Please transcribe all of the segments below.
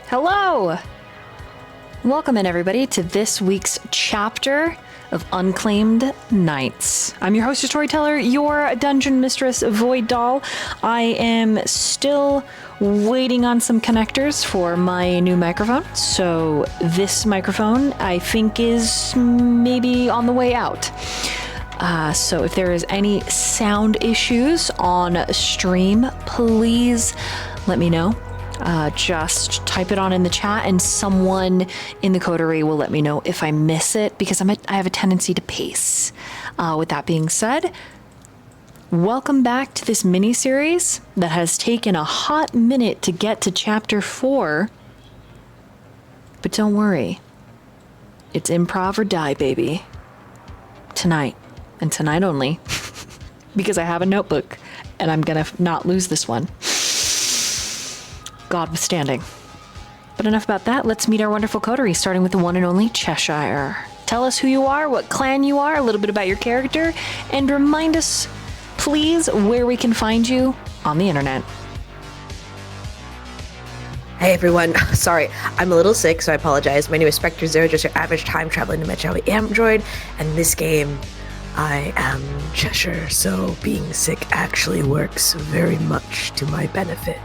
Hello! Welcome in, everybody, to this week's chapter of Unclaimed Nights. I'm your host, Storyteller, your dungeon mistress, VoidDoll. I am still waiting on some connectors for my new microphone. So this microphone, I think, is maybe on the way out. So if there is any sound issues on stream, please let me know. Just type it on in the chat and someone in the coterie will let me know if I miss it, because I have a tendency to pace. With that being said, welcome back to this mini-series that has taken a hot minute to get to chapter 4. But don't worry, it's improv or die, baby. Tonight, and tonight only, because I have a notebook and I'm gonna not lose this one. God withstanding. But enough about that. Let's meet our wonderful coterie, starting with the one and only Cheshire. Tell us who you are, what clan you are, a little bit about your character, and remind us, please, where we can find you on the internet. Hey everyone, sorry, I'm a little sick, so I apologize. My name is Spectre Zero, just your average time traveling dimension android, and this game, I am Cheshire, so being sick actually works very much to my benefit.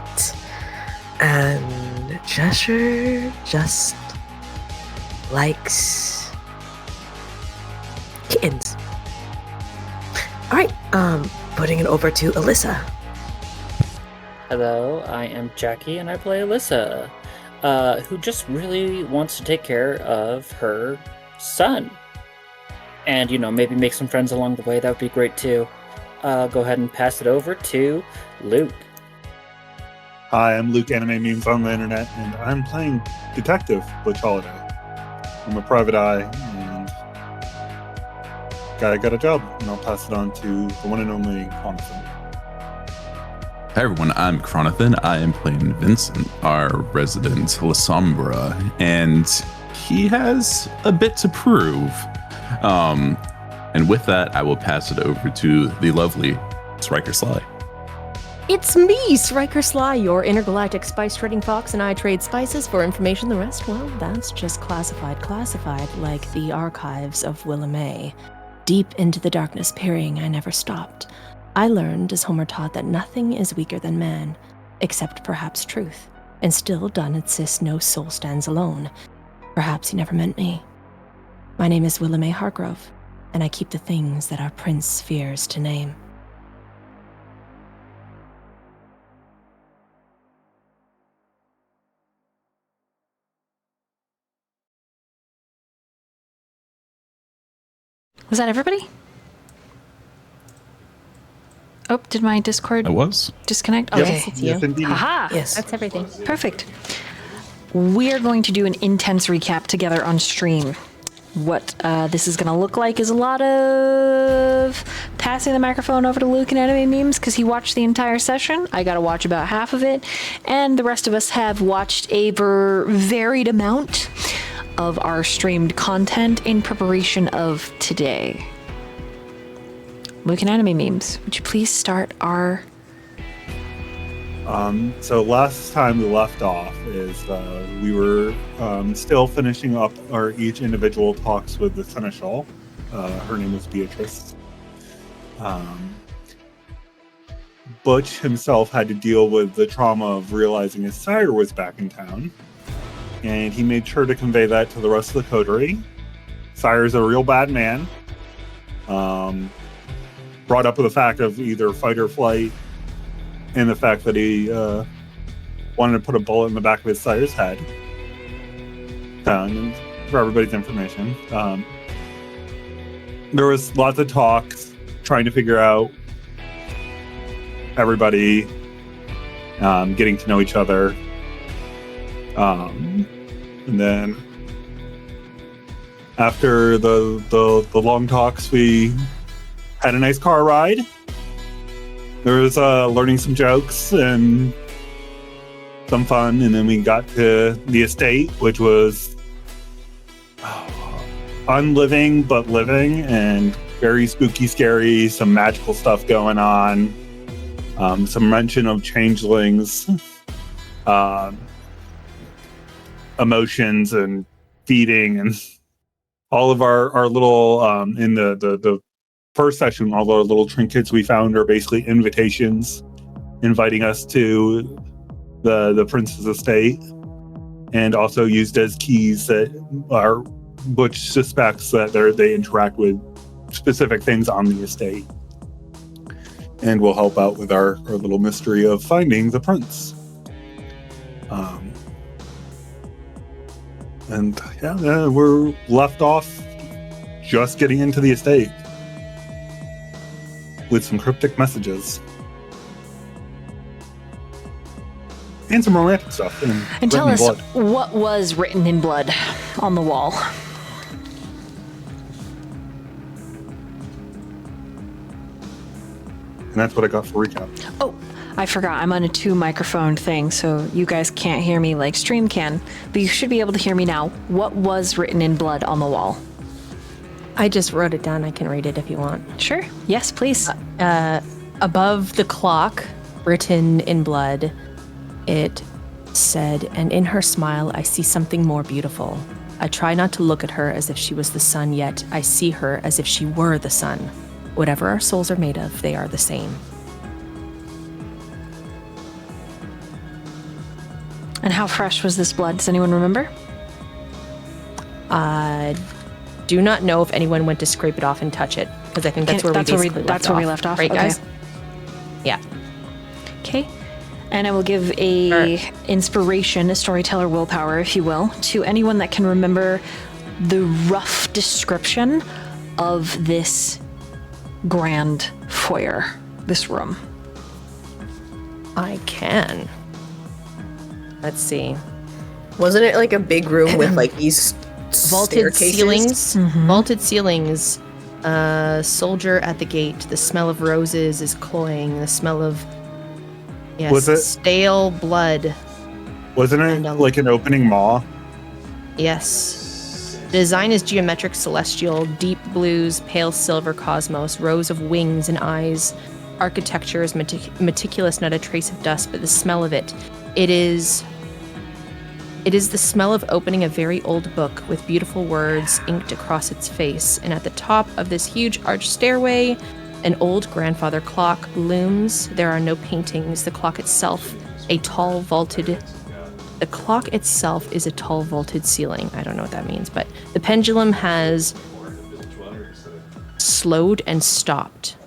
And Cheshire just likes kittens. Alright, putting it over to Elyssa. Hello, I am Jackie and I play Elyssa, who just really wants to take care of her son. And, maybe make some friends along the way. That would be great too. Go ahead and pass it over to Luke. Hi, I'm Luke, Anime Memes on the Internet, and I'm playing Detective Butch Holiday. I'm a private eye, and got a job, and I'll pass it on to the one and only Chronothan. Hi everyone, I'm Chronothan. I am playing Vincent, our resident La Sombra, and he has a bit to prove. And with that, I will pass it over to the lovely Striker Sly. It's me, Striker Sly, your intergalactic spice trading fox, and I trade spices for information. The rest, well, that's just classified, like the archives of Willamay. Deep into the darkness peering, I never stopped. I learned, as Homer taught, that nothing is weaker than man, except perhaps truth. And still Dunn insists no soul stands alone. Perhaps he never meant me. My name is Willamay Hargrove, and I keep the things that our prince fears to name. Was that everybody? Oh, did my Discord disconnect? Okay. Yes, it's you. Yes, indeed. Haha! Yes. That's everything. Perfect. We are going to do an intense recap together on stream. What this is going to look like is a lot of passing the microphone over to Luke and Anime Memes because he watched the entire session. I got to watch about half of it. And the rest of us have watched a varied amount of our streamed content in preparation of today. Luke and Anime Memes, would you please start our... So last time we left off is we were still finishing up our each individual talks with the Seneschal. Her name was Beatrice. Butch himself had to deal with the trauma of realizing his sire was back in town, and he made sure to convey that to the rest of the coterie. Sire's a real bad man. Brought up with the fact of either fight or flight, and the fact that he wanted to put a bullet in the back of his sire's head. And for everybody's information, there was lots of talks trying to figure out everybody, getting to know each other. And then after the long talks, we had a nice car ride. There was learning some jokes and some fun, and then we got to the estate, which was unliving but living and very spooky, scary, some magical stuff going on, some mention of changelings. emotions and feeding and all of our little in the first session, all the little trinkets we found are basically invitations inviting us to the prince's estate, and also used as keys that are which suspects that they interact with specific things on the estate, and will help out with our little mystery of finding the prince. And yeah, we're left off just getting into the estate with some cryptic messages and some romantic stuff. And tell us blood. what was written in blood on the wall. And that's what I got for recap. Oh, I forgot. I'm on a 2-microphone thing, so you guys can't hear me like stream can, but you should be able to hear me now. What was written in blood on the wall? I just wrote it down. I can read it if you want. Sure. Yes, please. Above the clock, written in blood, it said, "And in her smile, I see something more beautiful. I try not to look at her as if she was the sun, yet I see her as if she were the sun. Whatever our souls are made of, they are the same." And how fresh was this blood? Does anyone remember? Do not know if anyone went to scrape it off and touch it, because I think that's where we left off. Right, okay. guys? Yeah. Okay. And I will give a inspiration, a storyteller willpower, if you will, to anyone that can remember the rough description of this grand foyer, this room. I can. Let's see. Wasn't it like a big room with like these Vaulted staircases? ceilings. Vaulted ceilings. Soldier at the gate. The smell of roses is cloying. The smell of Was it- stale blood. Wasn't it And, like an opening maw? Yes. The design is geometric, celestial, deep blues, pale silver cosmos, rows of wings and eyes. Architecture is meticulous, not a trace of dust, but the smell of it. It is the smell of opening a very old book with beautiful words inked across its face. And at the top of this huge arched stairway, an old grandfather clock looms. There are no paintings. The clock itself is a tall vaulted ceiling. I don't know what that means, but the pendulum has slowed and stopped.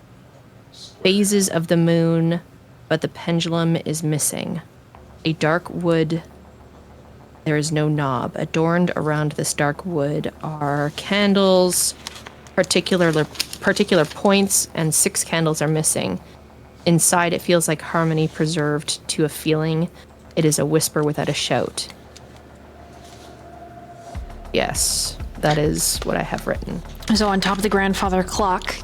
Phases of the moon, but the pendulum is missing. A dark wood. There is no knob. Adorned around this dark wood are candles, particular points, and 6 candles are missing. Inside, it feels like harmony preserved to a feeling. It is a whisper without a shout. Yes, that is what I have written. So on top of the grandfather clock,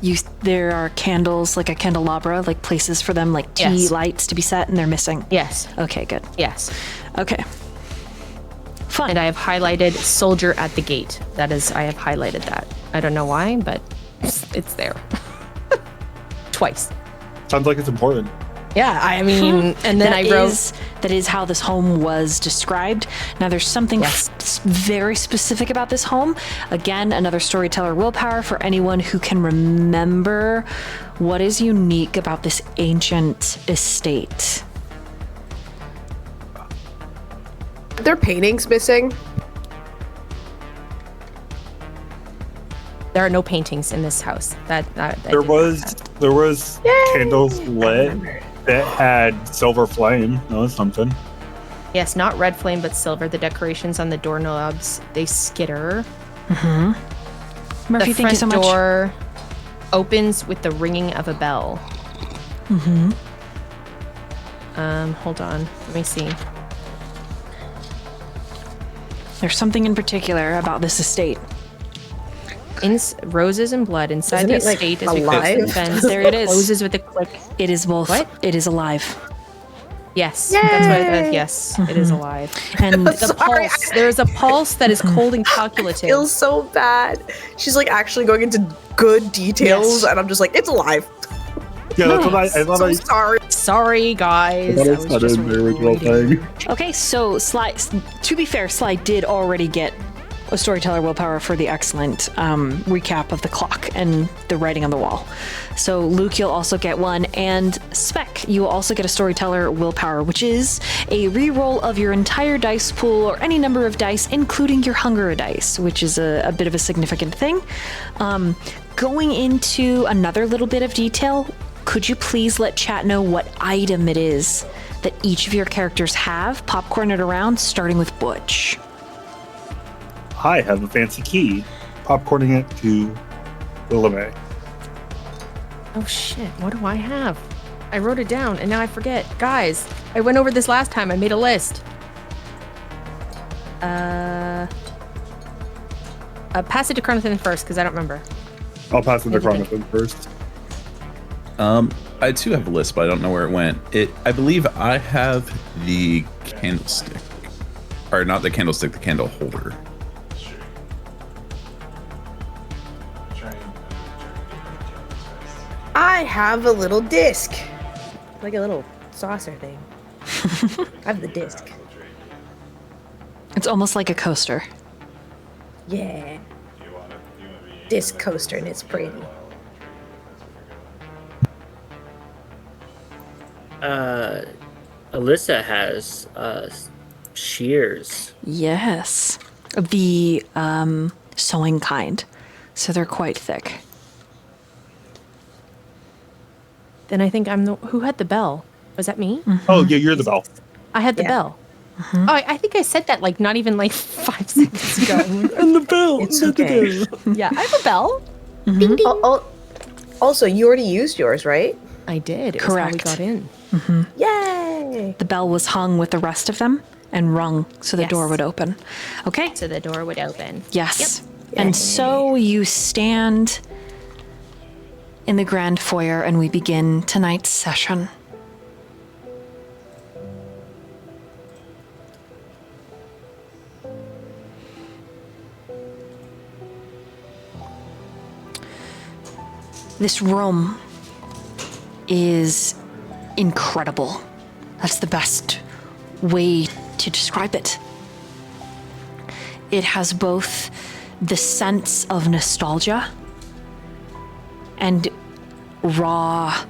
there are candles, like a candelabra, like places for them, like tea lights to be set, and they're missing. Yes. Okay, good. Yes. Okay. Fun. And I have highlighted soldier at the gate. I have highlighted that. I don't know why, but it's there. Twice. Sounds like it's important. Yeah, I mean, and then I wrote... That is how this home was described. Now, there's something very specific about this home. Again, another storyteller willpower for anyone who can remember what is unique about this ancient estate. Are there paintings missing? There are no paintings in this house. There was candles lit that had silver flame. That was something. Yes, not red flame, but silver. The decorations on the doorknobs, they skitter. Murphy, The thank you so front much. door opens with the ringing of a bell. Hold on. Let me see. There's something in particular about this estate. Roses and blood inside Isn't the it, like, estate as we cross alive? the fence. There it is. Closes with a click. It is both. What? It is alive. Yes, that's what it is. Yes, it is alive. And The Sorry, pulse. There is a pulse that is cold and calculative. Feels so bad. She's like actually going into good details, Yes. and I'm just like, it's alive. Yeah, that's what I So thought. sorry. Sorry, guys. That I was was not just in the original reading. thing. Okay, so Sly, to be fair, Sly did already get a storyteller willpower for the excellent recap of the clock and the writing on the wall. So Luke, you'll also get one, and Spec, you will also get a storyteller willpower, which is a reroll of your entire dice pool or any number of dice, including your hunger dice, which is a bit of a significant thing. Going into another little bit of detail, could you please let chat know what item it is that each of your characters have? Popcorn it around, starting with Butch. I have a fancy key. Popcorning it to Willamette. Oh shit, what do I have? I wrote it down and now I forget. Guys, I went over this last time. I made a list. Pass it to Chronothan first, because I don't remember. I'll pass it to Chronothan first. I too have a list, but I don't know where it went. I believe I have the candlestick. Or not the candlestick, the candle holder. I have a little disc. Like a little saucer thing. I have the disc. It's almost like a coaster. Yeah. Disc coaster, and it's pretty. Elyssa has shears. Yes. The sewing kind. So they're quite thick. Then I think I'm the... Who had the bell? Was that me? Oh, yeah, you're the bell. I had the Yeah. bell. Oh, I think I said that like not even like 5 seconds ago. And the bell. It's okay. Yeah, I have a bell. Also, you already used yours, right? I did. It Correct. was how we got in. Yay! The bell was hung with the rest of them and rung so the Yes. door would open. Okay. So the door would open. Yes. And so you stand in the grand foyer and we begin tonight's session. This room is incredible. That's the best way to describe it. It has both the sense of nostalgia and raw,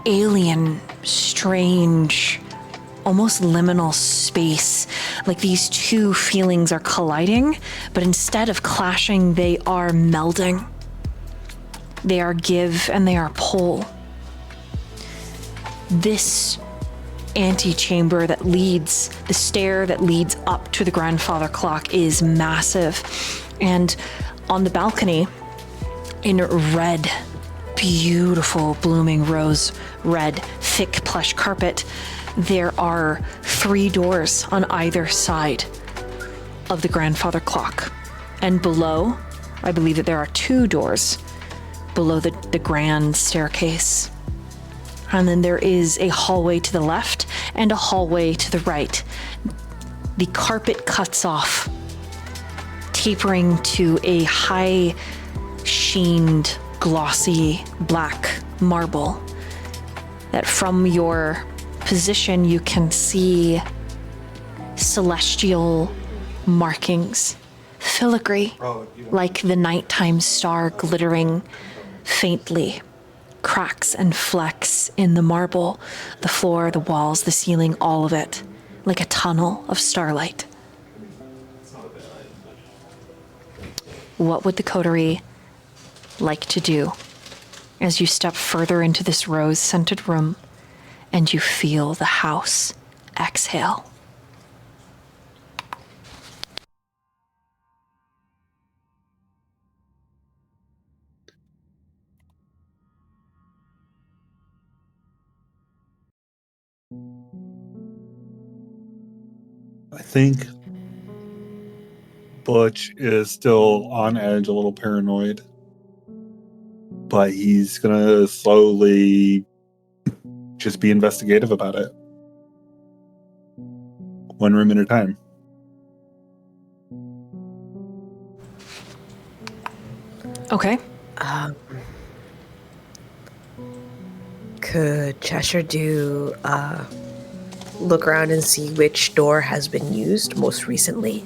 alien, strange, almost liminal space. Like these two feelings are colliding, but instead of clashing, they are melding. They are give and they are pull. This antechamber that leads, the stair that leads up to the grandfather clock is massive. And on the balcony, in red, beautiful blooming rose red, thick plush carpet, there are 3 doors on either side of the grandfather clock. And below, I believe that there are 2 doors below the grand staircase. And then there is a hallway to the left and a hallway to the right. The carpet cuts off, tapering to a high sheened, glossy black marble that from your position you can see celestial markings, filigree, like the nighttime star glittering faintly. Cracks and flecks in the marble, the floor, the walls, the ceiling, all of it, like a tunnel of starlight. What would the coterie like to do as you step further into this rose-scented room and you feel the house exhale? I think Butch is still on edge, a little paranoid. But he's gonna slowly just be investigative about it. One room at a time. Okay. Could Cheshire do look around and see which door has been used most recently?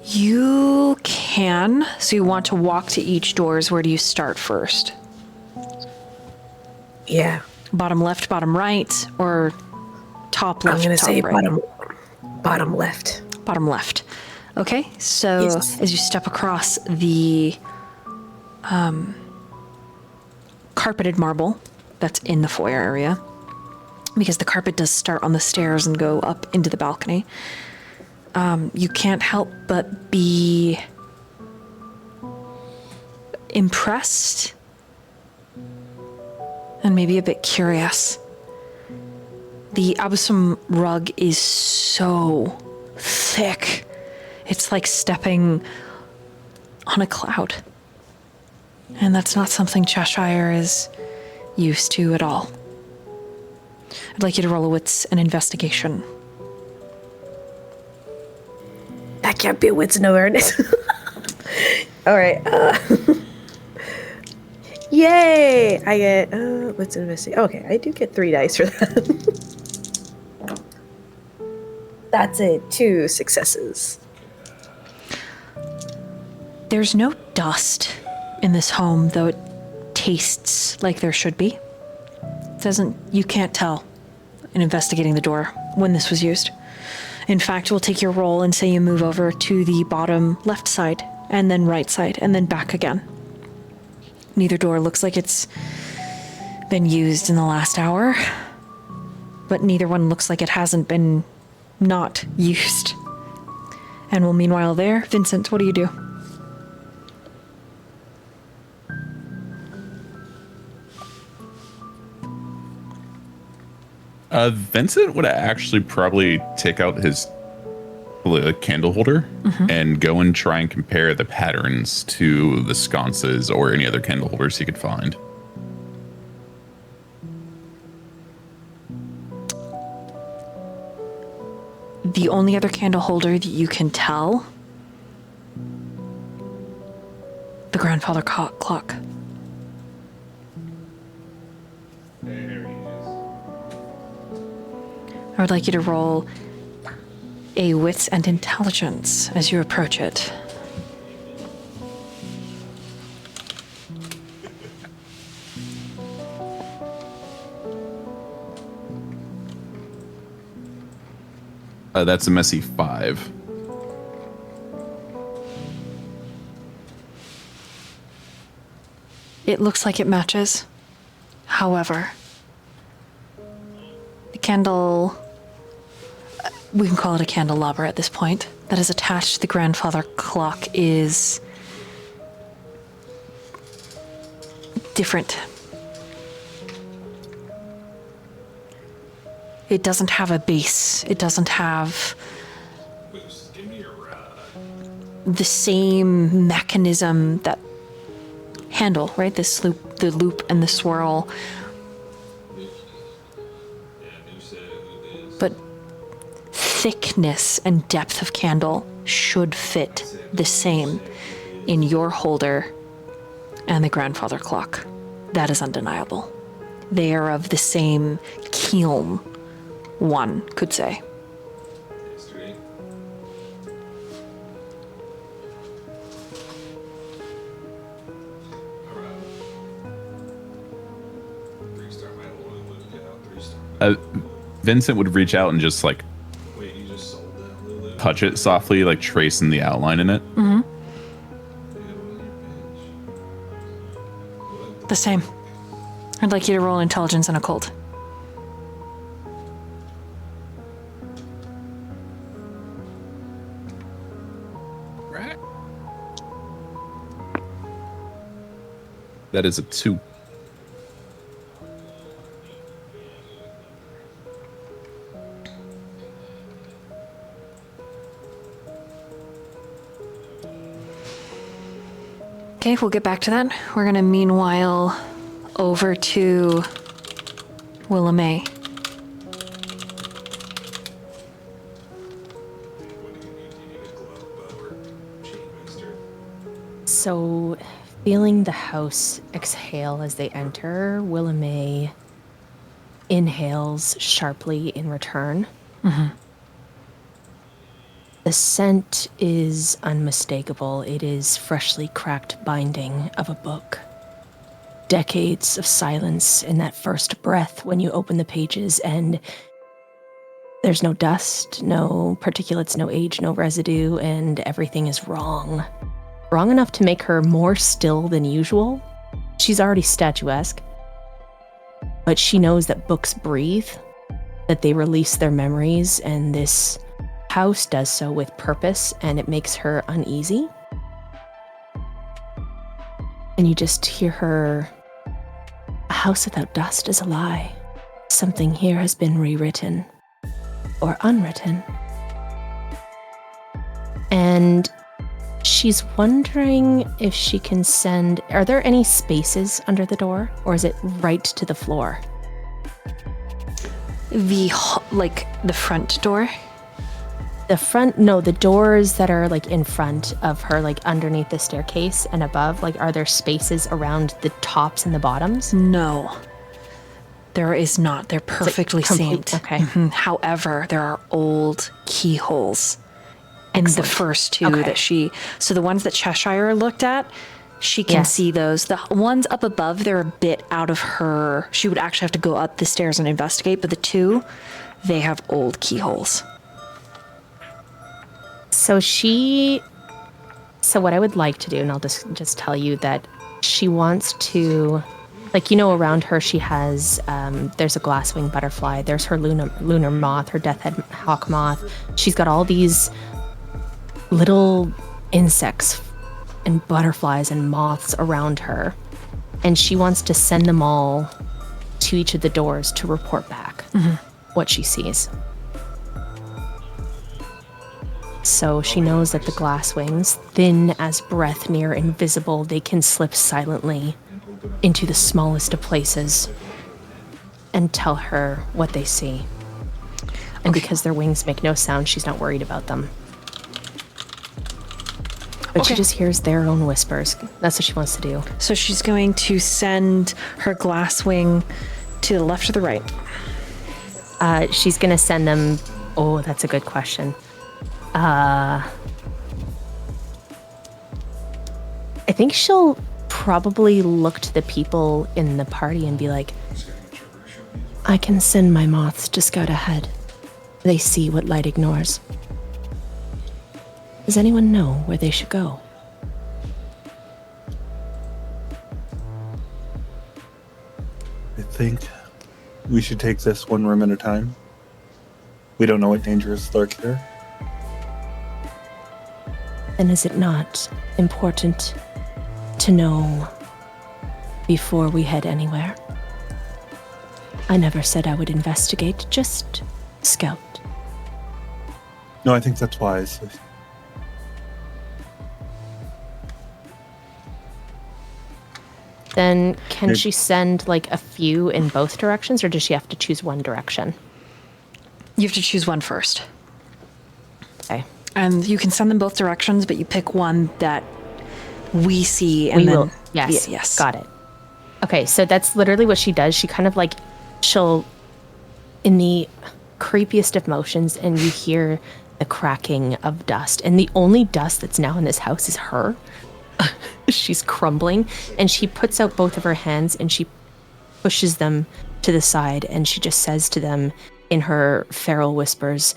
You can. So you want to walk to each doors. Where do you start first? Yeah. Bottom left, bottom right, or top left, I'm going to top say right? bottom left. Bottom left. Okay, so Yes. as you step across the carpeted marble that's in the foyer area, because the carpet does start on the stairs and go up into the balcony, you can't help but be impressed and maybe a bit curious. The Abysm rug is so thick. It's like stepping on a cloud. And that's not something Cheshire is used to at all. I'd like you to roll a wits and investigation. That can't be a wits and awareness. All right. Yay! I get wits and investigation. Okay, I do get 3 dice for that. That's it. 2 successes. There's no dust in this home, though it tastes like there should be. You can't tell in investigating the door when this was used. In fact, we'll take your roll and say you move over to the bottom left side, and then right side, and then back again. Neither door looks like it's been used in the last hour, but neither one looks like it hasn't been not used. And well, meanwhile there, Vincent, what do you do? Vincent would actually probably take out his candle holder and go and try and compare the patterns to the sconces or any other candle holders he could find. The only other candle holder that you can tell, the grandfather clock. I would like you to roll a wits and intelligence as you approach it. That's a messy 5. It looks like it matches. However, the candle, we can call it a candelabra at this point, that is attached to the grandfather clock is different. It doesn't have a base. It doesn't have the same mechanism that handle, right? This loop, the loop and the swirl. But thickness and depth of candle should fit the same in your holder and the grandfather clock. That is undeniable. They are of the same kiln, one could say. Vincent would reach out and just like touch it softly, like tracing the outline in it. Mm-hmm. The same. I'd like you to roll intelligence and occult. That is a 2. Okay, we'll get back to that. We're gonna meanwhile over to Willamay. So, feeling the house exhale as they enter, Willamay inhales sharply in return. The scent is unmistakable. It is freshly cracked binding of a book. Decades of silence in that first breath when you open the pages, and there's no dust, no particulates, no age, no residue, and everything is wrong. Wrong enough to make her more still than usual. She's already statuesque, but she knows that books breathe, that they release their memories, and this house does so with purpose, and it makes her uneasy. And you just hear her, "A house without dust is a lie. Something here has been rewritten or unwritten." And she's wondering if she can send, are there any spaces under the door, or is it right to the floor? The front door? The front, no, the doors that are like in front of her, like underneath the staircase and above, like are there spaces around the tops and the bottoms? No. There is not. They're perfectly synced. Okay. However, there are old keyholes in the first two that so the ones that Cheshire looked at, she can see those. The ones up above, they're a bit out of her. She would actually have to go up the stairs and investigate, but the two, they have old keyholes. So what I would like to do, and I'll just tell you that she wants to, like, around her she has, there's a glasswing butterfly, there's her lunar moth, her death head hawk moth. She's got all these little insects and butterflies and moths around her. And she wants to send them all to each of the doors to report back what she sees. So she knows that the glass wings, thin as breath, near invisible, they can slip silently into the smallest of places and tell her what they see. And because their wings make no sound, she's not worried about them. But she just hears their own whispers. That's what she wants to do. So she's going to send her glass wing to the left or the right? She's going to send them... Oh, that's a good question. I think she'll probably look to the people in the party and be like, "I can send my moths to scout ahead. They see what light ignores. Does anyone know where they should go?" I think we should take this one room at a time. We don't know what dangers lurk here. Then is it not important to know before we head anywhere? I never said I would investigate, just scout. No, I think that's wise. Then can she send like a few in both directions, or does she have to choose one direction? You have to choose one first. Okay. And you can send them both directions, but you pick one that we see and then... Yes. Yes. Got it. Okay, so that's literally what she does. She kind of like, she'll, in the creepiest of motions, and you hear the cracking of dust. And the only dust that's now in this house is her. She's crumbling, and she puts out both of her hands and she pushes them to the side, and she just says to them in her feral whispers,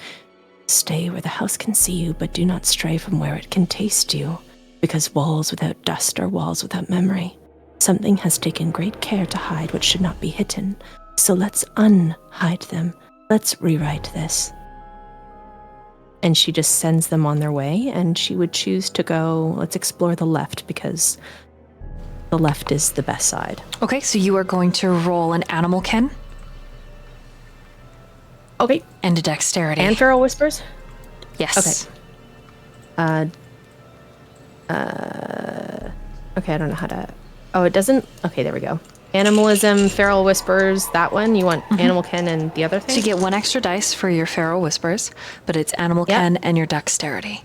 "Stay where the house can see you, but do not stray from where it can taste you, because walls without dust are walls without memory. Something has taken great care to hide what should not be hidden, so let's unhide them. Let's rewrite this." And she just sends them on their way, and she would choose to go, let's explore the left, because the left is the best side. Okay, so you are going to roll an animal ken. Okay. And a dexterity. And feral whispers? Yes. Okay. Okay, I don't know how to... Oh, it doesn't... Okay, there we go. Animalism, feral whispers, that one. You want animal ken and the other thing? So you get one extra dice for your feral whispers, but it's animal ken and your dexterity.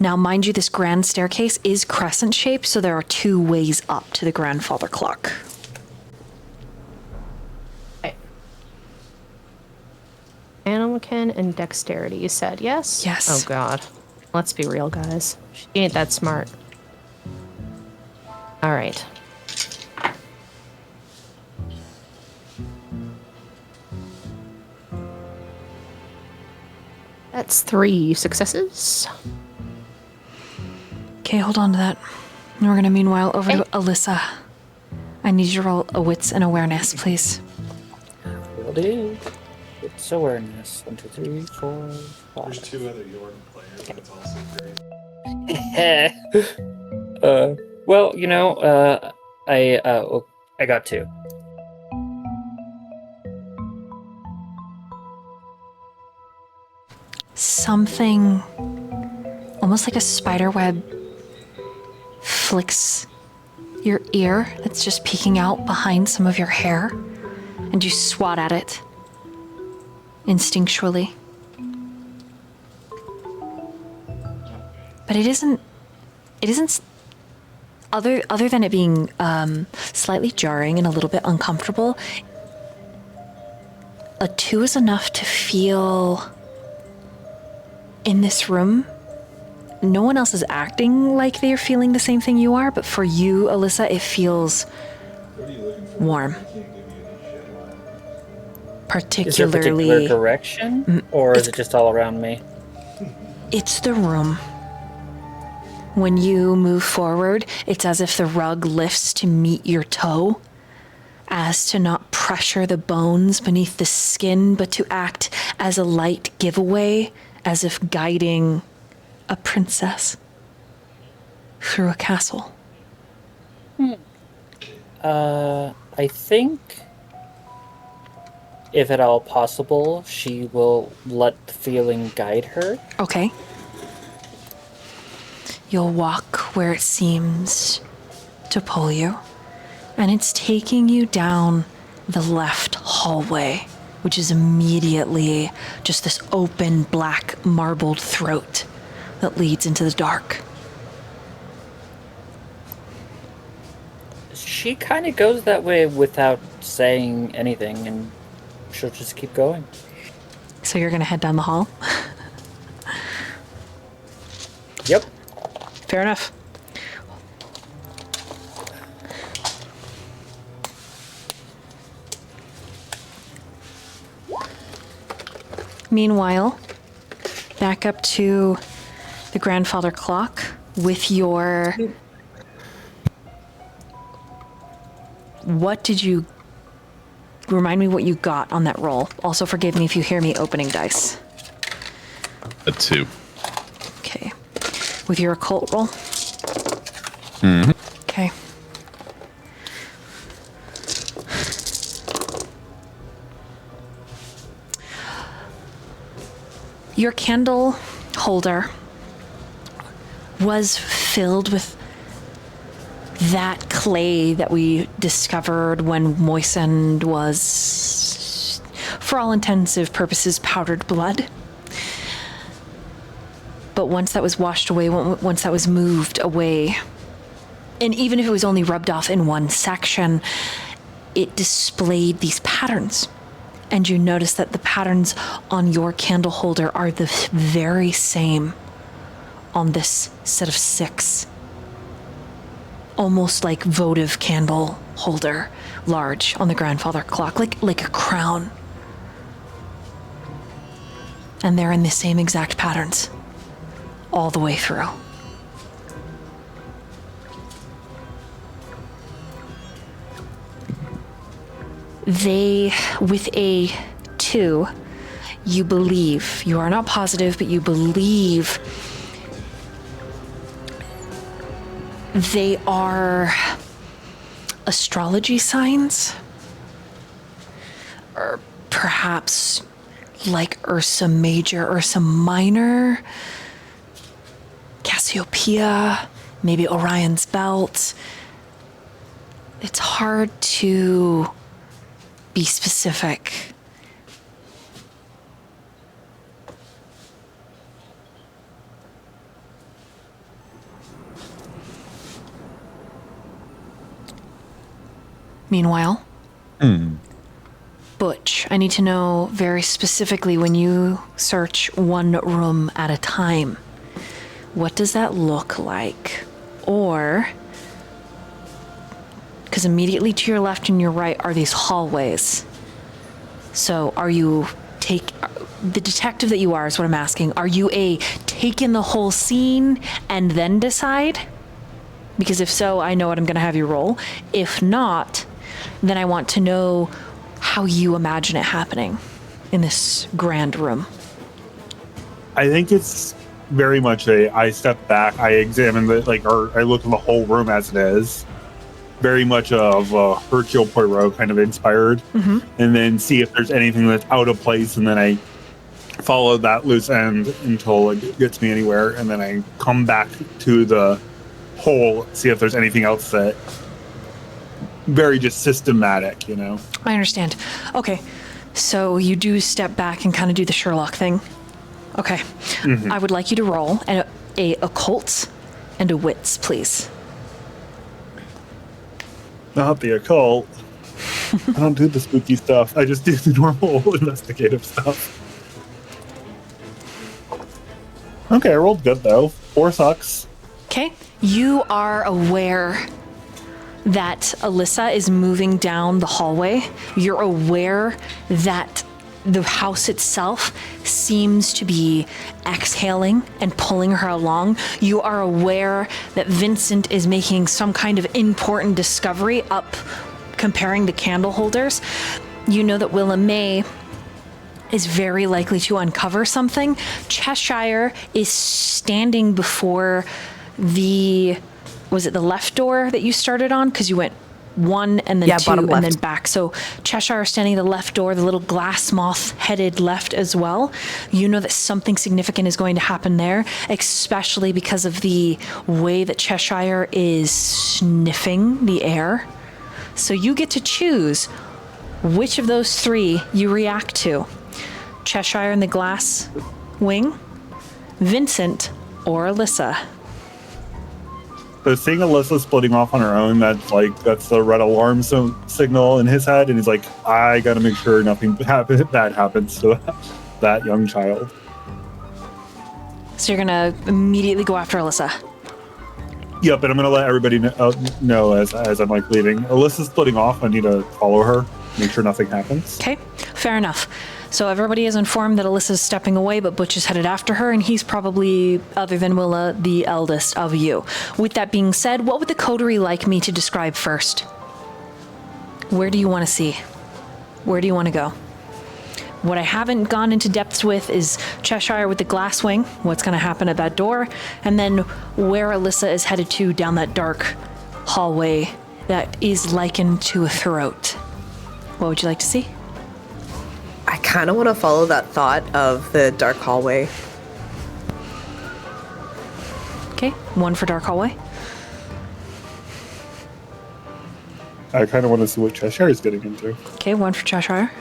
Now, mind you, this grand staircase is crescent shaped, so there are 2 ways up to the grandfather clock. Okay. Animalkin and dexterity, you said, yes? Yes. Oh, God. Let's be real, guys. She ain't that smart. All right. That's 3 successes. Okay, hold on to that. And we're gonna meanwhile over to Elyssa. I need you to roll a wits and awareness, please. Will do. It's awareness. 1, 2, 3, 4, 5. There's 2 other York players. That's also great. Well, you know, I got 2. Something almost like a spider web flicks your ear that's just peeking out behind some of your hair, and you swat at it instinctually. But it isn't other than it being slightly jarring and a little bit uncomfortable. A 2 is enough to feel in this room. No one else is acting like they're feeling the same thing you are, but for you, Elyssa, it feels warm. Is there a Particularly, particular direction, or is it just all around me? it's the room. When you move forward, it's as if the rug lifts to meet your toe, as to not pressure the bones beneath the skin, but to act as a light giveaway, as if guiding a princess through a castle. I think, if at all possible, she will let the feeling guide her. Okay. You'll walk where it seems to pull you, and it's taking you down the left hallway, which is immediately just this open black marbled throat that leads into the dark. She kind of goes that way without saying anything, and she'll just keep going. So you're gonna head down the hall? Yep. Fair enough. Meanwhile, back up to the grandfather clock with your... What did you... Remind me what you got on that roll. Also forgive me if you hear me opening dice. A 2. Okay. With your occult roll? Mm-hmm. Okay. Your candle holder was filled with that clay that we discovered when moistened was, for all intensive purposes, powdered blood. But once that was washed away, once that was moved away, and even if it was only rubbed off in one section, it displayed these patterns. And you notice that the patterns on your candle holder are the very same on this set of 6. Almost like votive candle holder, large on the grandfather clock, like a crown. And they're in the same exact patterns all the way through. They, with a 2, you believe, you are not positive, but you believe they are astrology signs, or perhaps like Ursa Major, Ursa Minor, Cassiopeia, maybe Orion's Belt. It's hard to be specific. Meanwhile, Butch, I need to know very specifically when you search one room at a time, what does that look like? Or, because immediately to your left and your right are these hallways. So are you the detective that you are is what I'm asking. Are you take in the whole scene and then decide? Because if so, I know what I'm going to have you roll. If not, then I want to know how you imagine it happening in this grand room. I think it's very much I step back, I examine I look at the whole room as it is. Very much of Hercule Poirot kind of inspired. And then see if there's anything that's out of place, and then I follow that loose end until it gets me anywhere, and then I come back to the hole, see if there's anything else that very just systematic, you know? I understand. Okay, so you do step back and kind of do the Sherlock thing. Okay, I would like you to roll a occult and a wits, please. Not the occult. I don't do the spooky stuff. I just do the normal investigative stuff. Okay, I rolled good though. 4 sucks. Okay, you are aware that Elyssa is moving down the hallway. You're aware that the house itself seems to be exhaling and pulling her along. You are aware that Vincent is making some kind of important discovery up comparing the candle holders. You know that Willa May is very likely to uncover something. Cheshire is standing before was it the left door that you started on? Because you went 1 and then 2 and then back. So Cheshire standing at the left door, the little glass moth-headed left as well. You know that something significant is going to happen there, especially because of the way that Cheshire is sniffing the air. So you get to choose which of those 3 you react to. Cheshire in the glass wing, Vincent, or Elyssa. So seeing Elyssa splitting off on her own, that's the red alarm signal in his head, and he's like, I gotta make sure nothing bad happens to that young child. So you're gonna immediately go after Elyssa. Yep, and I'm gonna let everybody know as I'm leaving. Alyssa's splitting off. I need to follow her, make sure nothing happens. Okay, fair enough. So everybody is informed that Alyssa's stepping away, but Butch is headed after her, and he's probably, other than Willa, the eldest of you. With that being said, what would the coterie like me to describe first? Where do you want to see? Where do you want to go? What I haven't gone into depths with is Cheshire with the glass wing, what's going to happen at that door, and then where Elyssa is headed to down that dark hallway that is likened to a throat. What would you like to see? I kind of want to follow that thought of the dark hallway. Okay, 1 for dark hallway. I kind of want to see what Cheshire is getting into. Okay, 1 for Cheshire.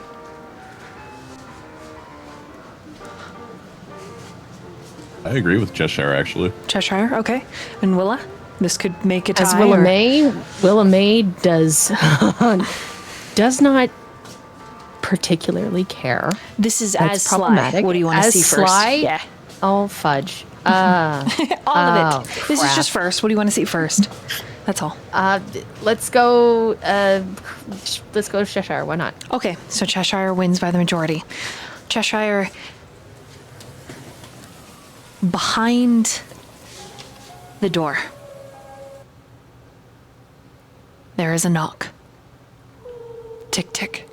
I agree with Cheshire, actually. Cheshire, okay. And Willa? This could make a tie. As Willa May does not particularly care. This is That's as problematic. Sly. What do you want to see first? Sly? Yeah. Oh, fudge. All of it. This is just first. What do you want to see first? That's all. Let's go Cheshire. Why not? Okay, so Cheshire wins by the majority. Cheshire, behind the door, there is a knock. Tick, tick.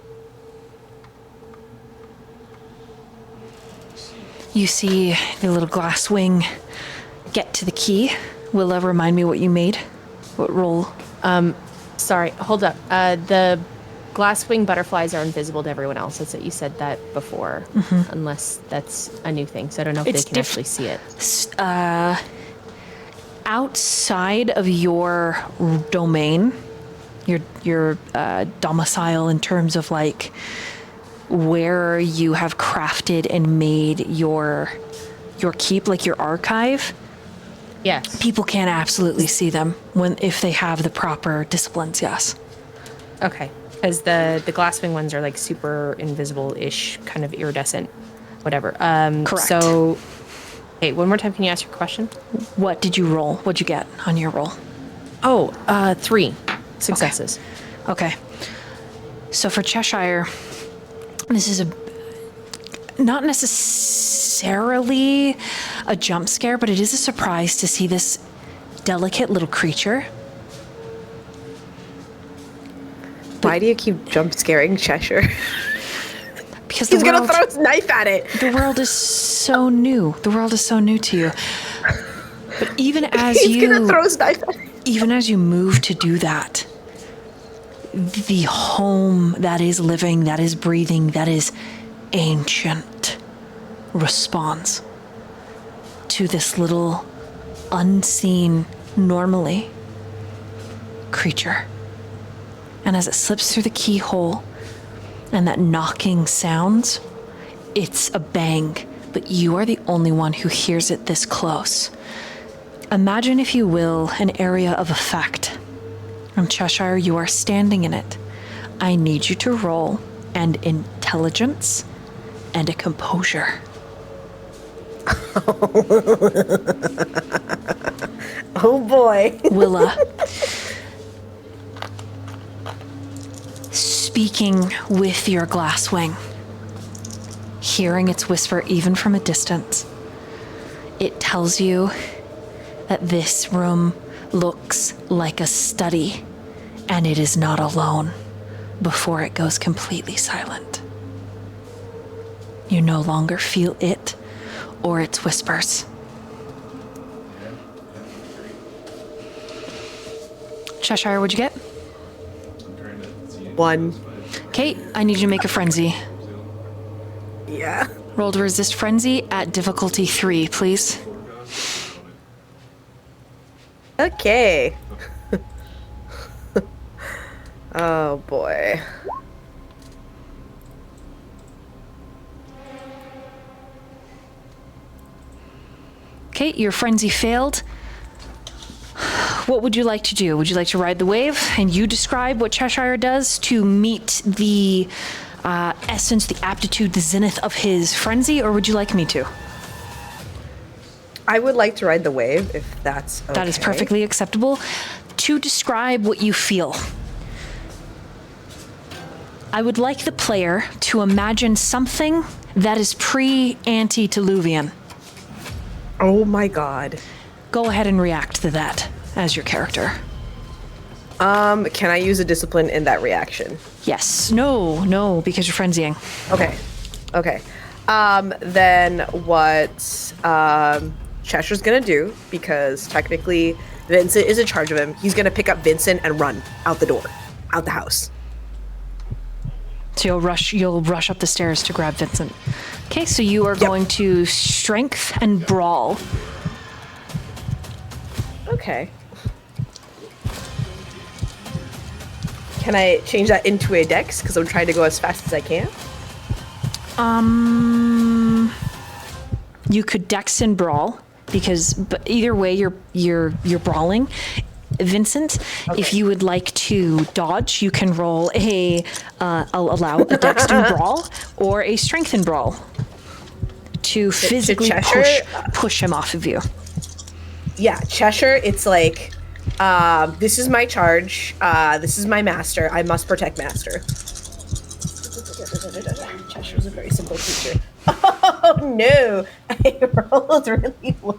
You see the little glass wing get to the key. Willa, remind me what you made. What roll? Sorry, hold up. The glasswing butterflies are invisible to everyone else. That's what you said that before, unless that's a new thing. So I don't know if they can actually see it. Outside of your domain, your domicile in terms of like where you have crafted and made your keep, like your archive. Yes. People can absolutely see them if they have the proper disciplines, yes. Okay. Because the glasswing ones are like super invisible-ish, kind of iridescent, whatever. Correct. So, okay, one more time, can you ask your question? What did you roll? What'd you get on your roll? Oh, 3 successes. Okay. So for Cheshire, this is not necessarily a jump scare, but it is a surprise to see this delicate little creature. Why do you keep jump scaring Cheshire? Because He's gonna throw his knife at it. The world is so new. The world is so new to you. But even as He's gonna throw his knife at it. Even as you move to do that, the home that is living, that is breathing, that is ancient responds to this little unseen, normally creature. And as it slips through the keyhole and that knocking sounds, it's a bang, but you are the only one who hears it this close. Imagine, if you will, an area of effect. And Cheshire, you are standing in it. I need you to roll an intelligence and a composure. Oh boy. Willa. Speaking with your glasswing, hearing its whisper even from a distance, it tells you that this room looks like a study, and it is not alone before it goes completely silent. You no longer feel it or its whispers. Cheshire, what'd you get? 1. Kate, I need you to make a frenzy. Yeah. Roll to resist frenzy at difficulty 3, please. Okay. Oh boy. Kate, your frenzy failed. What would you like to do? Would you like to ride the wave and you describe what Cheshire does to meet the essence, the aptitude, the zenith of his frenzy, or would you like me to? I would like to ride the wave, if that's okay. That is perfectly acceptable. To describe what you feel, I would like the player to imagine something that is pre-antediluvian. Oh my god. Go ahead and react to that as your character. Can I use a discipline in that reaction? Yes. No, because you're frenzying. Okay. Then what Cheshire's gonna do, because technically Vincent is in charge of him, he's gonna pick up Vincent and run out the door, out the house. So you'll rush up the stairs to grab Vincent. Okay, so you are going to strength and brawl. Okay. Can I change that into a dex? Because I'm trying to go as fast as I can. You could dex and brawl, but either way you're brawling. Vincent, if you would like to dodge, you can roll I'll allow a dex and brawl or a strength and brawl to physically push him off of you. Yeah, Cheshire, it's like, this is my charge, this is my master, I must protect master. Cheshire's a very simple creature. Oh no, I rolled really well.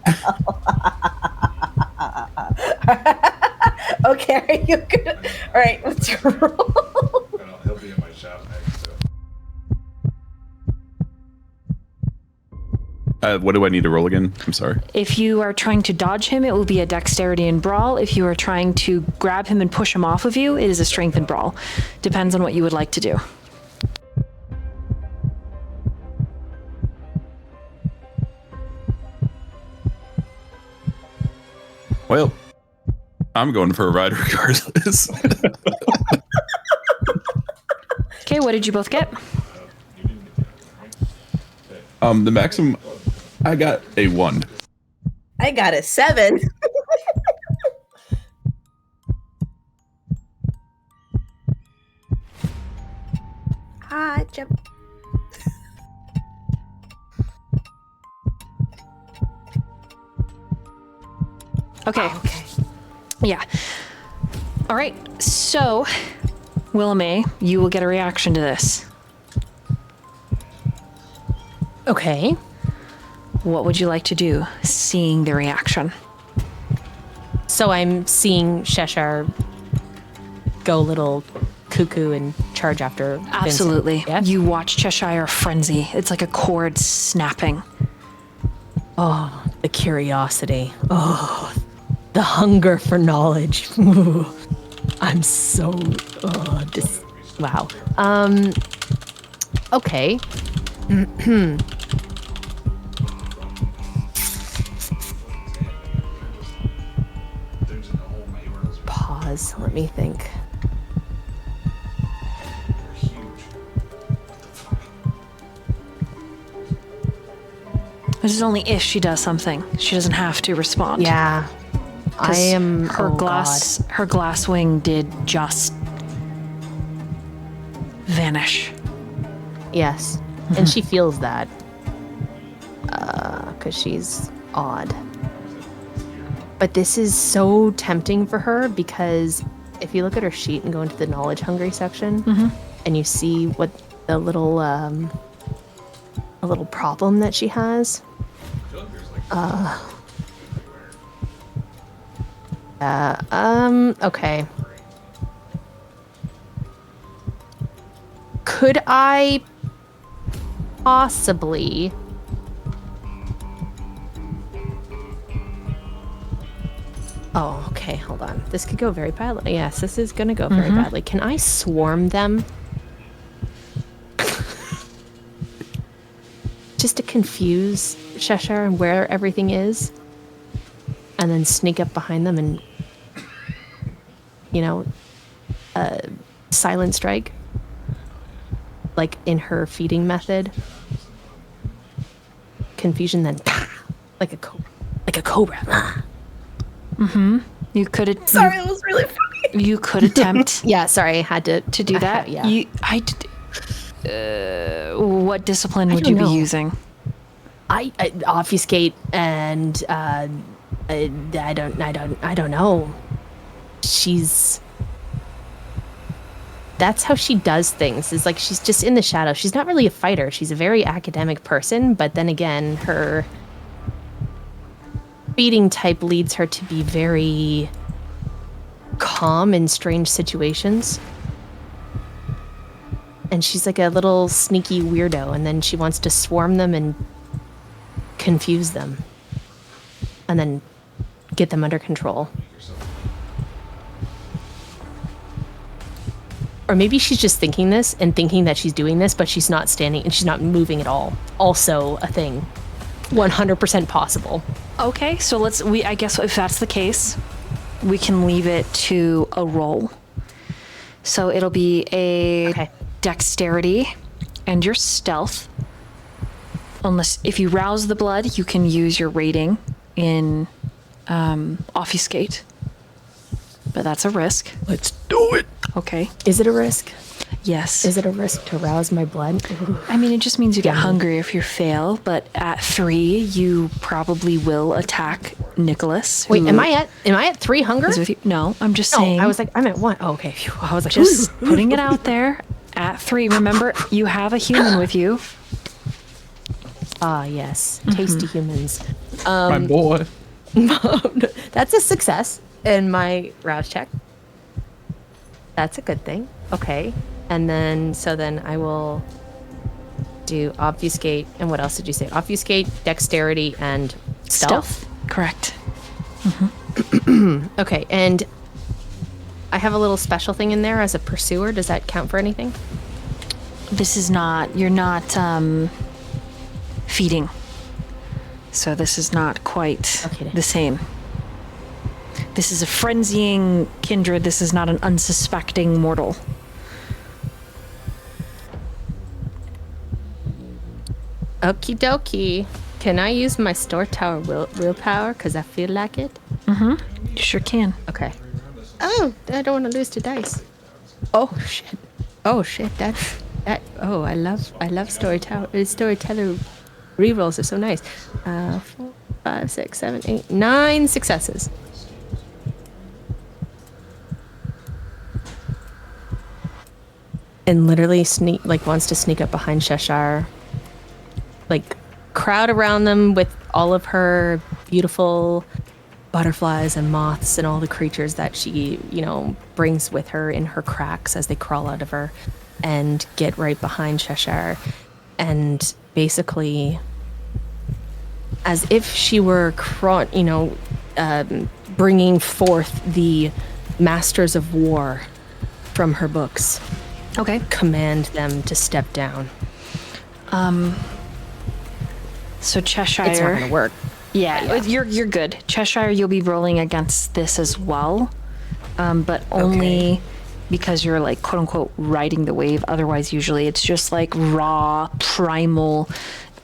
Okay, are you good? Alright, what's your roll? He'll be in my shop next, so. What do I need to roll again? I'm sorry. If you are trying to dodge him, it will be a dexterity and brawl. If you are trying to grab him and push him off of you, it is a strength and brawl. Depends on what you would like to do. Well, I'm going for a ride regardless. Okay, what did you both get? The maximum, I got a 1. I got a 7. Yep. Okay. Okay. Yeah. All right. So, Willamay, you will get a reaction to this. Okay. What would you like to do, seeing the reaction? So I'm seeing Cheshire go a little cuckoo and charge after Vincent. Absolutely. Yeah? You watch Cheshire frenzy. It's like a cord snapping. Oh, the curiosity. Oh, the hunger for knowledge. Ooh, I'm so... wow. Okay. Pause. Let me think. This is only if she does something. She doesn't have to respond. Yeah. I 'Cause am... her her glass wing did just vanish. Yes. And she feels that. Because she's odd. But this is so tempting for her because if you look at her sheet and go into the knowledge hungry section and you see what the little a little problem that she has. Okay. Could I possibly Oh, okay, hold on. This could go very badly. Yes, this is gonna go very badly. Can I swarm them? Just to confuse Cheshire and where everything is? And then sneak up behind them and, you know, silent strike? Like in her feeding method? Confusion, then like a cobra. You could. Sorry, that was really funny. You could attempt Yeah, sorry, I had to do that. Yeah. What discipline would don't you know. be using? I obfuscate and I don't know. That's how she does things. Is like she's just in the shadow. She's not really a fighter. She's a very academic person, but then again, her feeding type leads her to be very calm in strange situations. And she's like a little sneaky weirdo, and then she wants to swarm them and confuse them. And then get them under control. Or maybe she's just thinking this and thinking that she's doing this, but she's not standing and she's not moving at all. Also a thing. 100% possible. Okay, so I guess if that's the case, we can leave it to a roll. So it'll be a dexterity and your stealth. Unless if you rouse the blood, you can use your rating in obfuscate. But that's a risk. Let's do it. Okay. Is it a risk? Yes. Is it a risk to rouse my blood? Ooh. I mean, it just means you get hungry if you fail, but at 3, you probably will attack Nicholas. Wait, am I at 3 hunger? Is with you. No, I'm just No, saying. I'm at 1. Oh, okay. Phew. I was like, Just putting it out there. At 3, remember, you have a human with you. ah, yes. Tasty humans. My boy. That's a success in my rouse check. That's a good thing. Okay. And then, I will do obfuscate. And what else did you say? Obfuscate, dexterity, and stealth? Correct. Okay. And I have a little special thing in there as a pursuer. Does that count for anything? You're not feeding. So this is not quite Okay. the same. This is a frenzying kindred. This is not an unsuspecting mortal. Okie dokie. Can I use my storyteller willpower? Because I feel like it. You sure can. Okay. Oh, I don't want to lose 2 dice. Oh, shit. Oh, shit. I love storyteller. Storyteller rerolls are so nice. 4, 5, 6, 7, 8, 9 successes. And literally wants to sneak up behind Cheshire, crowd around them with all of her beautiful butterflies and moths and all the creatures that she, brings with her in her cracks as they crawl out of her, and get right behind Cheshire, and basically, as if she were, bringing forth the Masters of War from her books. Okay. Command them to step down. So Cheshire. It's not gonna work. Yeah, you're good. Cheshire, you'll be rolling against this as well, but only because you're quote unquote riding the wave. Otherwise, usually it's just raw primal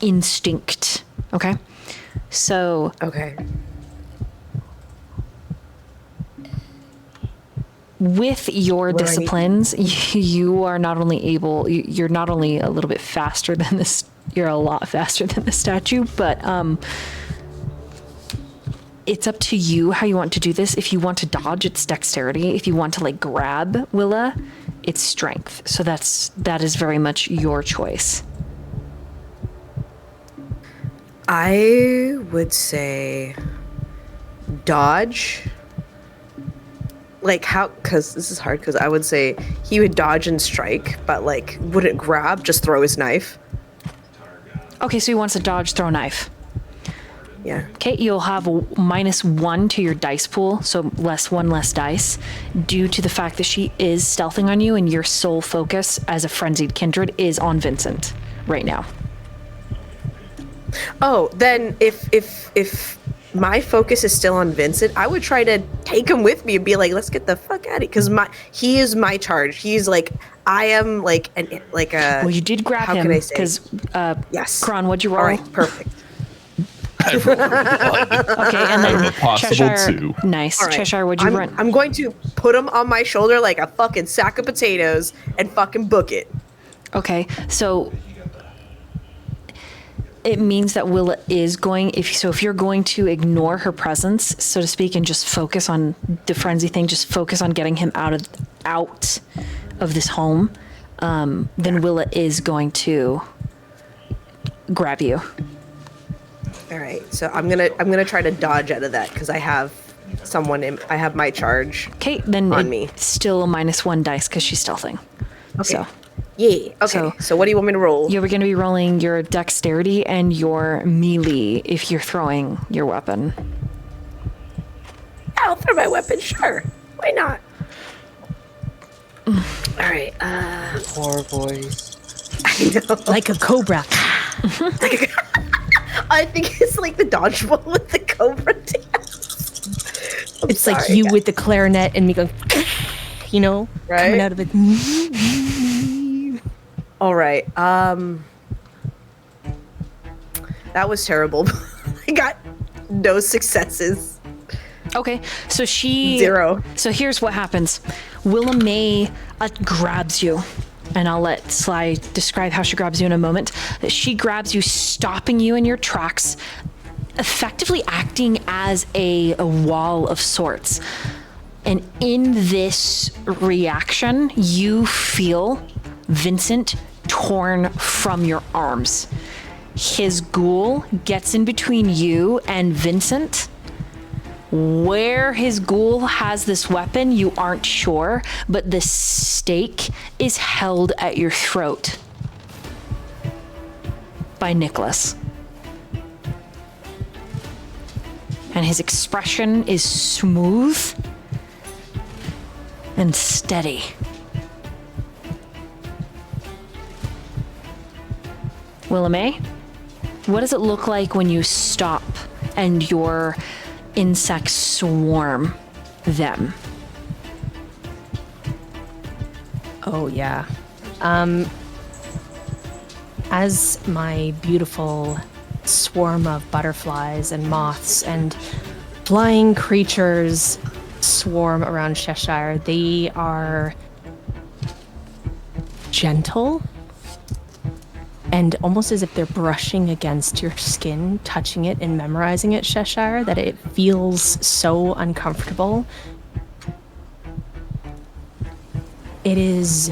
instinct. Okay. So. Okay. With your disciplines, you are not only you're not only a little bit faster than this, you're a lot faster than the statue, but it's up to you how you want to do this. If you want to dodge, it's dexterity. If you want to grab Willa, it's strength. So that is very much your choice. I would say dodge. Because this is hard, because I would say he would dodge and strike, but wouldn't grab, just throw his knife. Okay, so he wants to dodge, throw knife. Yeah. Okay, you'll have a -1 to your dice pool, so less dice, due to the fact that she is stealthing on you, and your sole focus as a frenzied kindred is on Vincent right now. Oh, then if my focus is still on Vincent, I would try to take him with me and be let's get the fuck out of here, because he is my charge. He's I am Well, you did grab him. How can I say? Because yes. Kron, what'd you roll? All right, perfect. I rolled a 1. Okay, and then A possible Cheshire, 2. nice. All right. Cheshire, what'd you run? I'm going to put him on my shoulder like a fucking sack of potatoes and fucking book it. Okay, so it means that Willa is going, if you're going to ignore her presence, so to speak, and just focus on the frenzy thing, just focus on getting him out of this home, then Willa is going to grab you. All right, so I'm gonna try to dodge out of that, because I have I have my charge. Okay, then on me. Still a -1 dice because she's stealthing. Okay. So. Yeah. Okay. So what do you want me to roll? You're going to be rolling your dexterity and your melee if you're throwing your weapon. I'll throw my weapon. Sure. Why not? All right. Poor boys. I know. Like a cobra. I think it's like the dodgeball with the cobra dance. It's sorry, you with the clarinet and me going, right? coming out of it. All right. That was terrible. I got no successes. Okay, so 0. So here's what happens. Willa May grabs you, and I'll let Sly describe how she grabs you in a moment. She grabs you, stopping you in your tracks, effectively acting as a wall of sorts. And in this reaction, you feel Vincent torn from your arms. His ghoul gets in between you and Vincent. Where his ghoul has this weapon, you aren't sure, but the stake is held at your throat by Nicholas. And his expression is smooth and steady. Willamay, what does it look like when you stop and your insects swarm them? Oh, yeah. As my beautiful swarm of butterflies and moths and flying creatures swarm around Cheshire, they are gentle And almost as if they're brushing against your skin, touching it and memorizing it, Cheshire, that it feels so uncomfortable. It is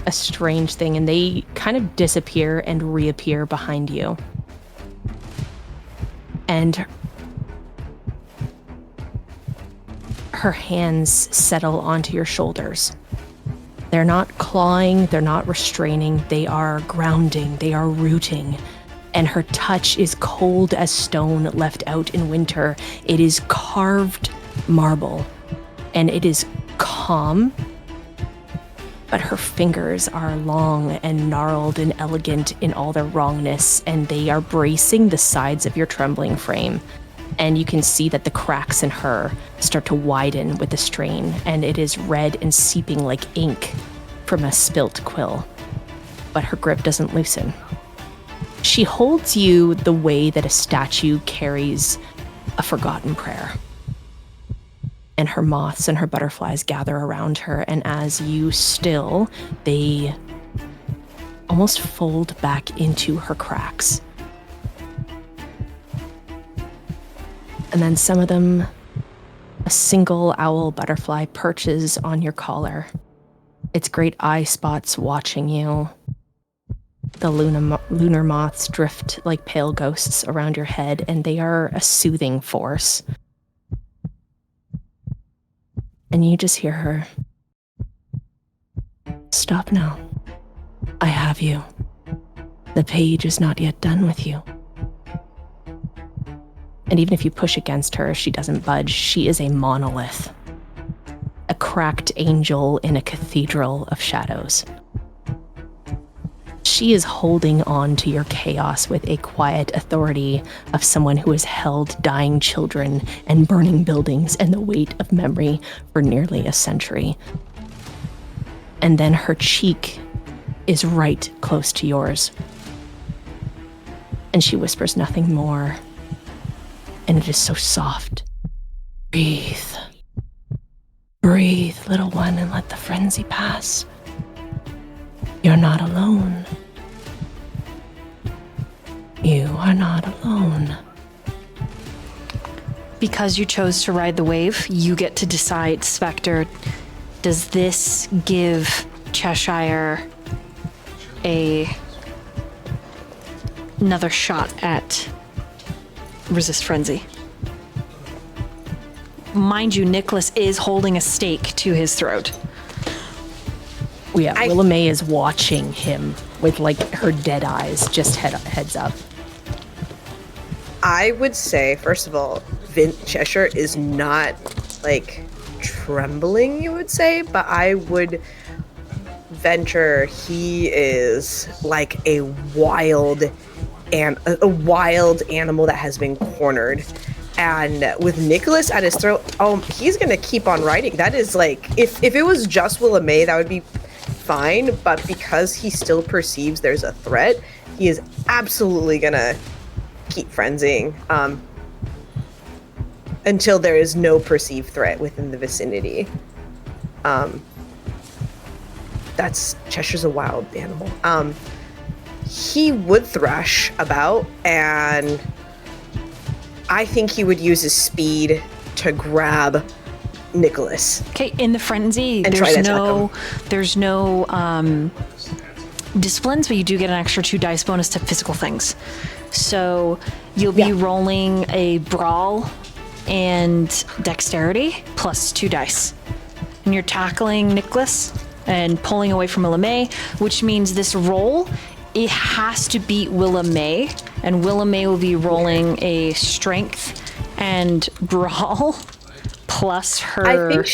a strange thing, and they kind of disappear and reappear behind you. And her hands settle onto your shoulders. They're not clawing, they're not restraining, they are grounding, they are rooting. And her touch is cold as stone left out in winter. It is carved marble, and it is calm, but her fingers are long and gnarled and elegant in all their wrongness, and they are bracing the sides of your trembling frame. And you can see that the cracks in her start to widen with the strain, and it is red and seeping like ink from a spilt quill. But her grip doesn't loosen. She holds you the way that a statue carries a forgotten prayer. And her moths and her butterflies gather around her, and as you still, they almost fold back into her cracks. And then some of them, a single owl butterfly perches on your collar. Its great eye spots watching you. The lunar moths drift like pale ghosts around your head, and they are a soothing force. And you just hear her. Stop now. I have you. The page is not yet done with you. And even if you push against her, she doesn't budge. She is a monolith. A cracked angel in a cathedral of shadows. She is holding on to your chaos with a quiet authority of someone who has held dying children and burning buildings and the weight of memory for nearly a century. And then her cheek is right close to yours. And she whispers nothing more. And it is so soft. Breathe. Breathe, little one, and let the frenzy pass. You're not alone. You are not alone. Because you chose to ride the wave, you get to decide, Spectre, does this give Cheshire another shot at resist frenzy? Mind you, Nicholas is holding a stake to his throat. Yeah, Willa May is watching him with like her dead eyes, just heads up. I would say, first of all, Cheshire is not like trembling, you would say, but I would venture he is like a wild animal that has been cornered. And with Nicholas at his throat, he's gonna keep on riding. That is like, if it was just Willa May, that would be fine, but because he still perceives there's a threat, he is absolutely gonna keep frenzying until there is no perceived threat within the vicinity. That's Cheshire's a wild animal. He would thrash about, and I think he would use his speed to grab Nicholas. Okay, in the frenzy, And there's no disciplines, but you do get an extra 2 dice bonus to physical things. So you'll be rolling a brawl and dexterity plus 2 dice. And you're tackling Nicholas and pulling away from Willa May, which means this roll, it has to beat Willa May, and Willa May will be rolling a strength and brawl plus her. I think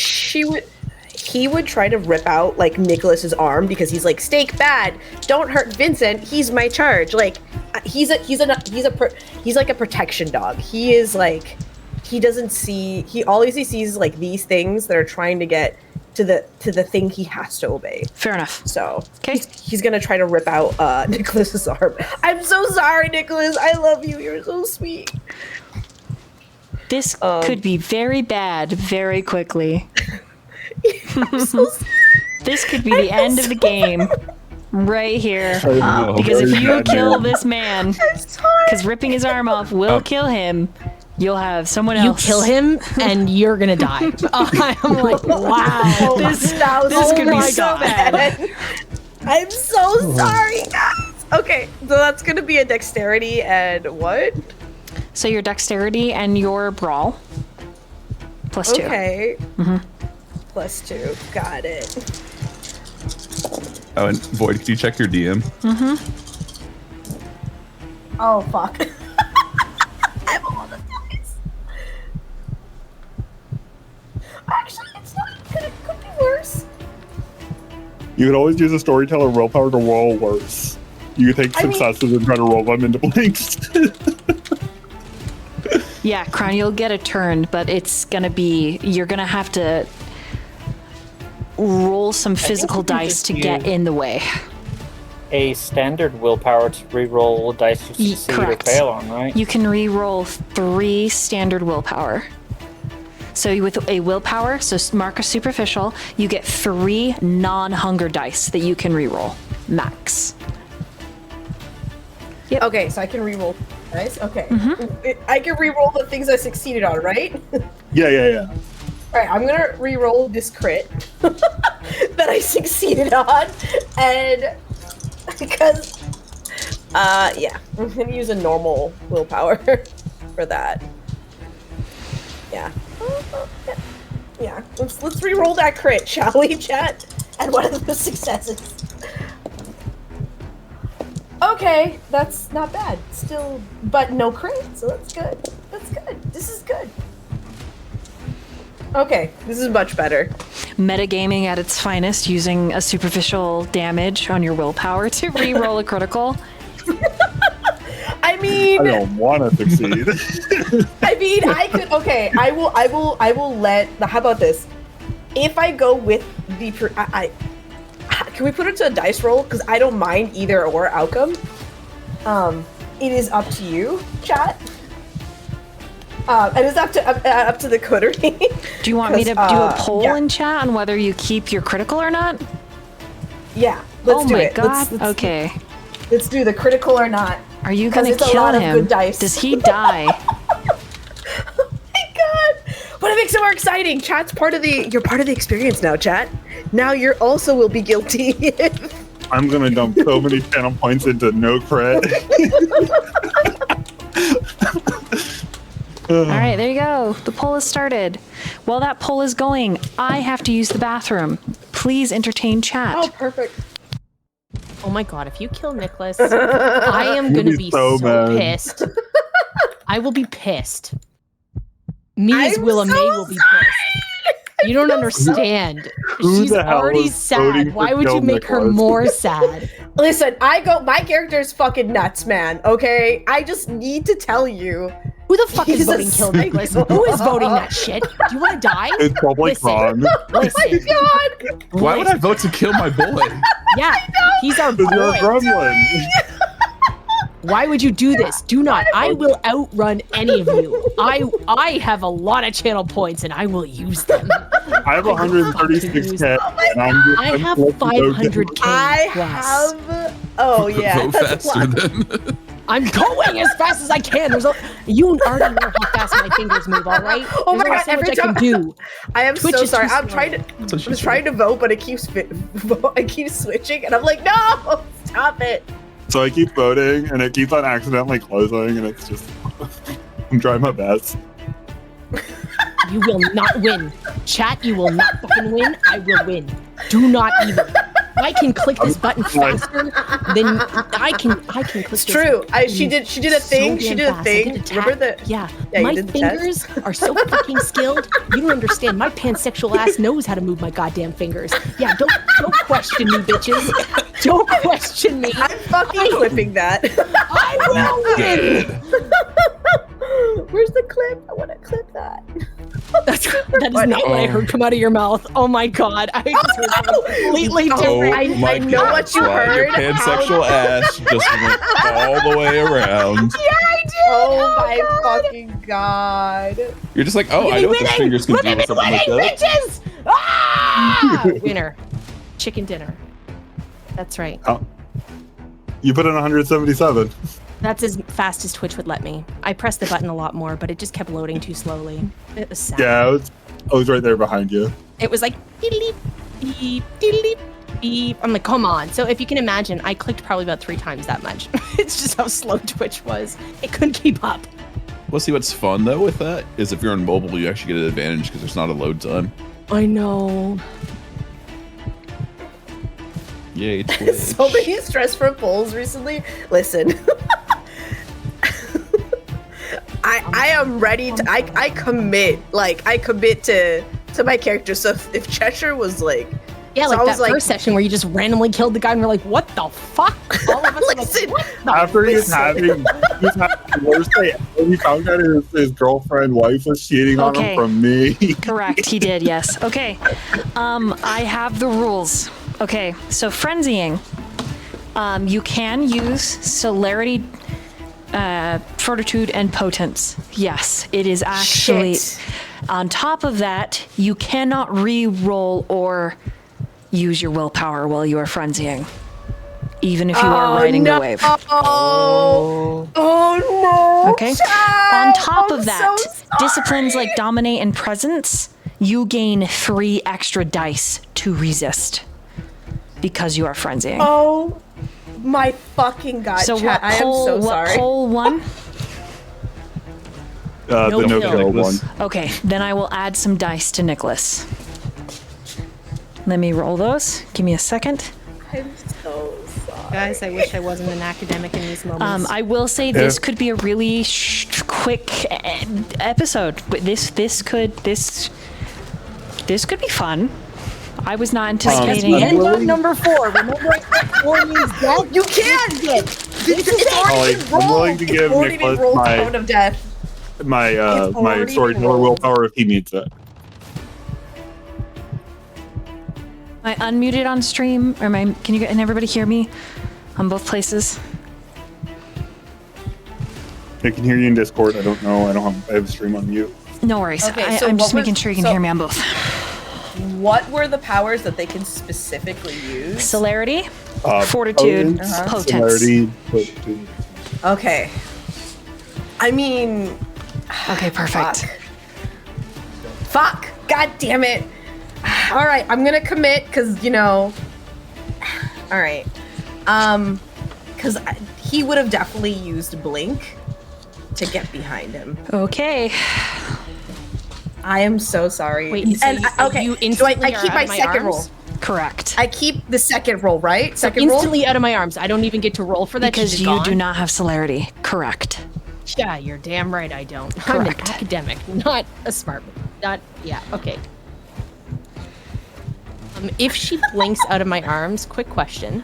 he would try to rip out like Nicholas's arm because he's like, stake bad, don't hurt Vincent, he's my charge. Like he's like a protection dog. He is like, always sees is like these things that are trying to get to the thing he has to obey. Fair enough. So Okay. he's gonna try to rip out Nicholas's arm. I'm so sorry, Nicholas. I love you. You're so sweet. This could be very bad very quickly. I'm so sorry. This could be the end of the game. Right here. know, Because if very you bad kill man. this man, because ripping his arm off will kill him, you'll have someone You else. kill him, and you're gonna die. I'm like, wow. This this could be so bad. I'm so sorry, guys. Okay, so that's gonna be a dexterity and what? So your dexterity and your brawl. +2. Okay. +2. Got it. Oh, and Void, could you check your DM? Oh fuck. I have a lot of dice. Actually, it's not good. It could be worse. You could always use a storyteller willpower to roll worse. You could take I mean- successes and try to roll them into blanks. Yeah, Crown, you'll get a turn, but it's gonna be, you're gonna have to roll some physical you can dice just to get in the way. A standard willpower to re-roll dice you succeed or Correct. fail on, right? You can re-roll 3 standard willpower. So with a willpower, so mark a superficial, you get 3 non-hunger dice that you can re-roll, max. Okay, so I can reroll dice. Okay. I can reroll the things I succeeded on, right? Yeah. Alright, I'm gonna re-roll this crit that I succeeded on, and because, yeah, I'm gonna use a normal willpower for that. Yeah. Yeah, let's re-roll that crit, shall we, chat? And what are the successes? Okay, that's not bad. Still, but no crit, so that's good. That's good. This is good. Okay, this is much better. Metagaming at its finest, using a superficial damage on your willpower to re-roll a critical. I mean, I don't want to succeed. I could. Okay, I will let. How about this? If I go with the, can we put it to a dice roll? Because I don't mind either or outcome. It is up to you, chat. And it's up to the coterie. Do you want me to do a poll yeah. in chat on whether you keep your critical or not? Yeah, let's do my it. god. Let's Okay. Let's do the critical or not. Are you 'Cause gonna it's a kill lot of him? good dice. Does he die? Oh my god! But it makes it more exciting. Chat's part of the. You're part of the experience now, chat. Now you're also will be guilty. I'm gonna dump so many channel points into no crit. All right, there you go. The poll has started. While that poll is going, I have to use the bathroom. Please entertain chat. Oh, perfect. Oh my god, if you kill Nicholas, I am You'll gonna be be so so mad. pissed. I will be pissed. Me as I'm Willa so May will be pissed. You don't understand. Who She's the hell already is voting sad. for Why would you Kill make her Nicholas? more sad? Listen, my character's fucking nuts, man. Okay, I just need to tell you. Who the fuck is Jesus, voting Kill I Nicholas? know. Who is voting that shit? Do you want to die? It's probably Listen. Kron. Listen. God, Why would I vote to kill my boy? Yeah, he's our Because you're a boy. gremlin. Why would you do this? Do not. I will outrun any of you. I have a lot of channel points and I will use them. I have 136k. and I have I'm 500k I plus. have. Oh yeah, Vote that's a faster lot. than. I'm going as fast as I can. You already know how fast my fingers move, all right? Oh my There's only God, so much every I can time- do. I am Twitch so is sorry. too I'm slow. trying to. That's what she I'm trying to vote, but it keeps I keep switching, and I'm like, no, stop it. So I keep voting, and it keeps on accidentally closing, and it's just. I'm trying my best. You will not win. Chat, you will not fucking win. I will win. Do not even. I can click this button faster than I can click It's this true. button She did a so thing. She damn did a fast. I thing. did a Remember tap. that? Yeah, Yeah, you my did the test. fingers are so fucking skilled. You don't understand. My pansexual ass knows how to move my goddamn fingers. Yeah, don't question me, bitches. Don't question me. I'm fucking clipping that. I will win. Where's the clip? I want to clip that. That is not what I heard come out of your mouth. Oh my god, I just heard something completely different. I know what you heard. Your pansexual ass just went all the way around. Oh my fucking god. You're just like, oh, I know what those fingers can do or something like that. Bitches! Ah! Winner. chicken dinner. That's right. Oh. You put in 177. That's as fast as Twitch would let me. I pressed the button a lot more, but it just kept loading too slowly. It was sad. Yeah, I was right there behind you. It was like beep, beep, beep, beep. I'm like, come on. So if you can imagine, I clicked probably about 3 times that much. It's just how slow Twitch was. It couldn't keep up. Well, see, what's fun though with that is if you're on mobile, you actually get an advantage because there's not a load time. I know. Yay, Twitch. So many stress-free polls recently. Listen. I am ready to I commit. Like I commit to my character. So if Cheshire was like Yeah, so like I that was like, first session where you just randomly killed the guy and we're like, what the fuck? All of us are Listen, like, what the After he was having the worst day ever, he found out his girlfriend wife was cheating on Okay. him from me. Correct, he did, yes. Okay. I have the rules. Okay, so frenzying. You can use celerity, fortitude, and potence. Yes, it is actually. Shit. On top of that, you cannot re-roll or use your willpower while you are frenzying, even if you are riding the wave. Oh no. Okay. Chad, On top I'm of that, so sorry. disciplines like dominate and presence, you gain 3 extra dice to resist because you are frenzying. Oh my fucking god, so Chad, what I am so what sorry. pole 1? The No no kill. kill one. Okay, then I will add some dice to Nicholas. Let me roll those. Give me a second. I'm so sorry. Guys, I wish I wasn't an academic in these moments. I will say this could be a really quick episode. This could be fun. I was not anticipating I'm it. End willing- on number 4. Remember, I said 4 means death. You can! It's already Ollie, been I'm rolled. willing to give It's already Nicholas been rolled my- Tone of death. My already storyteller rolled. willpower if he needs it. Am I unmuted on stream? Or can everybody hear me on both places? I can hear you in Discord. I don't know. I have a stream on mute. No worries. Okay, so I'm just what was- making sure you can so- hear me on both. What were the powers that they can specifically use? Celerity, fortitude, potence. Celerity, fortitude. Okay. I mean, Okay, perfect. fuck. God damn it. All right, I'm gonna commit because All right. Because he would have definitely used blink to get behind him. Okay. I am so sorry. Wait, so you so instantly I are keep out my of my second roll. arms? Correct. I keep the second roll, right? So Second roll. instantly out of my arms. I don't even get to roll for that Because she's you gone? do not have celerity. Correct. Yeah, you're damn right I don't. Correct. I'm an academic, not a smart. Okay. If she blinks out of my arms, quick question.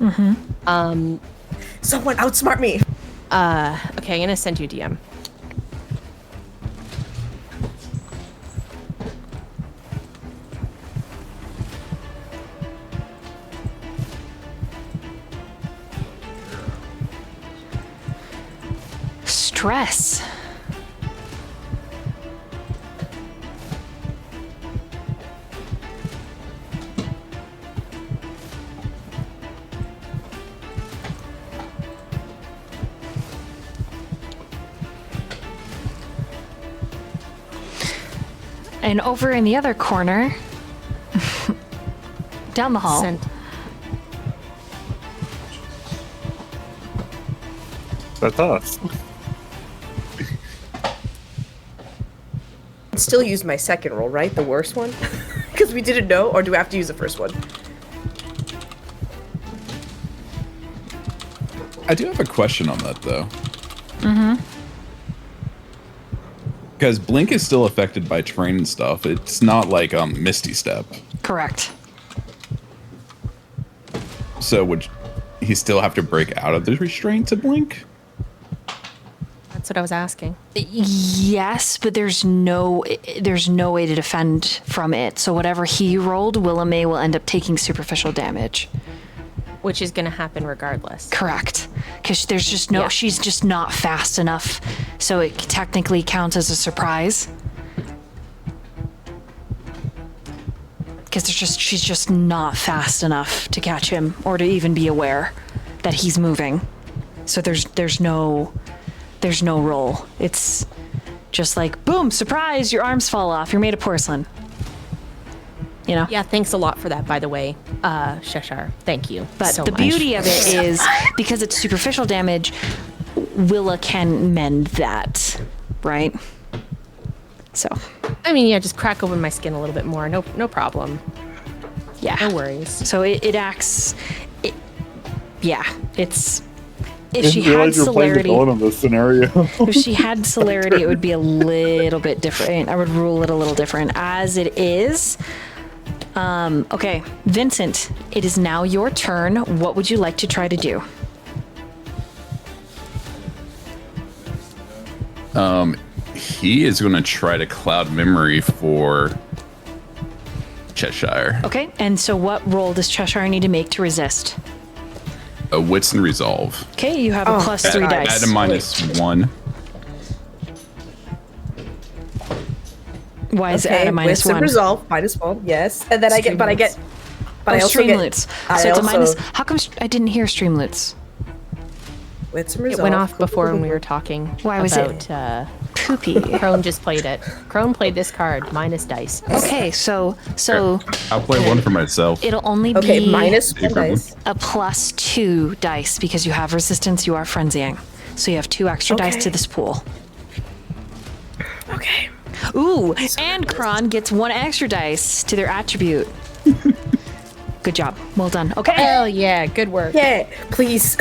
Someone outsmart me. Okay, I'm gonna send you a DM. Stress. And over in the other corner, down the hall, Sent. That's us. Still use my second roll, right? The worst one? Because we didn't know, or do we have to use the first one? I do have a question on that though. Because Blink is still affected by terrain and stuff. It's not like Misty Step. correct. So would he still have to break out of the restraint to Blink? That's what I was asking. Yes, but there's no way to defend from it. So whatever he rolled, Willamay will end up taking superficial damage. Which is gonna happen regardless. Correct. Because there's just no, Yeah. she's just not fast enough. So it technically counts as a surprise. because she's just not fast enough to catch him or to even be aware that he's moving. So there's no roll. It's just like, boom, surprise, your arms fall off. You're made of porcelain. You know? Yeah, thanks a lot for that, by the way, Cheshire. Thank you. But so the much. beauty of it is, because it's superficial damage, Willa can mend that, right? So. I mean, yeah, just crack open my skin a little bit more. No problem. Yeah. No worries. So it acts. It's. If I she didn't had realize you were playing the celerity, villain in this scenario. if she had celerity, it would be a little bit different. I would rule it a little different. As it is, okay, Vincent, it is now your turn. What would you like to try to do? He is going to try to cloud memory for Cheshire. Okay, and so what roll does Cheshire need to make to resist? A wits and resolve. Okay, you have a plus 3 dice. Add a -1. Why is it at a minus with 1? resolve, -1, yes. And then I get, but I also Streamloots. get. So it's a minus. How come I didn't hear Streamloots? With some It resolve. went off before when we were talking. Why was it poopy? Crone just played it. Crone played this card, minus dice. Okay, so I'll play one for myself. it'll only Okay, be -1 dice. a plus 2 dice because you have resistance. You are frenzying, so you have 2 extra dice to this pool. Okay. Ooh, and Kron gets 1 extra dice to their attribute. Good job. Well done. Okay. Hell yeah, good work. Yeah, please.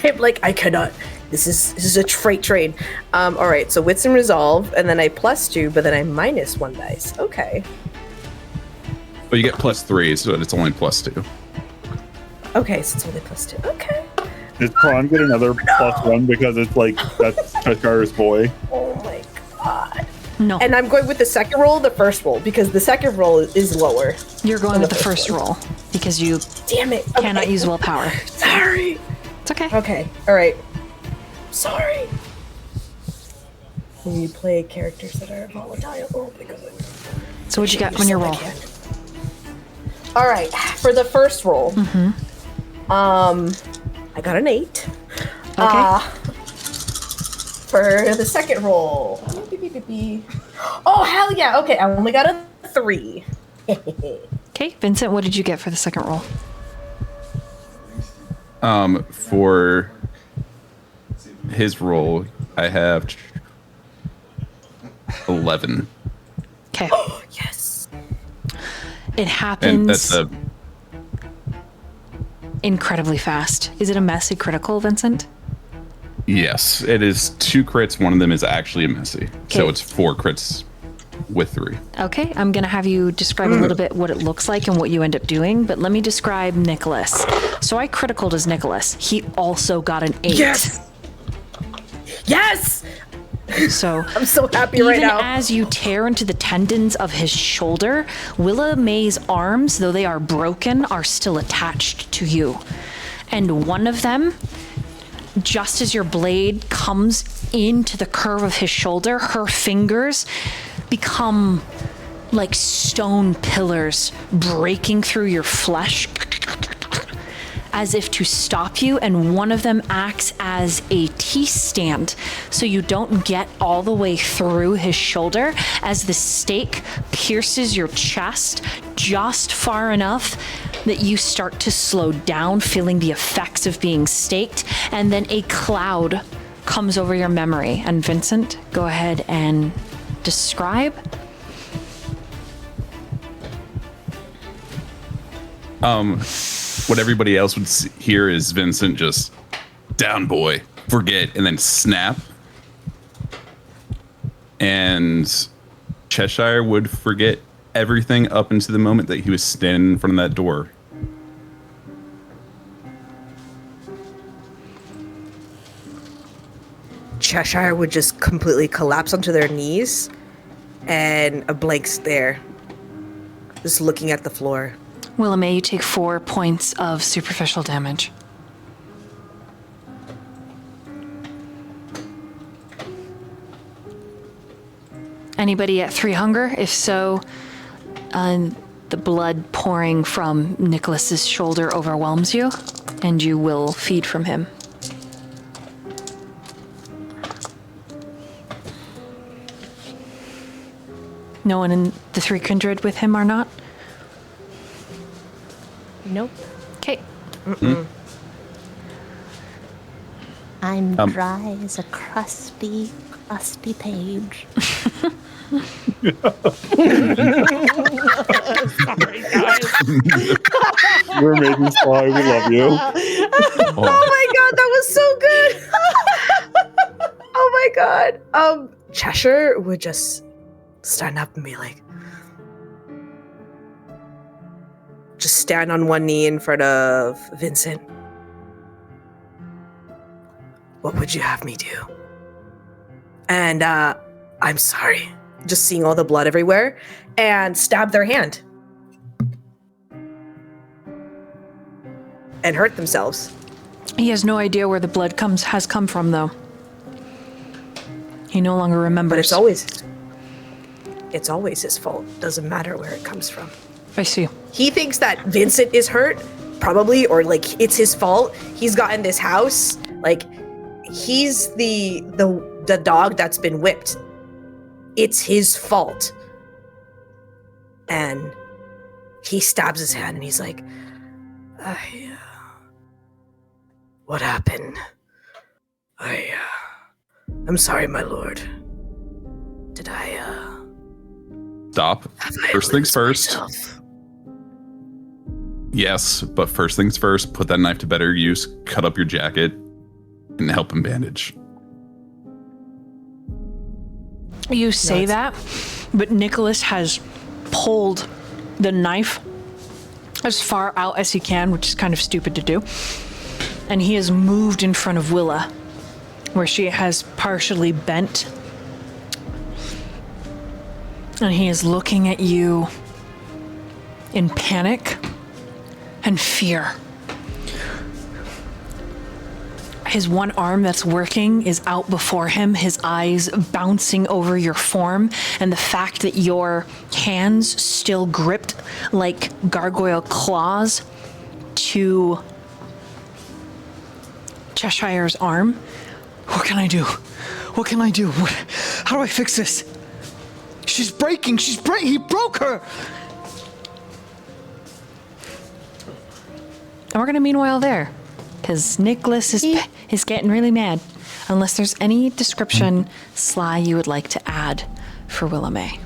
I'm like, I cannot. This is a freight train. All right, so wits and resolve, and then I +2, but then I -1 dice. Okay. But you get +3, so it's only +2. Okay, so it's only +2. Okay. Does Kron get another +1 because it's like that's Cheshire's boy? Oh my god. No, And I'm going with the second roll, or the first roll, because the second roll is lower. you're going with the first first roll because you Damn it. cannot Okay. use willpower. Sorry. It's okay. Okay. All right. Sorry. When you play characters that are volatile, oh my god. So what'd you get on your roll? All right, for the first roll, I got an 8. Okay. For the second roll, oh hell yeah! Okay, I only got a 3. Okay, Vincent, what did you get for the second roll? For his roll, I have 11. Okay. Yes. It And happens that's a incredibly fast. Is it a messy critical, Vincent? yes. It is 2 crits. One of them is actually a messy. So Okay. it's 4 crits with 3. Okay, I'm gonna have you describe a little bit what it looks like and what you end up doing, but let me describe Nicholas. So I criticaled as Nicholas. He also got an 8. Yes. Yes. So I'm so happy right even now. as you tear into the tendons of his shoulder, Willa May's arms, though they are broken, are still attached to you. And one of them, just as your blade comes into the curve of his shoulder, her fingers become like stone pillars breaking through your flesh as if to stop you, and one of them acts as a T-stand so you don't get all the way through his shoulder as the stake pierces your chest just far enough that you start to slow down, feeling the effects of being staked, and then a cloud comes over your memory. And Vincent, go ahead and describe. What everybody else would hear is Vincent just down, boy, forget, and then snap. And Cheshire would forget everything up into the moment that he was standing in front of that door. Cheshire would just completely collapse onto their knees and a blank stare, just looking at the floor. Willa May, you take 4 points of superficial damage. Anybody at 3 hunger? If so, The blood pouring from Nicholas's shoulder overwhelms you, and you will feed from him. No one in the Three Kindred with him are not? Nope. Okay. I'm dry as a crusty page. Sorry, guys. You're amazing, Sly. We love you. Oh my god, that was so good. Oh my god. Cheshire would just stand up and be like, just stand on one knee in front of Vincent. What would you have me do? And I'm sorry. Just seeing all the blood everywhere, and stab their hand and hurt themselves. He has no idea where the blood has come from, though. He no longer remembers. But it's always his fault. Doesn't matter where it comes from. I see. He thinks that Vincent is hurt, probably, or like it's his fault. He's gotten this house. Like he's the dog that's been whipped. It's his fault. And he stabs his hand and he's like, what happened? I'm sorry, my lord. Did I, Stop. First things first. myself? Yes, but first things first, put that knife to better use, cut up your jacket, and help him bandage. You say that, but Nicholas has pulled the knife as far out as he can, which is kind of stupid to do. And he has moved in front of Willa, where she has partially bent. And he is looking at you in panic and fear. His one arm that's working is out before him, his eyes bouncing over your form, and the fact that your hands still gripped like gargoyle claws to Cheshire's arm. What can I do? What can I do? How do I fix this? She's breaking. He broke her. And we're gonna meanwhile there, because Nicholas is getting really mad. Unless there's any description, Sly, you would like to add for Willa May.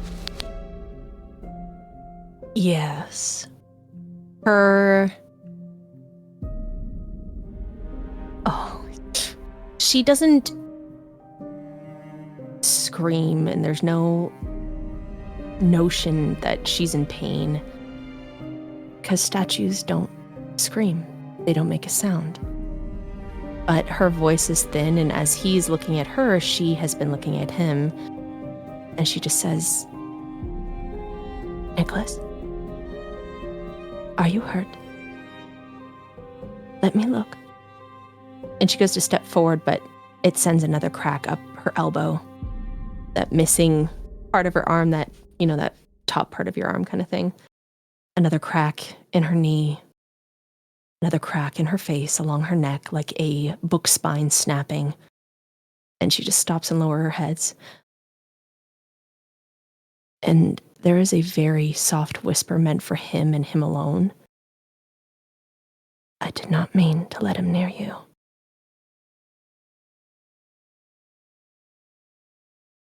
Yes. She doesn't scream, and there's no notion that she's in pain. Because statues don't scream. They don't make a sound. But her voice is thin, and as he's looking at her, she has been looking at him. And she just says, Nicholas, are you hurt? Let me look. And she goes to step forward, but it sends another crack up her elbow. That missing part of her arm, that top part of your arm kind of thing. Another crack in her knee. Another crack in her face along her neck, like a book spine snapping. And she just stops and lowers her heads. And there is a very soft whisper meant for him and him alone. I did not mean to let him near you.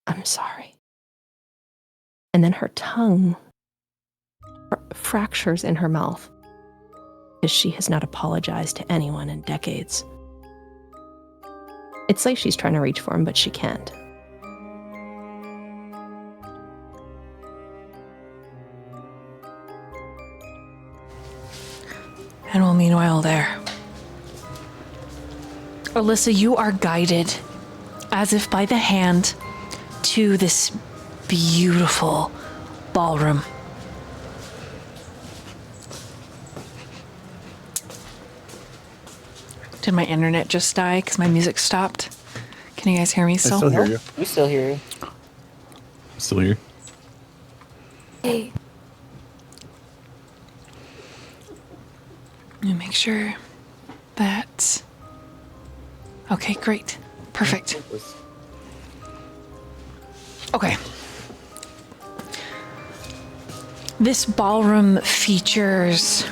I'm sorry. And then her tongue fractures in her mouth, because she has not apologized to anyone in decades. It's like she's trying to reach for him, but she can't. And well, meanwhile there. Elyssa, you are guided, as if by the hand, to this beautiful ballroom. Did my internet just die because my music stopped? Can you guys hear me I still? still hear you. We still hear you. Still here? Hey. make sure that... Okay, great. Perfect. Okay. This ballroom features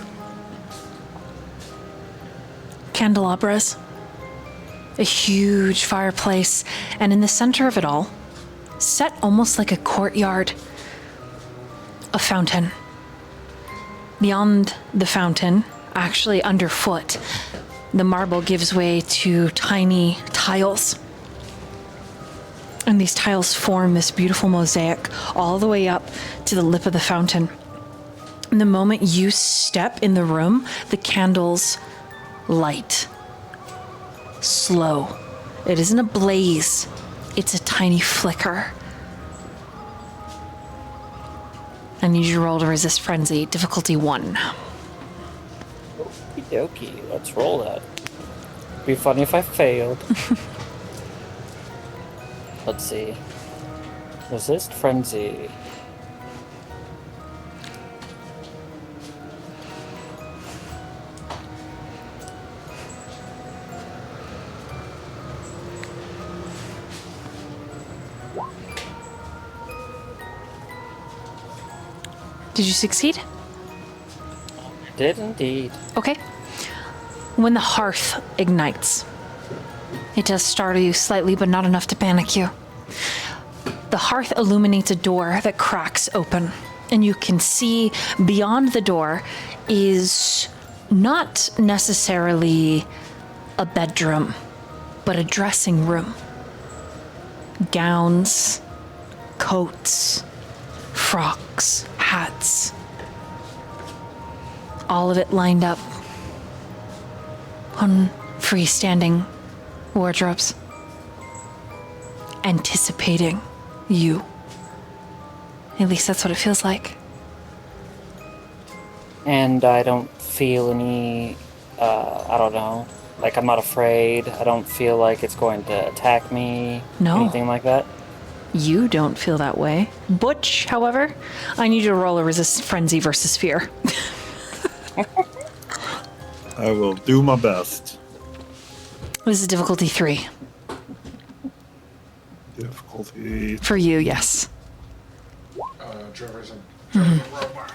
candelabras, a huge fireplace, and in the center of it all, set almost like a courtyard, a fountain. Beyond the fountain, actually underfoot, the marble gives way to tiny tiles. And these tiles form this beautiful mosaic all the way up to the lip of the fountain. And the moment you step in the room, the candles light. Slow. It isn't a blaze, it's a tiny flicker. I need you to roll to resist frenzy, difficulty 1. Okie dokie, let's roll that. Be funny if I failed. Let's see. Resist frenzy. Did you succeed? Did indeed. Okay. When the hearth ignites, it does startle you slightly, but not enough to panic you. The hearth illuminates a door that cracks open, and you can see beyond the door is not necessarily a bedroom, but a dressing room. Gowns, coats, frocks, hats. All of it lined up on freestanding wardrobes, anticipating you. At least that's what it feels like. And I don't feel any, I don't know, like I'm not afraid. I don't feel like it's going to attack me. No. Anything like that. You don't feel that way. Butch, however, I need you to roll a resist frenzy versus fear. I will do my best. This is difficulty 3. Difficulty. For you, yes. Trevor's a robot.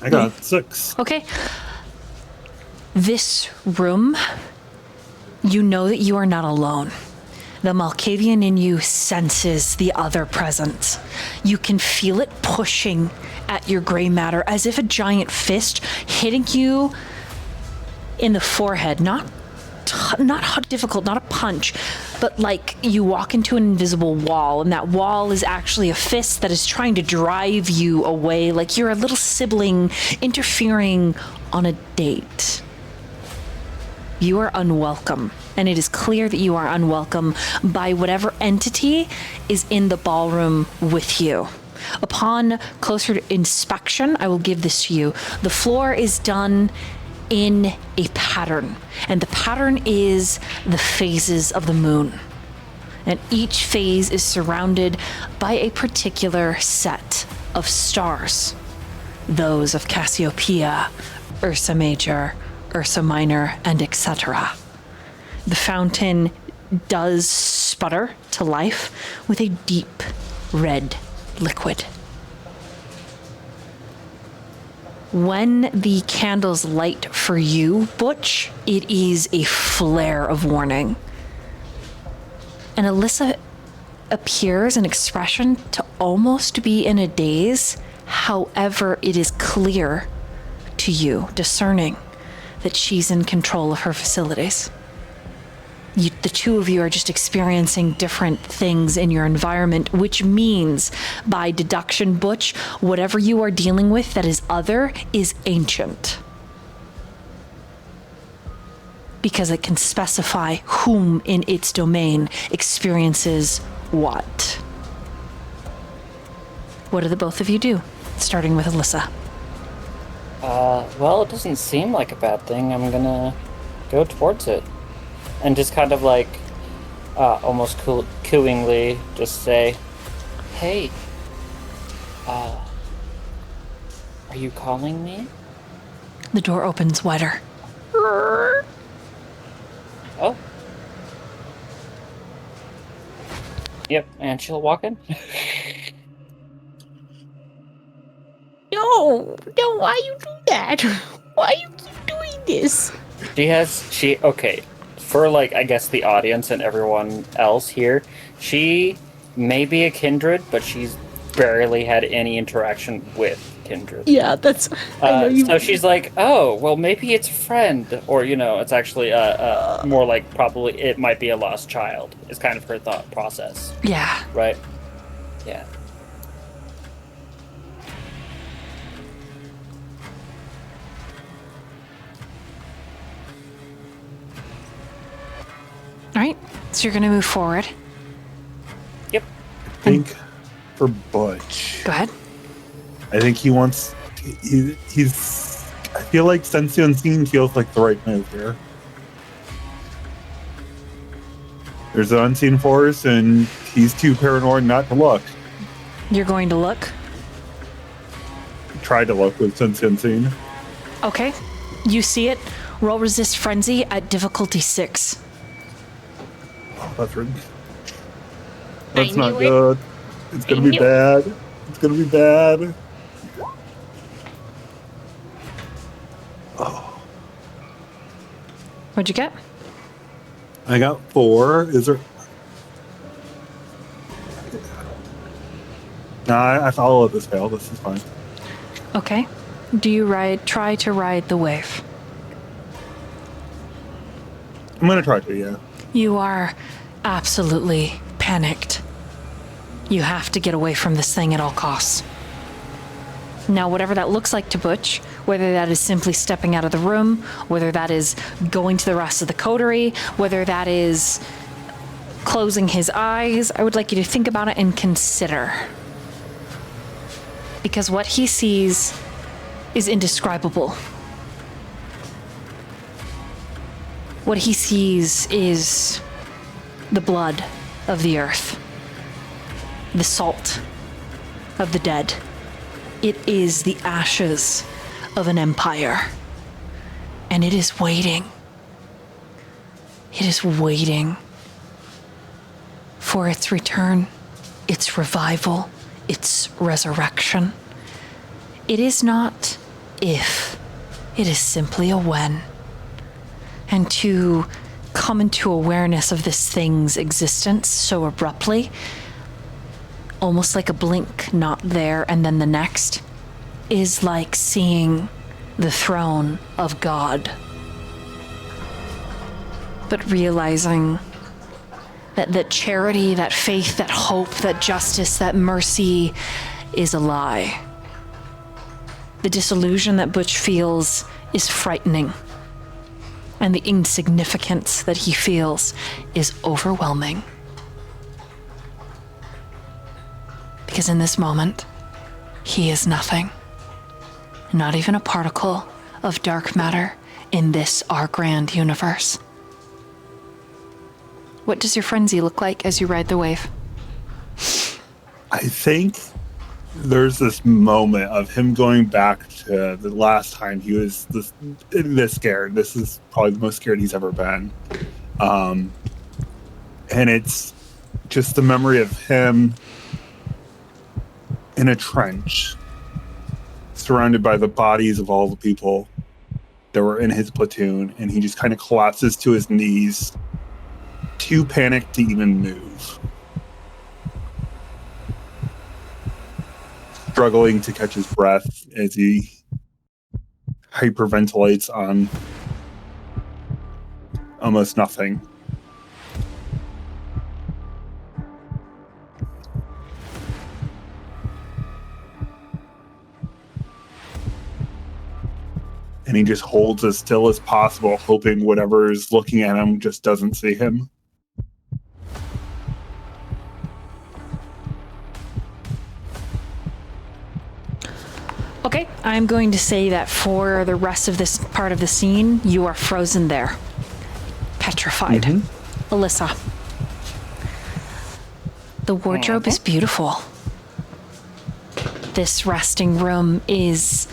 I got 6. Okay. This room, you know that you are not alone. The Malkavian in you senses the other presence. You can feel it pushing at your gray matter as if a giant fist hitting you in the forehead. Not difficult, not a punch, but like you walk into an invisible wall, and that wall is actually a fist that is trying to drive you away, like you're a little sibling interfering on a date. You are unwelcome, and it is clear that you are unwelcome by whatever entity is in the ballroom with you. Upon closer inspection, I will give this to you. The floor is done in a pattern, and the pattern is the phases of the moon. And each phase is surrounded by a particular set of stars. Those of Cassiopeia, Ursa Major, Ursa Minor, and etc. The fountain does sputter to life with a deep red liquid. When the candles light for you, Butch, it is a flare of warning. And Elyssa appears an expression to almost be in a daze. However, it is clear to you, discerning, that she's in control of her facilities. The two of you are just experiencing different things in your environment, which means, by deduction, Butch, whatever you are dealing with that is other is ancient. Because it can specify whom in its domain experiences what. What do the both of you do? Starting with Elyssa. Well, it doesn't seem like a bad thing. I'm gonna go towards it. And just kind of like, almost cooingly, just say, "Hey, are you calling me?" The door opens wider. Oh. Yep, and she'll walk in. No, why you do that? Why you keep doing this? Okay, for like, I guess the audience and everyone else here, she may be a kindred, but she's barely had any interaction with kindred. Yeah, that's... I know you... So she's like, oh, well, maybe it's a friend, or, it's actually more like probably it might be a lost child, is kind of her thought process. Yeah. Right? Yeah. All right, so you're going to move forward. Yep. I think for Butch, Go ahead. I think he wants. He's. I feel like Sense the Unseen feels like the right move here. There's an unseen force, and he's too paranoid not to look. You're going to look. Try to look with Sense the Unseen. Okay. You see it. Roll Resist Frenzy at difficulty 6. That's right. That's not good. It's gonna be bad. It's gonna be bad. Oh. What'd you get? I got 4. Is there? Nah, I follow this fail. This is fine. Okay. Do you try to ride the wave? I'm gonna try to, yeah. You are absolutely panicked. You have to get away from this thing at all costs. Now, whatever that looks like to Butch, whether that is simply stepping out of the room, whether that is going to the rest of the coterie, whether that is closing his eyes, I would like you to think about it and consider. Because what he sees is indescribable. What he sees is the blood of the earth, the salt of the dead. It is the ashes of an empire, and it is waiting. It is waiting for its return, its revival, its resurrection. It is not if, it is simply a when. And to come into awareness of this thing's existence so abruptly, almost like a blink, not there and then the next, is like seeing the throne of God. But realizing that charity, that faith, that hope, that justice, that mercy is a lie. The disillusion that Butch feels is frightening. And the insignificance that he feels is overwhelming. Because in this moment, he is nothing. Not even a particle of dark matter in this, our grand universe. What does your frenzy look like as you ride the wave? I think there's this moment of him going back to the last time he was this scared. This is probably the most scared he's ever been. And it's just the memory of him in a trench, surrounded by the bodies of all the people that were in his platoon, and he just kind of collapses to his knees, too panicked to even move. Struggling to catch his breath as he hyperventilates on almost nothing. And he just holds as still as possible, hoping whatever is looking at him just doesn't see him. Okay, I'm going to say that for the rest of this part of the scene, you are frozen there. Petrified. Elyssa. The wardrobe is beautiful. This resting room is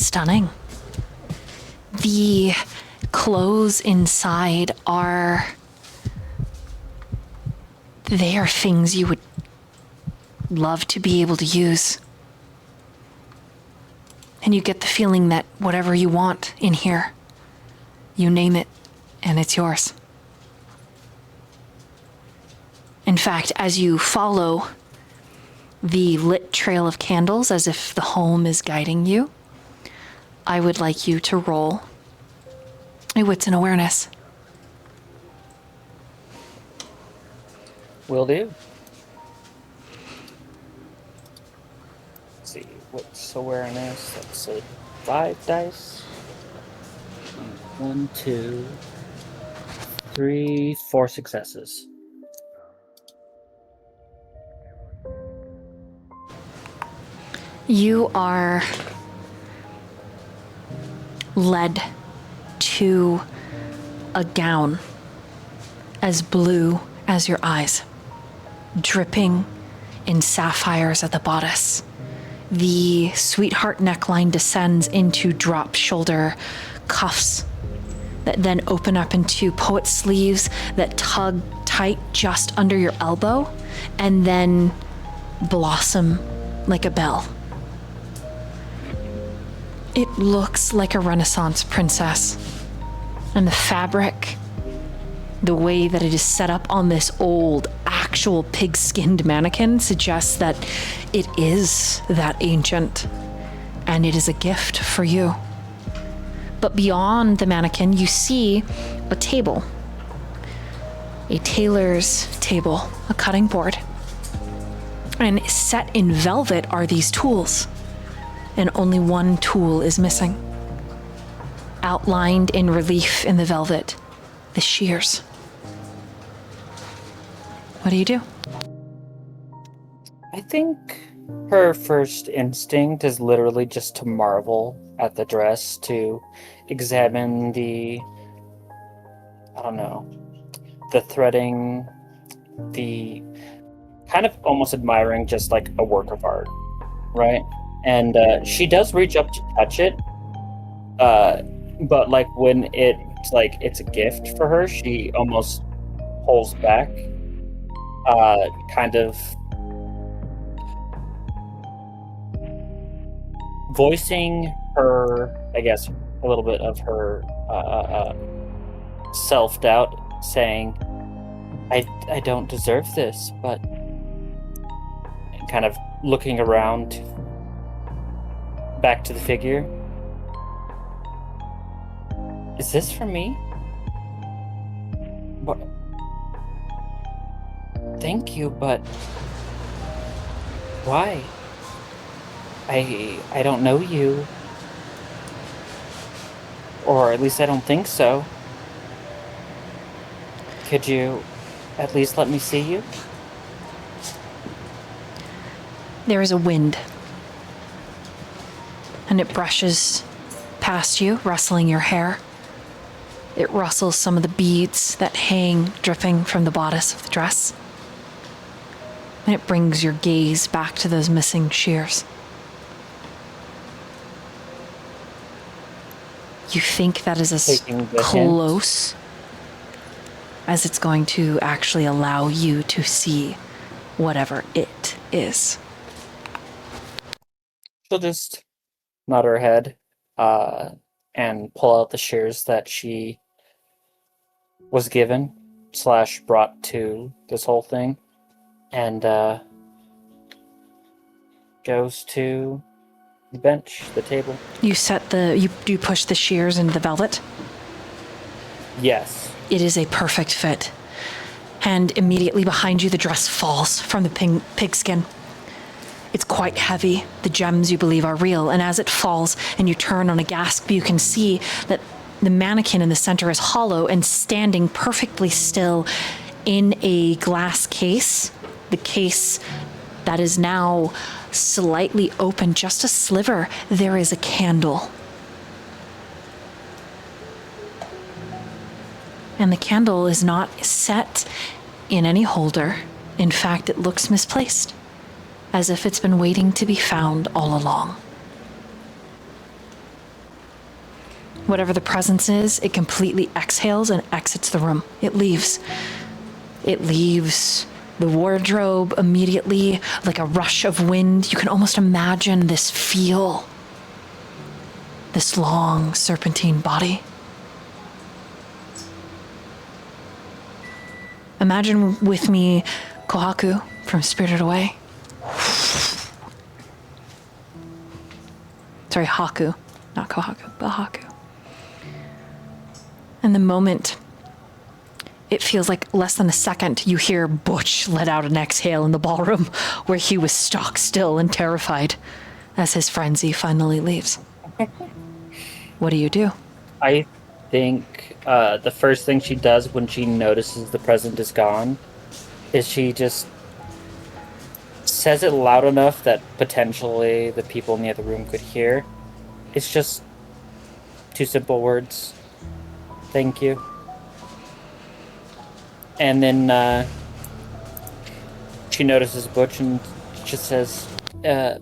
stunning. The clothes inside are things you would love to be able to use. And you get the feeling that whatever you want in here, you name it, and it's yours. In fact, as you follow the lit trail of candles as if the home is guiding you, I would like you to roll a wits and awareness. Will do. Let's see, what's awareness? That's a 5 dice. 1, 2, 3, 4 successes. You are led to a gown as blue as your eyes, dripping in sapphires at the bodice. The sweetheart neckline descends into drop shoulder cuffs that then open up into poet sleeves that tug tight just under your elbow and then blossom like a bell. It looks like a Renaissance princess. And the fabric, the way that it is set up on this old, actual pig-skinned mannequin suggests that it is that ancient. And it is a gift for you. But beyond the mannequin, you see a table. A tailor's table, a cutting board. And set in velvet are these tools. And only one tool is missing. Outlined in relief in the velvet, the shears. What do you do? I think her first instinct is literally just to marvel at the dress, to examine the threading, the kind of almost admiring just like a work of art, right? And she does reach up to touch it, but like when it's a gift for her, she almost pulls back, kind of voicing her, I guess, a little bit of her self-doubt, saying, I don't deserve this, but kind of looking around back to the figure. Is this for me? What? Thank you, but why? I don't know you. Or at least I don't think so. Could you at least let me see you? There is a wind. And it brushes past you, rustling your hair. It rustles some of the beads that hang dripping from the bodice of the dress. And it brings your gaze back to those missing shears. You think that is as close as it's going to actually allow you to see whatever it is. She'll just nod her head and pull out the shears that she was given / brought to this whole thing, and goes to the bench, the table. You you push the shears into the velvet? Yes. It is a perfect fit. And immediately behind you, the dress falls from the pigskin. It's quite heavy. The gems, you believe, are real. And as it falls and you turn on a gasp, you can see that the mannequin in the center is hollow and standing perfectly still in a glass case. The case that is now slightly open, just a sliver. There is a candle. And the candle is not set in any holder. In fact, it looks misplaced, as if it's been waiting to be found all along. Whatever the presence is, it completely exhales and exits the room. It leaves. It leaves the wardrobe immediately, like a rush of wind. You can almost imagine this feel, this long serpentine body. Imagine with me Kohaku from Spirited Away. Sorry, Haku. Not Kohaku, but Haku. And the moment, it feels like less than a second, you hear Butch let out an exhale in the ballroom where he was stock still and terrified as his frenzy finally leaves. What do? I think the first thing she does when she notices the present is gone is she just says it loud enough that potentially the people in the other room could hear. It's just 2 simple words. Thank you. And then she notices Butch and just says,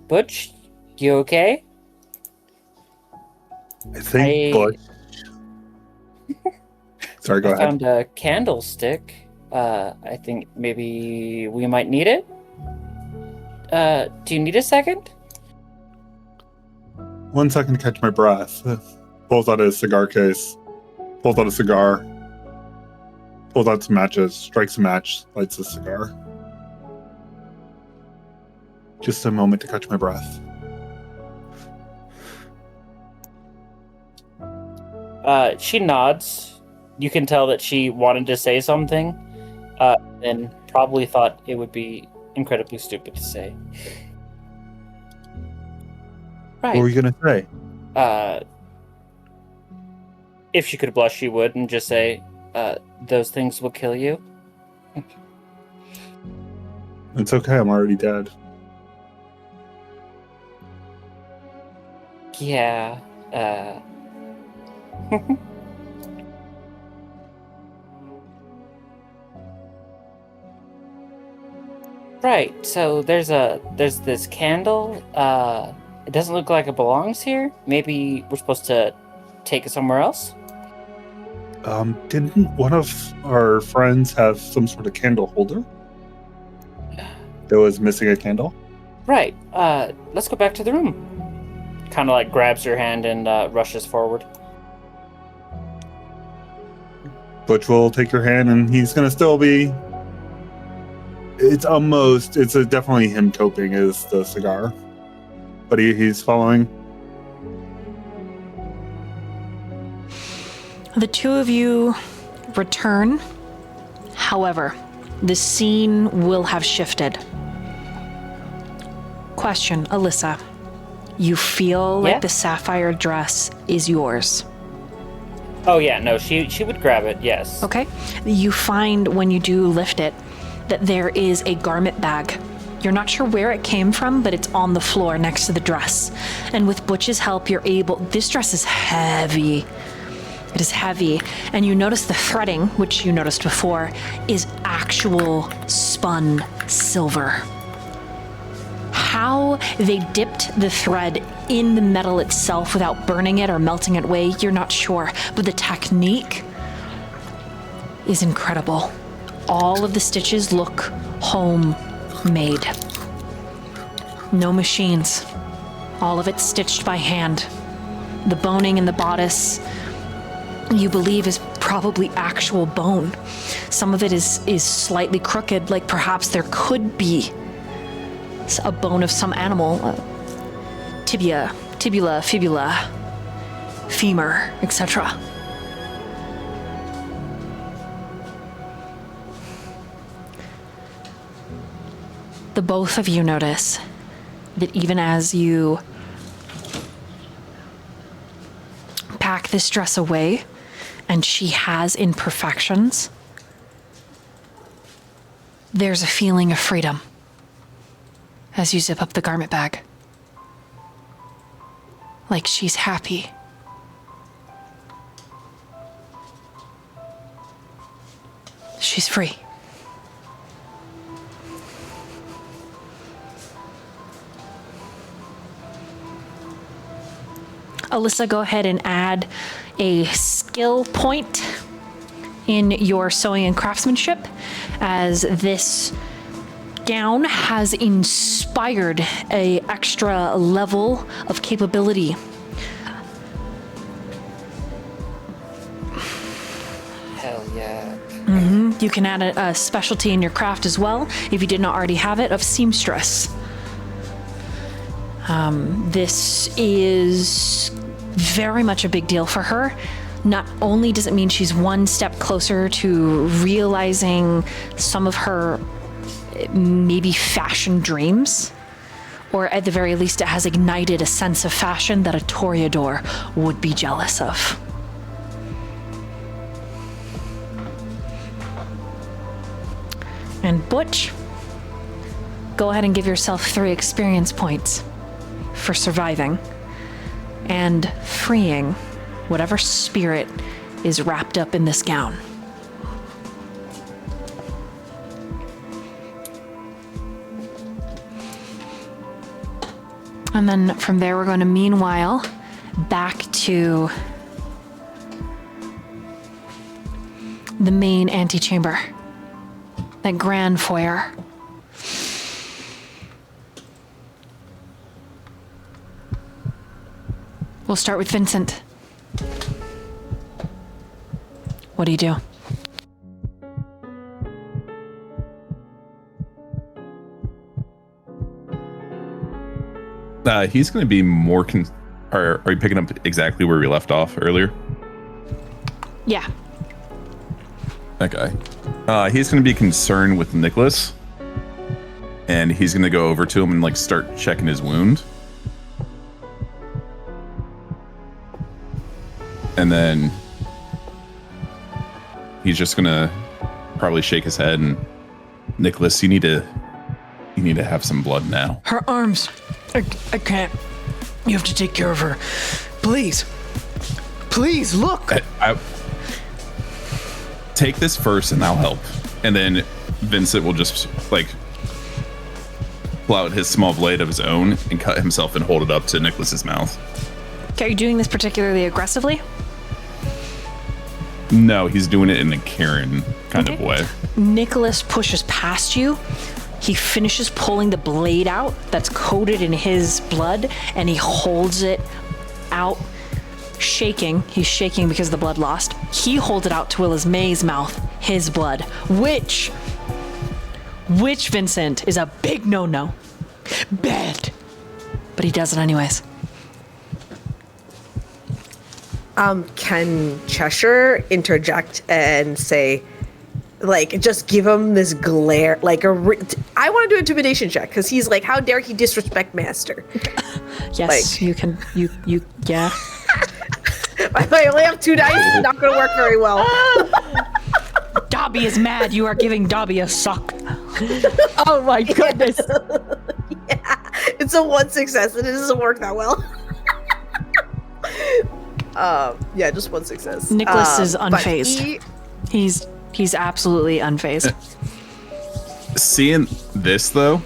Butch, you okay? I think Butch. Sorry, go I ahead. found a candlestick. I think maybe we might need it. Do you need a second? 1 second to catch my breath. Pulls out his cigar case. Pulls out a cigar. Pulls out some matches. Strikes a match. Lights a cigar. Just a moment to catch my breath. She nods. You can tell that she wanted to say something, and probably thought it would be incredibly stupid to say. Right. What were you going to say? If she could blush, she would, and just say, those things will kill you. It's okay, I'm already dead. Yeah, Right, so there's this candle. It doesn't look like it belongs here. Maybe we're supposed to take it somewhere else? Didn't one of our friends have some sort of candle holder? That was missing a candle? Right, let's go back to the room. Kind of like grabs your hand and rushes forward. Butch will take your hand and he's gonna still be... It's definitely him coping is the cigar. But he's following. The two of you return. However, the scene will have shifted. Question, Elyssa. You feel like the sapphire dress is yours. Oh yeah, no, she would grab it, yes. Okay. You find when you do lift it that there is a garment bag. You're not sure where it came from, but it's on the floor next to the dress. And with Butch's help, you're able... This dress is heavy. It is heavy. And you notice the threading, which you noticed before, is actual spun silver. How they dipped the thread in the metal itself without burning it or melting it away, you're not sure. But the technique is incredible. All of the stitches look homemade. No machines. All of it stitched by hand. The boning in the bodice, you believe, is probably actual bone. Some of it is slightly crooked, like perhaps there could be a bone of some animal. Tibia, tibula, fibula, femur, etc. The both of you notice that even as you pack this dress away, and she has imperfections, there's a feeling of freedom as you zip up the garment bag. Like she's happy. She's free. Elyssa, go ahead and add a skill point in your sewing and craftsmanship, as this gown has inspired a extra level of capability. Hell yeah. You can add a specialty in your craft as well, if you did not already have it, of seamstress. This is very much a big deal for her. Not only does it mean she's one step closer to realizing some of her maybe fashion dreams, or at the very least it has ignited a sense of fashion that a Toreador would be jealous of. And Butch, go ahead and give yourself 3 experience points for surviving and freeing whatever spirit is wrapped up in this gown. And then from there, we're going to meanwhile back to the main antechamber, that grand foyer. We'll start with Vincent. What do you do? He's going to be more. Are you picking up exactly where we left off earlier? Yeah. Okay. He's going to be concerned with Nicholas, and he's going to go over to him and like start checking his wound. And then he's just going to probably shake his head and, Nicholas, you need to have some blood now. Her arms. I can't. You have to take care of her. Please. Please, look. I take this first and I'll help. And then Vincent will just like pull out his small blade of his own and cut himself and hold it up to Nicholas's mouth. Okay, are you doing this particularly aggressively? No, he's doing it in a Karen kind of way. Nicholas pushes past you. He finishes pulling the blade out that's coated in his blood, and he holds it out, shaking. He's shaking because of the blood lost. He holds it out to Willis May's mouth, his blood, which Vincent is a big no-no. Bad. But he does it anyways. Can Cheshire interject and say, like, just give him this glare, like I want to do an intimidation check because he's like, how dare he disrespect Master? Yes, like, you can. You yeah. I only have 2 dice. It's not going to work very well. Dobby is mad. You are giving Dobby a suck. Oh my goodness. Yeah, it's a 1 success and it doesn't work that well. Yeah, just 1 success. Nicholas is unfazed. He's absolutely unfazed. Seeing this though,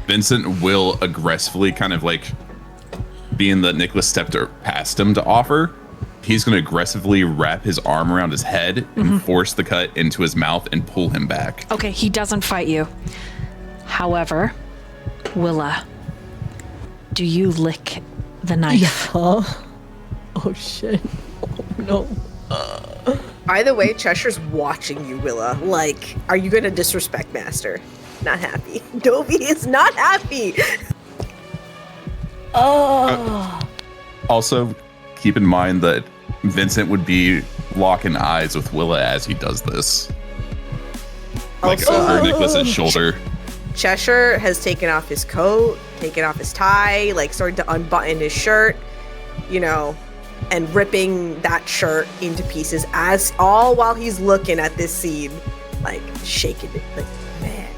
Vincent will aggressively kind of like, being that Nicholas stepped past him to offer, he's going to aggressively wrap his arm around his head and force the cut into his mouth and pull him back. Okay, he doesn't fight you. However, Willa, do you lick the knife? Oh shit. Oh no. Either way, Cheshire's watching you, Willa. Like, are you going to disrespect Master? Not happy. Dobby is not happy. Also, keep in mind that Vincent would be locking eyes with Willa as he does this. Like over Nicholas's shoulder. Cheshire has taken off his coat, taken off his tie, like starting to unbutton his shirt, you know, and ripping that shirt into pieces, as all while he's looking at this scene, like shaking it, like, man.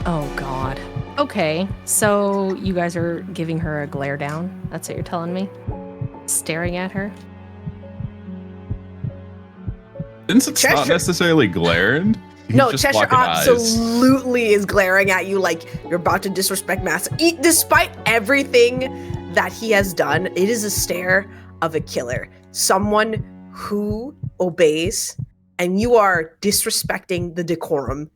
Oh god. Okay, so you guys are giving her a glare down? That's what you're telling me? staring at her. Vincent's not Cheshire- necessarily glaring. He's No, just Cheshire locking eyes. absolutely is glaring at you like you're about to disrespect Master. Despite everything that he has done, it is a stare of a killer. Someone who obeys, and you are disrespecting the decorum,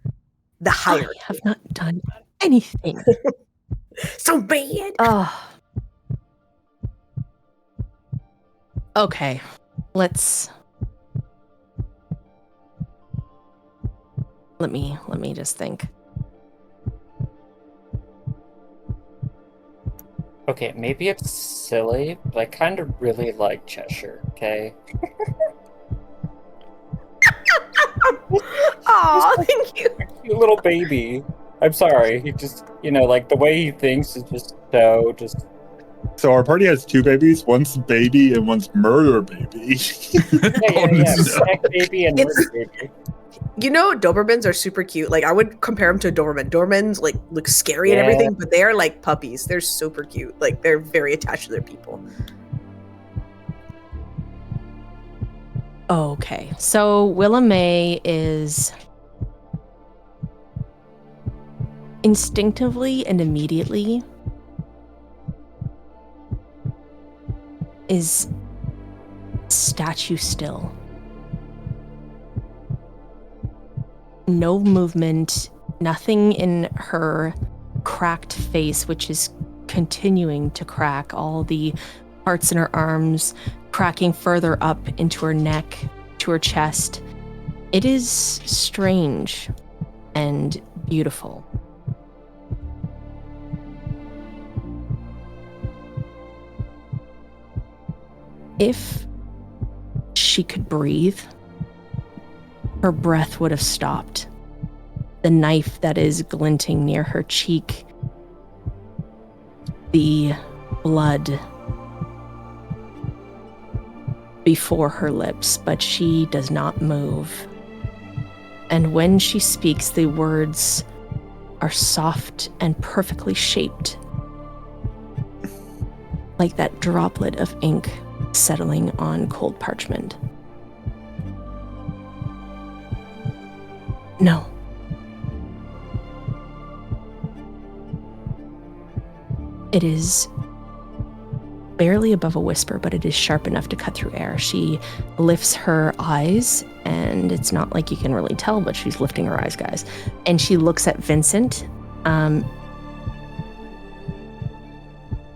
the hierarchy. I have not done anything. So bad. Oh. Okay. Let's let me just think. Okay, maybe it's silly, but I kind of really like Cheshire, okay? Aw, thank you. You little baby. I'm sorry, he just, like, the way he thinks is just so, So our party has 2 babies. One's baby and one's murder baby. Yeah, Snack baby and It's- murder baby. Dobermans are super cute. Like, I would compare them to a Doberman. Dobermans, like, look scary and Yeah. everything, but they are like puppies. They're super cute. Like, they're very attached to their people. Okay. So Willa May is instinctively and immediately is statue still. No movement, nothing in her cracked face, which is continuing to crack, all the parts in her arms cracking further up into her neck, to her chest. It is strange and beautiful. If she could breathe, her breath would have stopped. The knife that is glinting near her cheek, the blood before her lips, but she does not move. And when she speaks, the words are soft and perfectly shaped, like that droplet of ink settling on cold parchment. No. It is barely above a whisper, but it is sharp enough to cut through air. She lifts her eyes, and it's not like you can really tell, but she's lifting her eyes, guys. And she looks at Vincent. And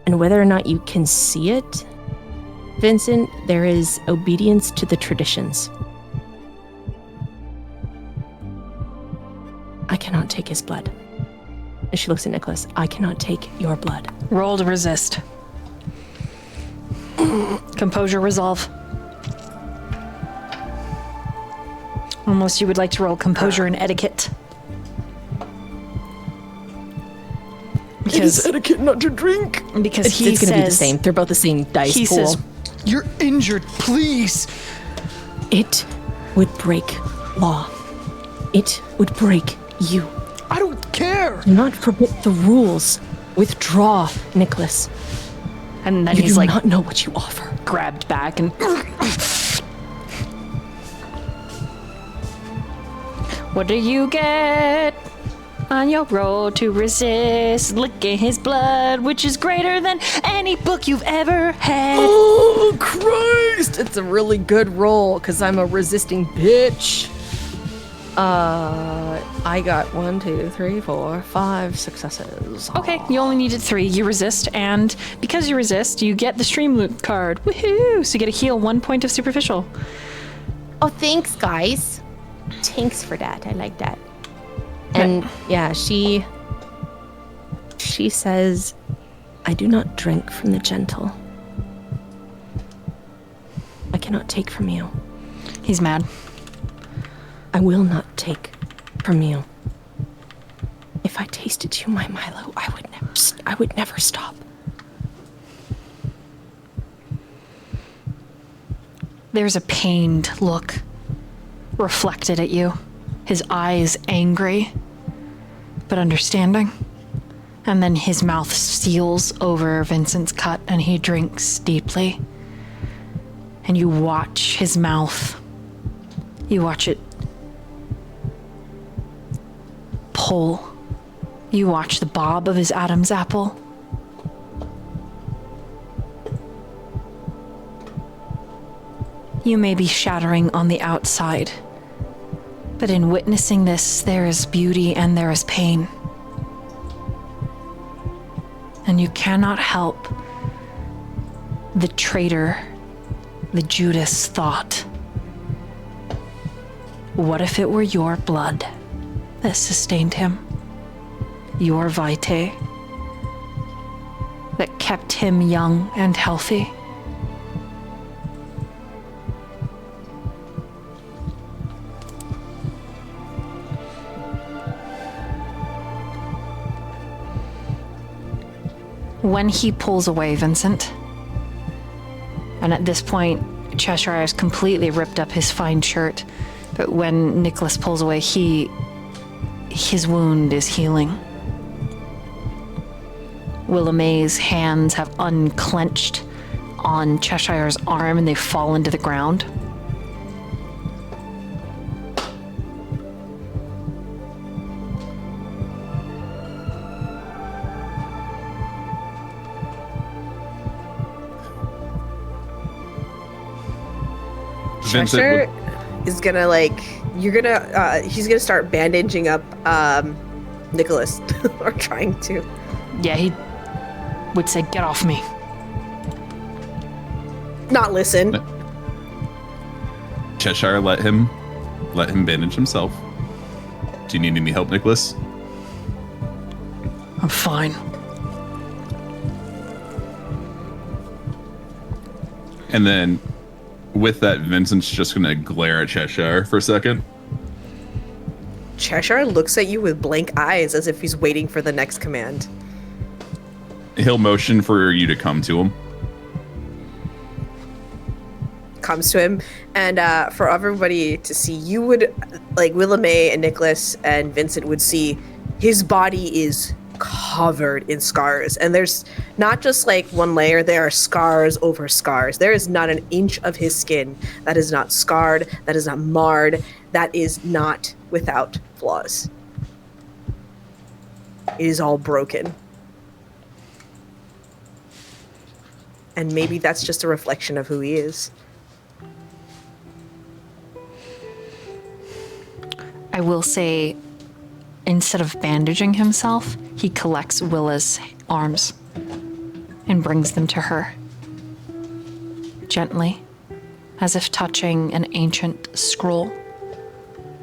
whether or not you can see it, Vincent, there is obedience to the traditions. I cannot take his blood. And she looks at Nicholas. I cannot take your blood. Roll to resist. Composure, resolve. Unless you would like to roll composure and etiquette. Because etiquette not to drink. Because It's he going to be the says same. They're both the same dice he pool. says You're injured, please. It would break law. It would break you. I don't care. Do not permit the rules. Withdraw, Nicholas. and then You he's do like not know what you offer. grabbed back and what do you get on your road to resist licking his blood, which is greater than any book you've ever had? Oh, Christ! It's a really good roll, because I'm a resisting bitch. I got 1, 2, 3, 4, 5 successes. Okay, you only needed 3. You resist, and because you resist, you get the stream loot card. Woohoo! So you get a heal 1 point of superficial. Oh, thanks, guys. Thanks for that. I like that. And yeah, she says, I do not drink from the gentle. I cannot take from you. He's mad. I will not take from you. If I tasted you, my Milo, I would never stop. There's a pained look reflected at you. His eyes angry, but understanding. And then his mouth seals over Vincent's cut and he drinks deeply. and you watch his mouth. You watch it pull. You watch the bob of his Adam's apple. You may be shattering on the outside, but in witnessing this, there is beauty and there is pain. And you cannot help the traitor, the Judas thought. What if it were your blood that sustained him? Your vitae that kept him young and healthy? When he pulls away, Vincent, and at this point, Cheshire has completely ripped up his fine shirt, but when Nicholas pulls away, his wound is healing. Willamay's hands have unclenched on Cheshire's arm and they fall into the ground. Cheshire is gonna he's gonna start bandaging up Nicholas or trying to. Yeah, he would say, "Get off me." Not listen. Cheshire let him bandage himself. Do you need any help, Nicholas? I'm fine. And then with that, Vincent's just gonna glare at Cheshire for a second. Cheshire looks at you with blank eyes as if he's waiting for the next command. He'll motion for you to come to him. Comes to him, and for everybody to see, you would, like, Willamay and Nicholas and Vincent would see his body is covered in scars, and there's not just like one layer, there are scars over scars. There is not an inch of his skin that is not scarred, that is not marred, that is not without flaws. It is all broken. And maybe that's just a reflection of who he is. I will say, instead of bandaging himself, he collects Willa's arms and brings them to her. Gently, as if touching an ancient scroll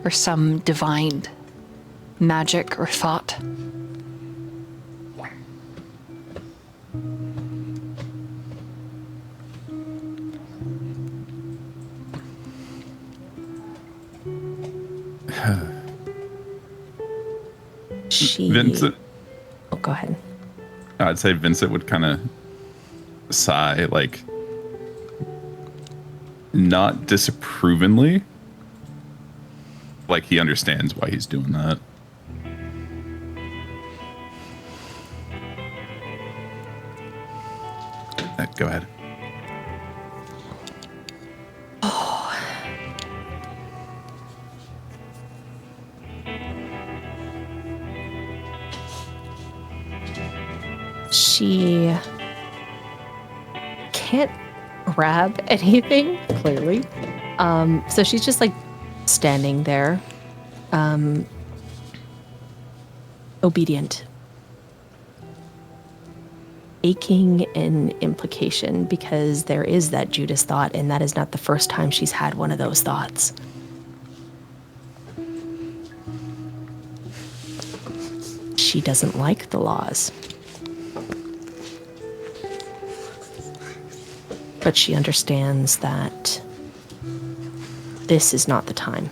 or some divine magic or thought. Vincent. Oh, go ahead. I'd say Vincent would kind of sigh, like, not disapprovingly. Like, he understands why he's doing that. Go ahead. She can't grab anything, clearly. So she's just like standing there, obedient. Aching in implication, because there is that Judas thought, and that is not the first time she's had one of those thoughts. She doesn't like the laws. But she understands that this is not the time.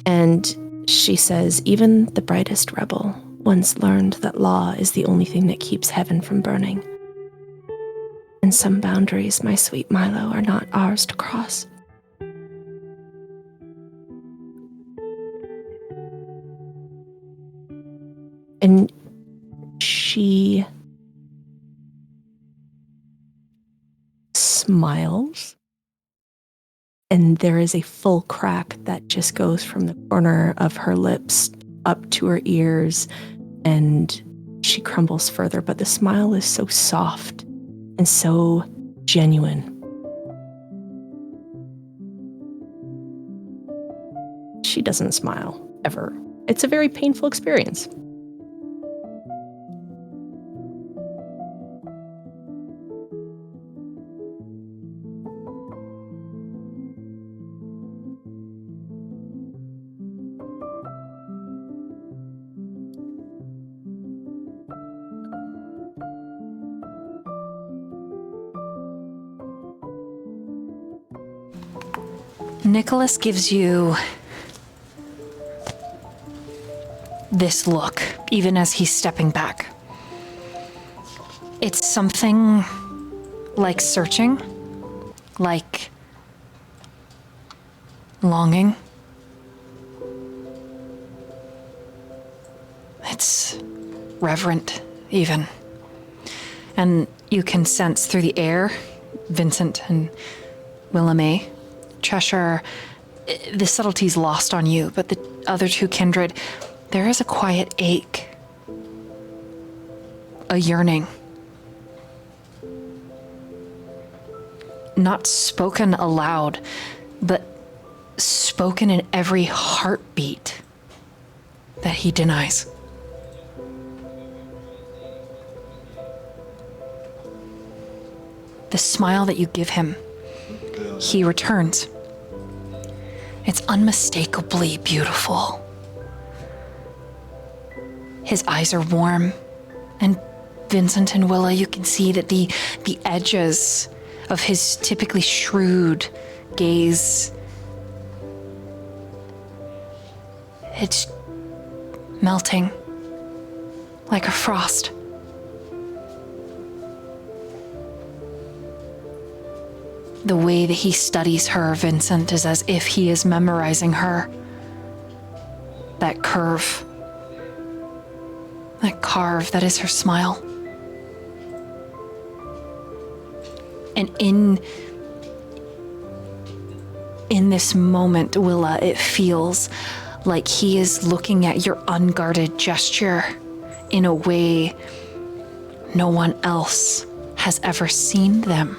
And she says, even the brightest rebel once learned that law is the only thing that keeps heaven from burning. And some boundaries, my sweet Milo, are not ours to cross. And she smiles. And there is a full crack that just goes from the corner of her lips up to her ears, and she crumbles further. But the smile is so soft and so genuine. She doesn't smile, ever. It's a very painful experience. Nicholas gives you this look, even as he's stepping back. It's something like searching, like longing. It's reverent, even. And you can sense through the air, Vincent and Willamay, Cheshire, the subtlety's lost on you, but the other two kindred, there is a quiet ache, a yearning. Not spoken aloud, but spoken in every heartbeat that he denies. The smile that you give him, he returns. It's unmistakably beautiful. His eyes are warm, and Vincent and Willa, you can see that the edges of his typically shrewd gaze, it's melting like a frost. The way that he studies her, Vincent, is as if he is memorizing her. That curve, that carve, that is her smile. And in this moment, Willa, it feels like he is looking at your unguarded gesture in a way no one else has ever seen them.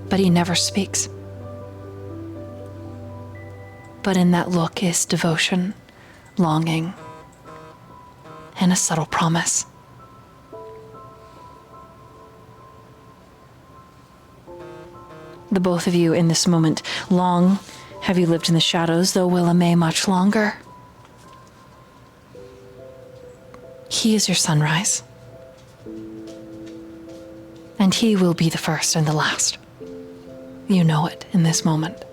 But he never speaks. But in that look is devotion, longing, and a subtle promise. The both of you in this moment, long have you lived in the shadows, though Willamay much longer. He is your sunrise. And he will be the first and the last. You know it in this moment.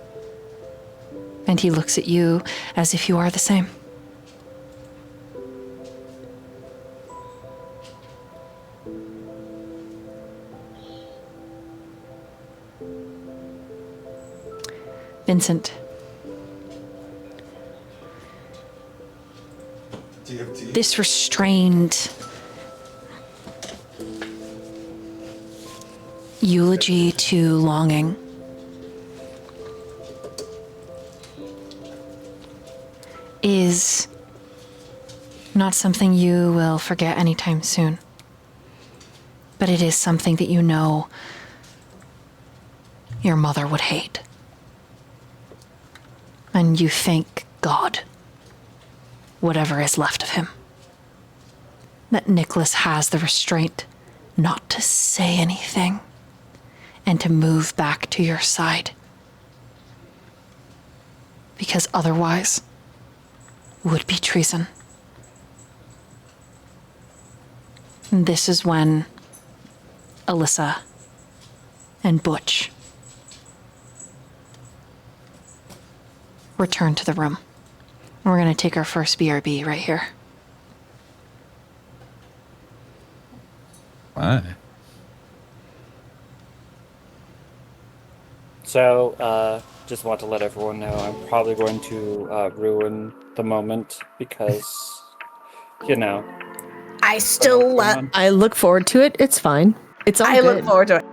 And he looks at you as if you are the same. Vincent. This restrained eulogy to longing is not something you will forget anytime soon. But it is something that you know your mother would hate. And you thank God, whatever is left of him, that Nicholas has the restraint not to say anything and to move back to your side. Because otherwise would be treason. And this is when Elyssa and Butch return to the room. We're going to take our first BRB right here. Why? So, just want to let everyone know I'm probably going to ruin the moment because, you know. I still love. I look forward to it. It's fine. It's all I good. look forward to it.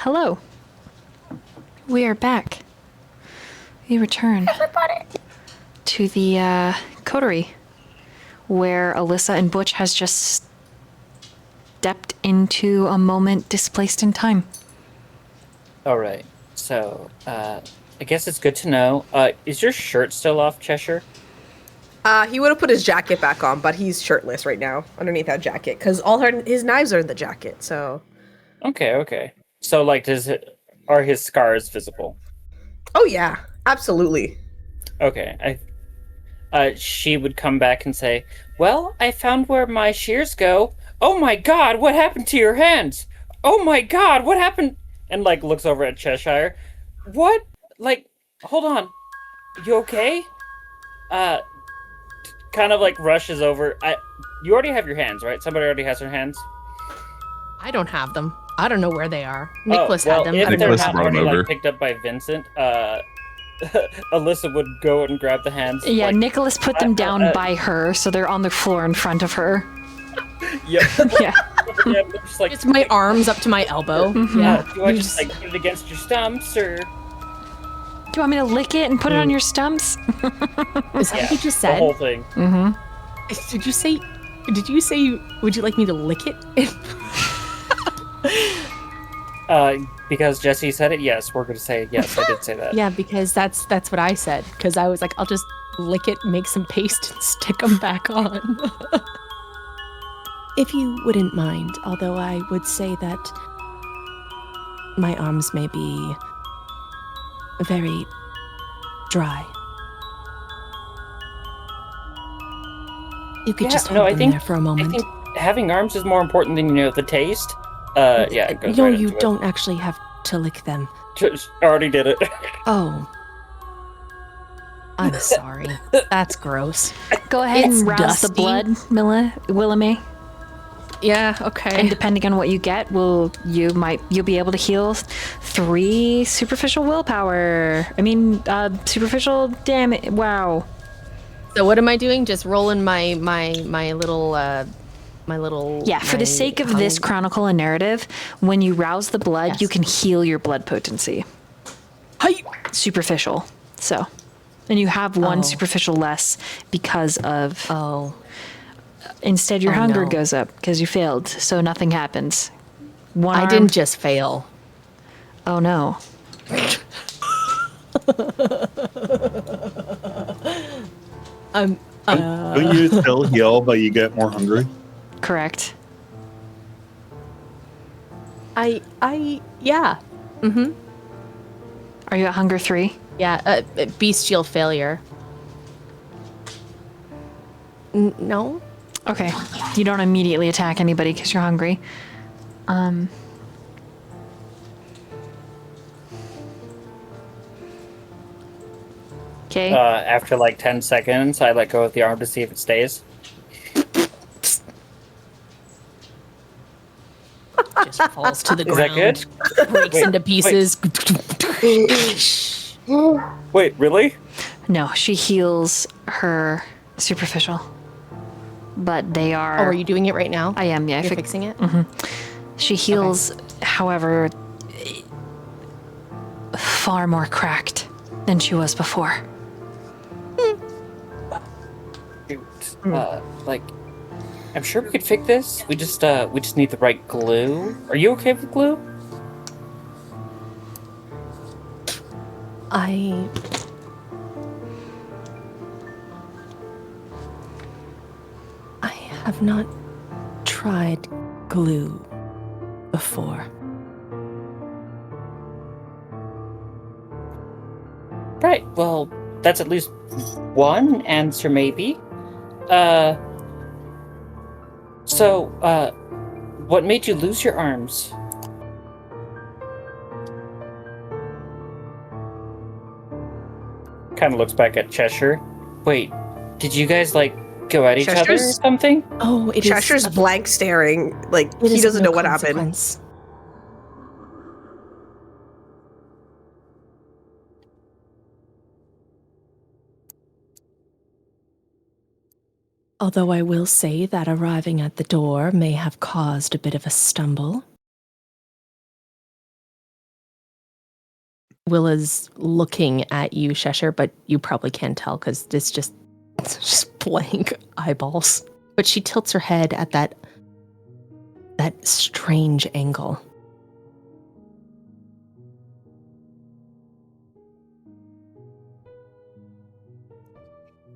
Hello. We are back. We return to the coterie where Elyssa and Butch has just stepped into a moment displaced in time. All right. So, I guess it's good to know. Is your shirt still off, Cheshire? He would have put his jacket back on, but he's shirtless right now underneath that jacket because his knives are in the jacket. So, Okay. So, like, are his scars visible? oh yeah, absolutely. Okay. She would come back and say, "Well, I found where my shears go. Oh my God, what happened to your hands? Oh my God, what happened?" And like looks over at Cheshire. What? Like, hold on. You okay? Uh, kind of like rushes over. You already have your hands, right? Somebody already has their hands. I don't have them. I don't know where they are. Nicholas well, had them. If they're Nicholas not brought 'em already over. like picked up by Vincent, Elyssa would go and grab the hands. Yeah, like, Nicholas put them down by her, so they're on the floor in front of her. Yeah. Yeah. Yeah, just like, It's my arms up to my elbow. Yeah. do I just like put it against your stumps or? Do you want me to lick it and put it on your stumps? Is that what you just The said? whole thing. Did you say? Would you like me to lick it? Because Jesse said it, yes, we're going to say yes, I did say that. Yeah, because that's what I said. Because I was like, I'll just lick it, make some paste, and stick them back on. If you wouldn't mind, although I would say that my arms may be very dry. You could just hold them there for a moment. I think having arms is more important than, the taste. Yeah, it goes No, right you into don't actually have to lick them. Just already did it. Oh. I'm sorry. That's gross. Go ahead It's and rouse the dusty. blood, Willamay. Yeah, okay. And depending on what you get, you'll be able to heal 3 superficial willpower. Superficial damage. Wow. So what am I doing? Just rolling my little Yeah, for the sake of this chronicle and narrative, when you rouse the blood, Yes. you can heal your blood potency. Hi. Superficial. So, and you have 1 Oh. superficial less because of. Oh. Instead, your Oh, hunger no. goes up because you failed, so nothing happens. One I arm- didn't just fail. Oh no. Don't you still heal, but you get more hungry? Correct. Yeah. Mm-hmm. Are you at hunger 3? Yeah, bestial failure. No? Okay. You don't immediately attack anybody because you're hungry. Okay. After like 10 seconds, I let go of the arm to see if it stays. Just falls to the Is that ground. good? Breaks Wait, into pieces. Wait, really? No, she heals her superficial. But they are. Oh, are you doing it right now? I am, yeah. You're fixing it? She heals, however, far more cracked than she was before. Shoot. Like, I'm sure we could fix this. We just need the right glue. Are you okay with glue? I have not tried glue before. Right. Well, that's at least one answer, maybe. So, what made you lose your arms? Kind of looks back at Cheshire. Wait, did you guys, like, go at each other or Cheshire's- something? Oh, it is Cheshire's of- blank staring, like it he is of doesn't no know what happened. consequence. Although I will say that arriving at the door may have caused a bit of a stumble. Willa's looking at you, Cheshire, but you probably can't tell because it's just blank eyeballs. But she tilts her head at that strange angle.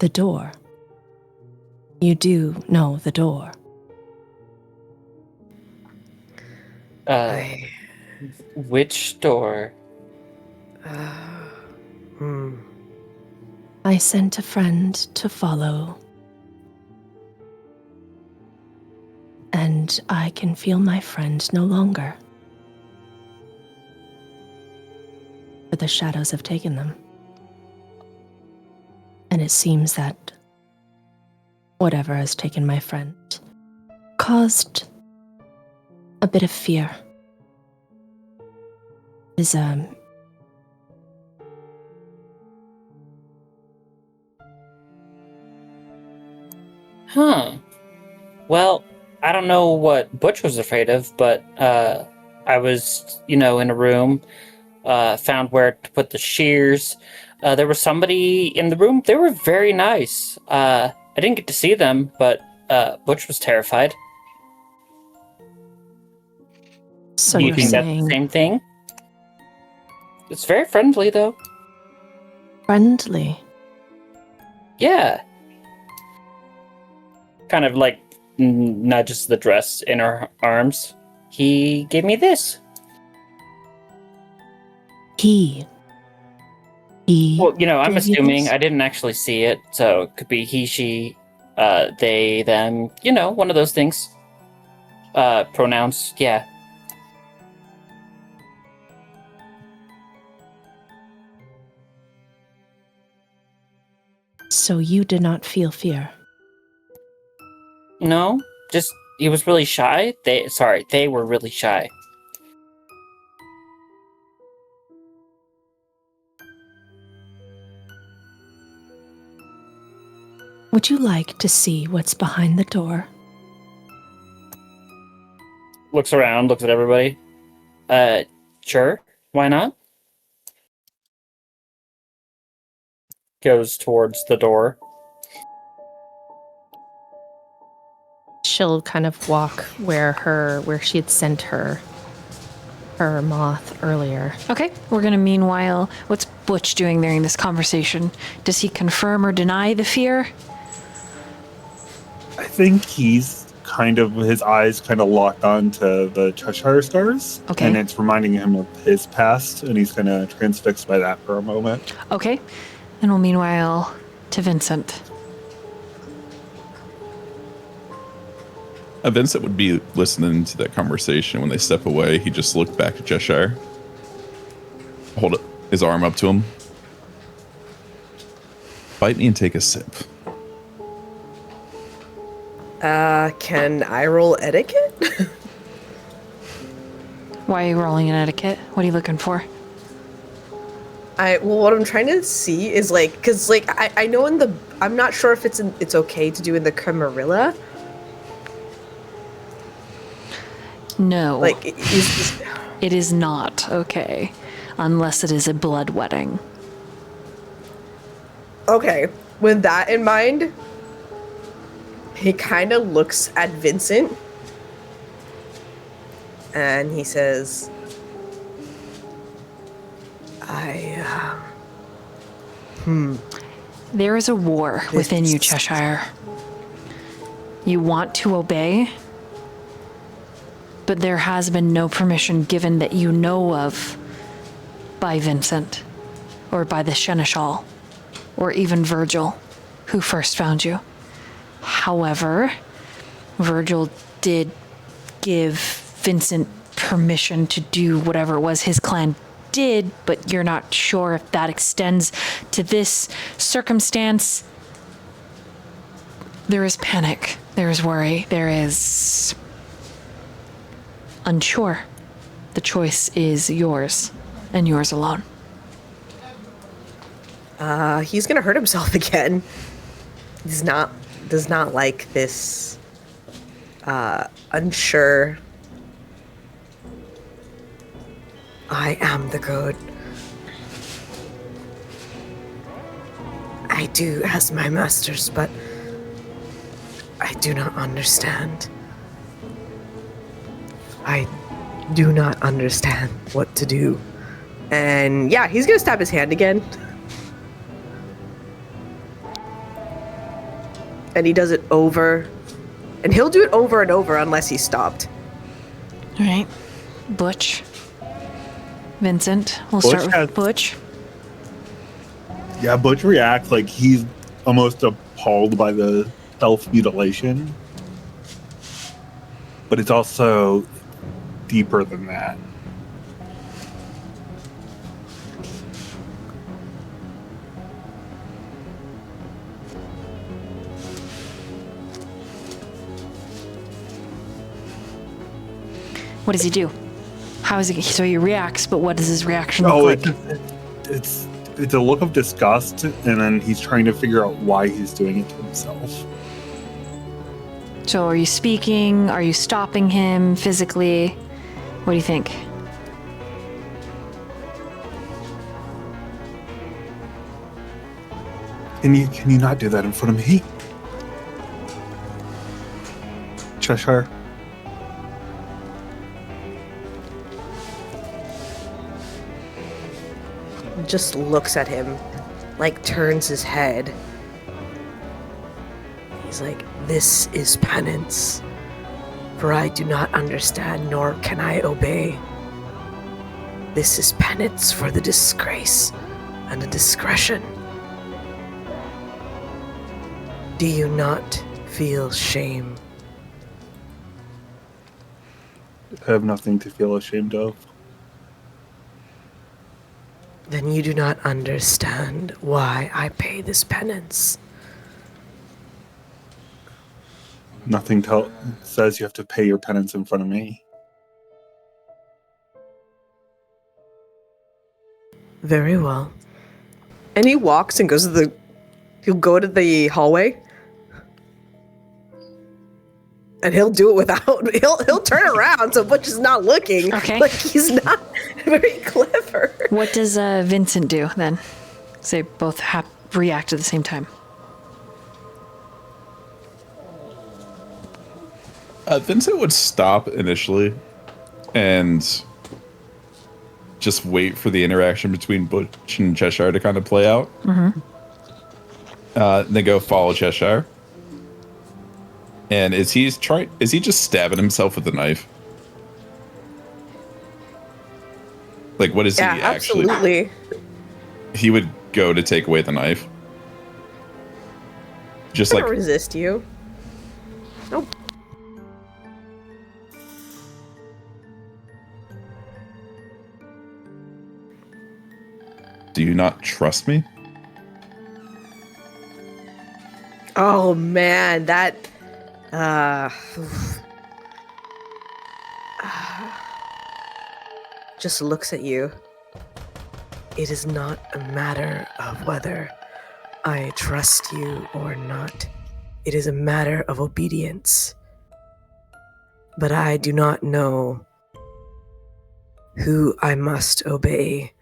The door. You do know the door. Which door? I sent a friend to follow. And I can feel my friend no longer. For the shadows have taken them. And it seems that whatever has taken my friend caused a bit of fear. Is Huh. Well, I don't know what Butch was afraid of, but I was, in a room, found where to put the shears. There was somebody in the room. They were very nice. I didn't get to see them, but Butch was terrified. so Do you you're think that's saying the same thing? It's very friendly, though. friendly? Yeah. Kind of like nudges the dress in her arms. He gave me this. He. Well, I'm gave you assuming. this? I didn't actually see it, so it could be he, she, they, them. One of those things. Pronouns, yeah. So you did not feel fear? No, just he was really shy. They were really shy. Would you like to see what's behind the door? Looks around, looks at everybody. Sure. Why not? Goes towards the door. She'll kind of walk where she had sent her moth earlier. Okay, we're gonna meanwhile, what's Butch doing during this conversation? Does he confirm or deny the fear? I think he's his eyes kind of locked onto the Cheshire stars. Okay. And it's reminding him of his past, and he's kind of transfixed by that for a moment. Okay, and we'll meanwhile to Vincent. Vincent would be listening to that conversation. When they step away, he just looked back at Cheshire. Hold his arm up to him. Bite me and take a sip. Can I roll etiquette? Why are you rolling an etiquette? What are you looking for? What I'm trying to see is because I know I'm not sure if it's okay to do in the Camarilla. No. Is It is not okay, unless it is a blood wedding. okay. With that in mind, he kind of looks at Vincent and he says, There is a war within you, Cheshire. You want to obey, but there has been no permission given that you know of by Vincent, or by the Seneschal, or even Virgil, who first found you. However, Virgil did give Vincent permission to do whatever it was his clan did, but you're not sure if that extends to this circumstance. There is panic, there is worry, there is unsure. The choice is yours, and yours alone. he's gonna hurt himself again. Does not like this unsure. I am the good. I do as my masters, but I do not understand. I do not understand what to do. And yeah, he's gonna stab his hand again. And he does it over. And he'll do it over and over unless he's stopped. All right. Butch. Vincent. We'll Butch start with has- Butch. Yeah, Butch reacts like he's almost appalled by the self-mutilation. But it's also deeper than that. What does he do? How is he? So he reacts, but what does his reaction Oh, look like? it's a look of disgust, and then he's trying to figure out why he's doing it to himself. So are you speaking? Are you stopping him physically? What do you think? Can you not do that in front of me? Cheshire? Just looks at him, like turns his head. He's like, this is penance, for I do not understand nor can I obey. This is penance for the disgrace and the discretion. Do you not feel shame? I have nothing to feel ashamed of. Then you do not understand why I pay this penance. Nothing says you have to pay your penance in front of me. Very well. And he walks and goes to he'll go to the hallway. And he'll do it without, he'll turn around so Butch is not looking. Okay. Like he's not very clever. What does Vincent do then? So they both react at the same time. Vincent would stop initially and just wait for the interaction between Butch and Cheshire to kind of play out. Mm-hmm. Then go follow Cheshire. And is he just stabbing himself with a knife? Like, what is he actually? Absolutely. He would go to take away the knife. Just I'm like gonna resist you. Nope. Do you not trust me? Oh man, that just looks at you. It is not a matter of whether I trust you or not. It is a matter of obedience. But I do not know who I must obey,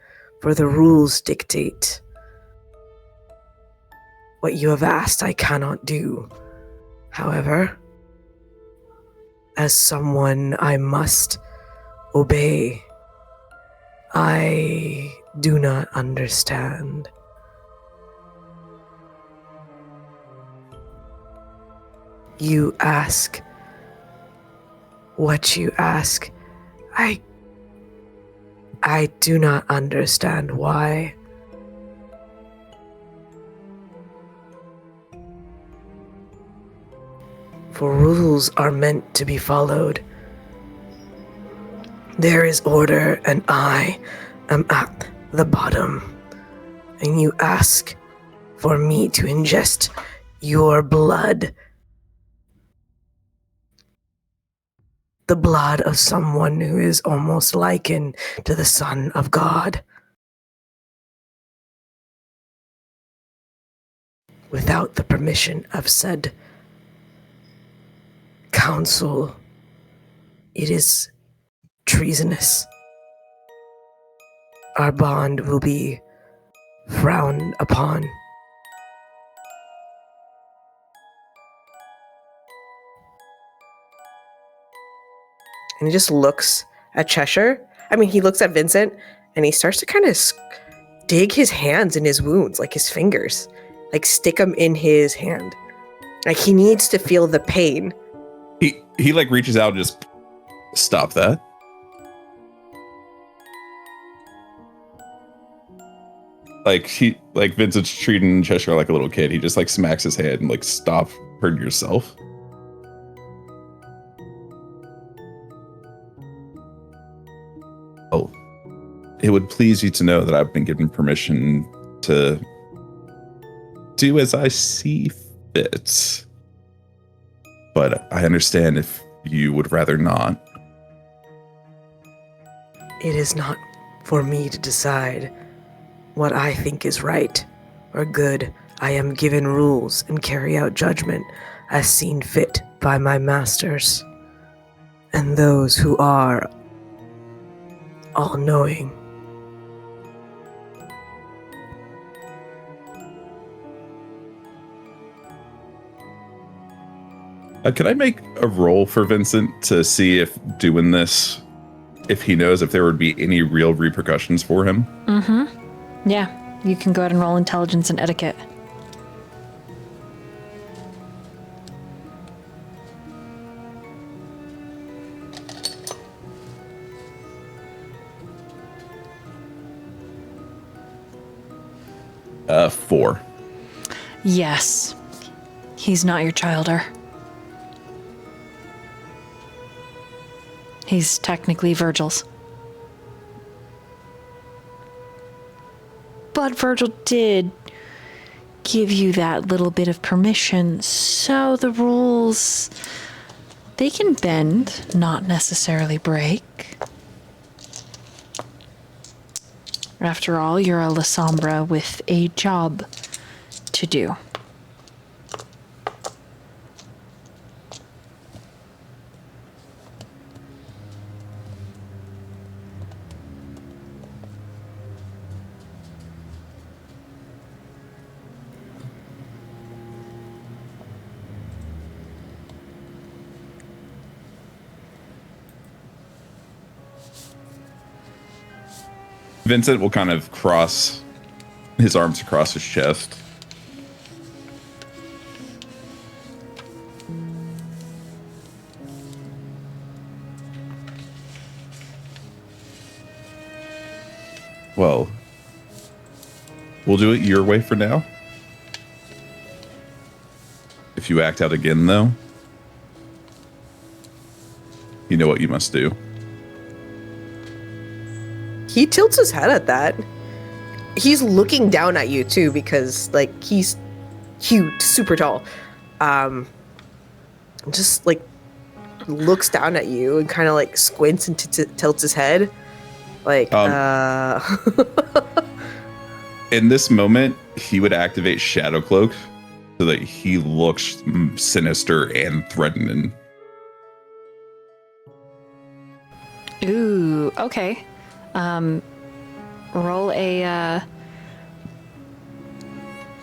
for the rules dictate. What you have asked I cannot do. However, as someone I must obey, I do not understand. You ask what you ask. I do not understand why. For rules are meant to be followed. There is order, and I am at the bottom. And you ask for me to ingest your blood. The blood of someone who is almost likened to the Son of God. Without the permission of said council, it is treasonous. Our bond will be frowned upon. And he just looks at Cheshire. I mean, he looks at Vincent, and he starts to kind of dig his hands in his wounds, like his fingers, like stick them in his hand. Like he needs to feel the pain. He like reaches out and just stop that. Like Vincent's treating Cheshire like a little kid. He just like smacks his hand and like, stop hurting yourself. Oh, it would please you to know that I've been given permission to do as I see fit. But I understand if you would rather not. It is not for me to decide what I think is right or good. I am given rules and carry out judgment as seen fit by my masters and those who are all-knowing. Can I make a roll for Vincent to see if doing this, if he knows if there would be any real repercussions for him? Mm-hmm. Yeah, you can go ahead and roll intelligence and etiquette. Four. Yes. He's not your childer. He's technically Virgil's. But Virgil did give you that little bit of permission, so the rules, they can bend, not necessarily break. After all, you're a Elyssa with a job to do. Vincent will kind of cross his arms across his chest. Well, we'll do it your way for now. If you act out again, though, you know what you must do. He tilts his head at that. He's looking down at you too, because like he's huge, super tall. Just like looks down at you and kind of like squints and tilts his head. Like, in this moment, he would activate Shadow Cloak so that he looks sinister and threatening. Ooh, okay. Roll a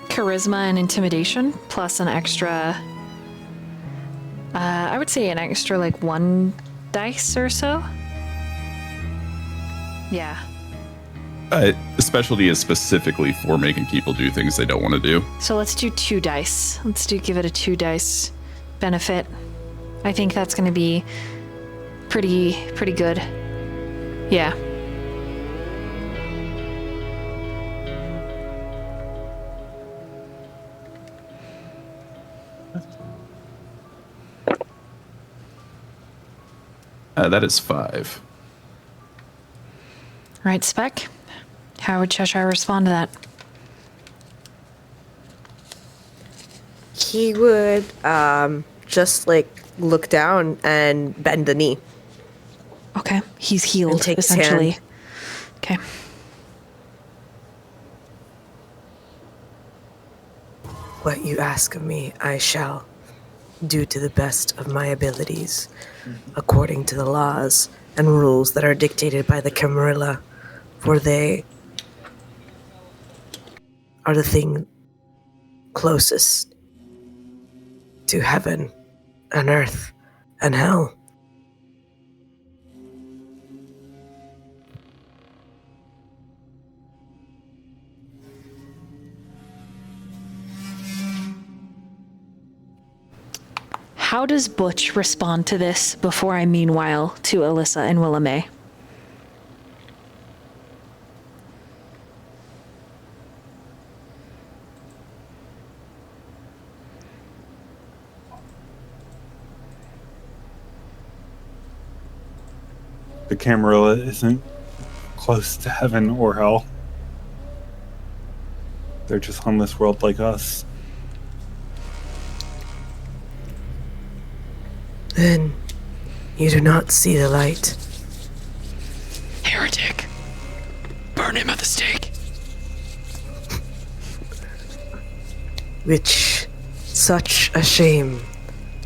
charisma and intimidation plus an extra, I would say an extra like 1 dice or so. Yeah. Specialty is specifically for making people do things they don't want to do. So let's do 2 dice. Give it a 2 dice benefit. I think that's going to be pretty good. Yeah. That is 5. Right, Spec? How would Cheshire respond to that? he would just like look down and bend the knee. Okay, he's healed, And take his essentially. hand. Okay. What you ask of me, I shall do to the best of my abilities, according to the laws and rules that are dictated by the Camarilla, for they are the thing closest to heaven and earth and hell. How does Butch respond to this before I meanwhile to Elyssa and Willamay? The Camarilla isn't close to heaven or hell. They're just on this world like us. Then you do not see the light. Heretic. Burn him at the stake. Which, such a shame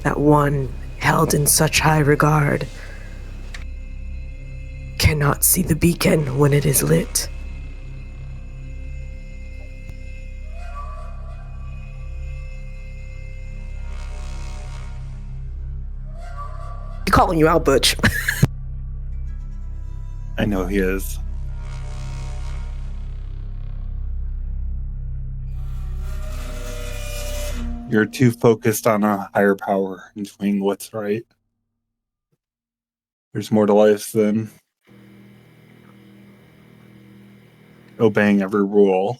that one held in such high regard cannot see the beacon when it is lit. He's calling you out, Butch. I know he is. You're too focused on a higher power and doing what's right. There's more to life than obeying every rule.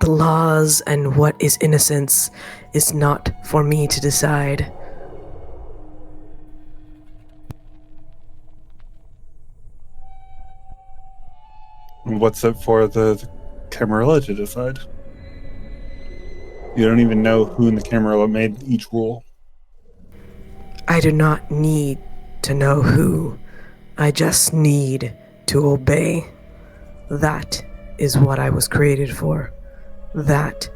The laws and what is innocence is not for me to decide. What's it for the Camarilla to decide? You don't even know who in the Camarilla made each rule. I do not need to know who. I just need to obey. That is what I was created for. That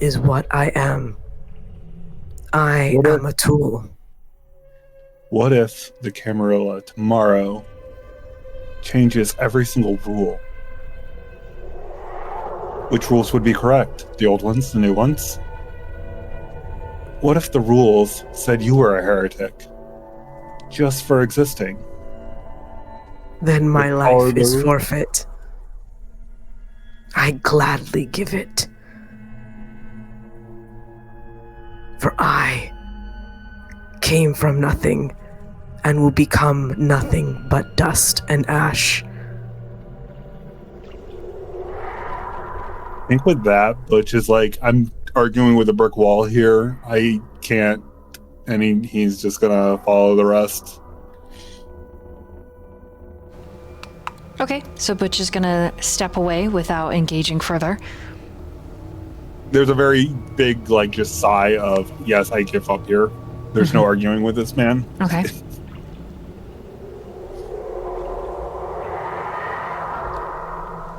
is what I am. I am a tool. What if the Camarilla tomorrow changes every single rule? Which rules would be correct? The old ones, the new ones? What if the rules said you were a heretic just for existing? Then my The life power is to- forfeit. I gladly give it. For I came from nothing and will become nothing but dust and ash. I think with that, Butch is like, I'm arguing with a brick wall here. I can't, and he's just gonna follow the rest. Okay, so Butch is gonna step away without engaging further. There's a very big, like, just sigh of, yes, I give up here. There's no arguing with this man. Okay.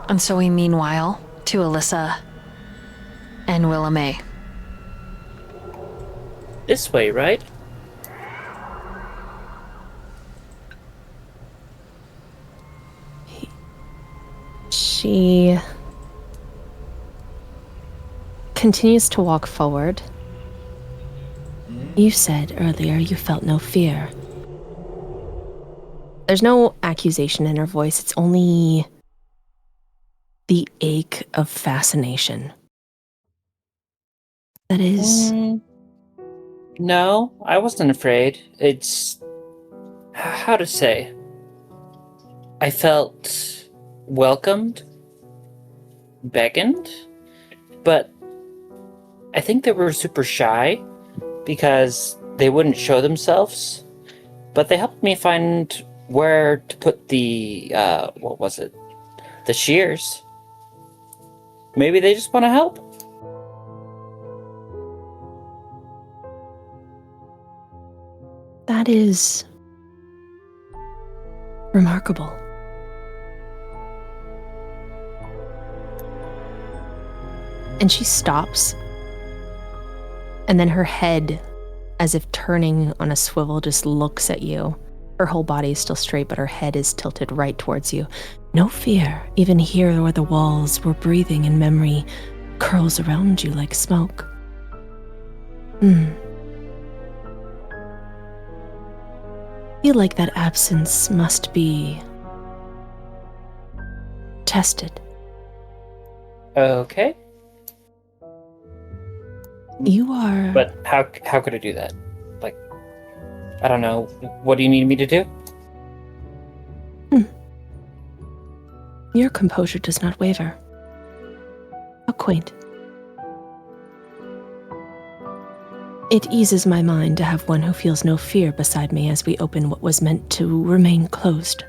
And so we meanwhile to Elyssa and Willamay. This way, right? She continues to walk forward. You said earlier you felt no fear. There's no accusation in her voice, it's only the ache of fascination. That is... No, I wasn't afraid. It's... how to say? I felt welcomed, beckoned, but I think they were super shy because they wouldn't show themselves, but they helped me find where to put the, what was it? The shears. Maybe they just want to help. That is... remarkable. And she stops. And then her head, as if turning on a swivel, just looks at you. Her whole body is still straight, but her head is tilted right towards you. No fear, even here where the walls were breathing and memory curls around you like smoke. Feel like that absence must be tested. Okay. You are... But how could I do that? Like, I don't know. What do you need me to do? Your composure does not waver. How quaint. It eases my mind to have one who feels no fear beside me as we open what was meant to remain closed.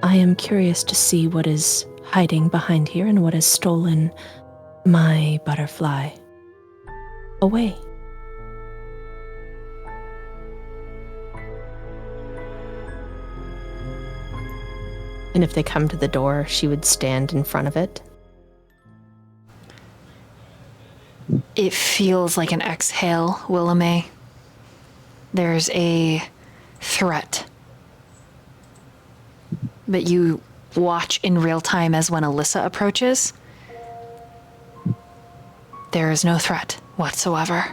I am curious to see what is hiding behind here and what has stolen my butterfly away. And if they come to the door, she would stand in front of it. It feels like an exhale, Willamay. There's a threat. But you watch in real time as when Elyssa approaches. There is no threat whatsoever.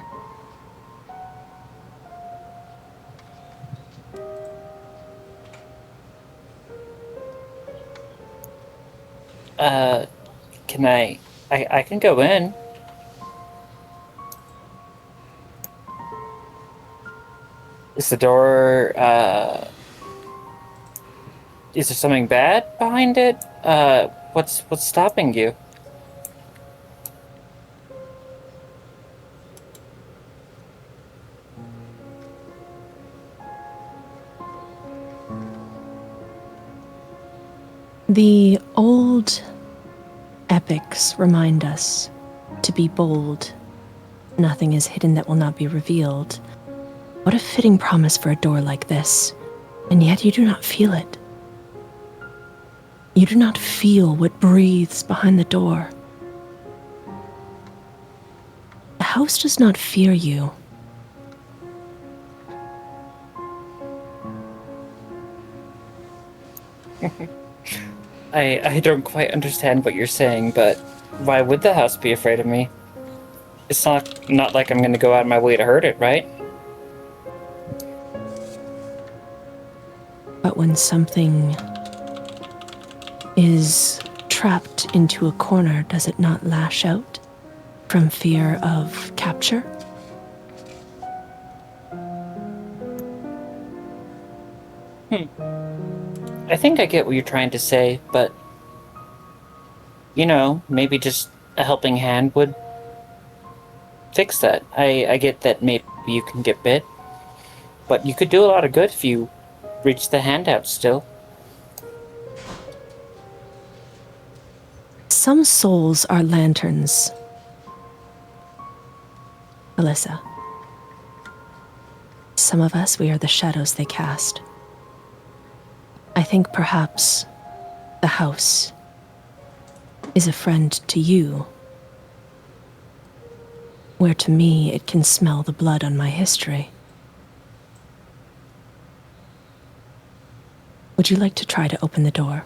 Can I can go in. Is the door, is there something bad behind it? What's stopping you? The old epics remind us to be bold. Nothing is hidden that will not be revealed. What a fitting promise for a door like this, and yet you do not feel it. You do not feel what breathes behind the door. The house does not fear you. I don't quite understand what you're saying, but why would the house be afraid of me? It's not like I'm going to go out of my way to hurt it, right? But when something is trapped into a corner, does it not lash out from fear of capture? I think I get what you're trying to say, but maybe just a helping hand would fix that. I get that maybe you can get bit, but you could do a lot of good if you reach the hand out still. Some souls are lanterns, Elyssa. Some of us, we are the shadows they cast. I think perhaps the house is a friend to you, where to me it can smell the blood on my history. Would you like to try to open the door?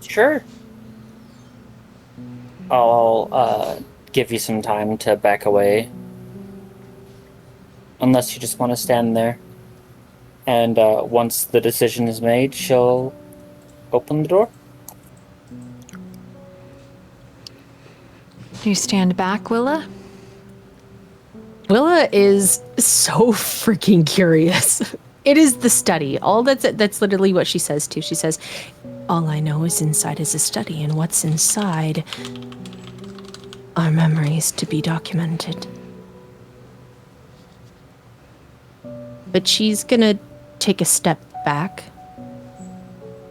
Sure. I'll give you some time to back away. Unless you just want to stand there. And once the decision is made, she'll open the door. Do you stand back, Willa? Willa is so freaking curious. It is the study. That's literally what she says too. She says, all I know is inside is a study, and what's inside are memories to be documented. But she's gonna take a step back,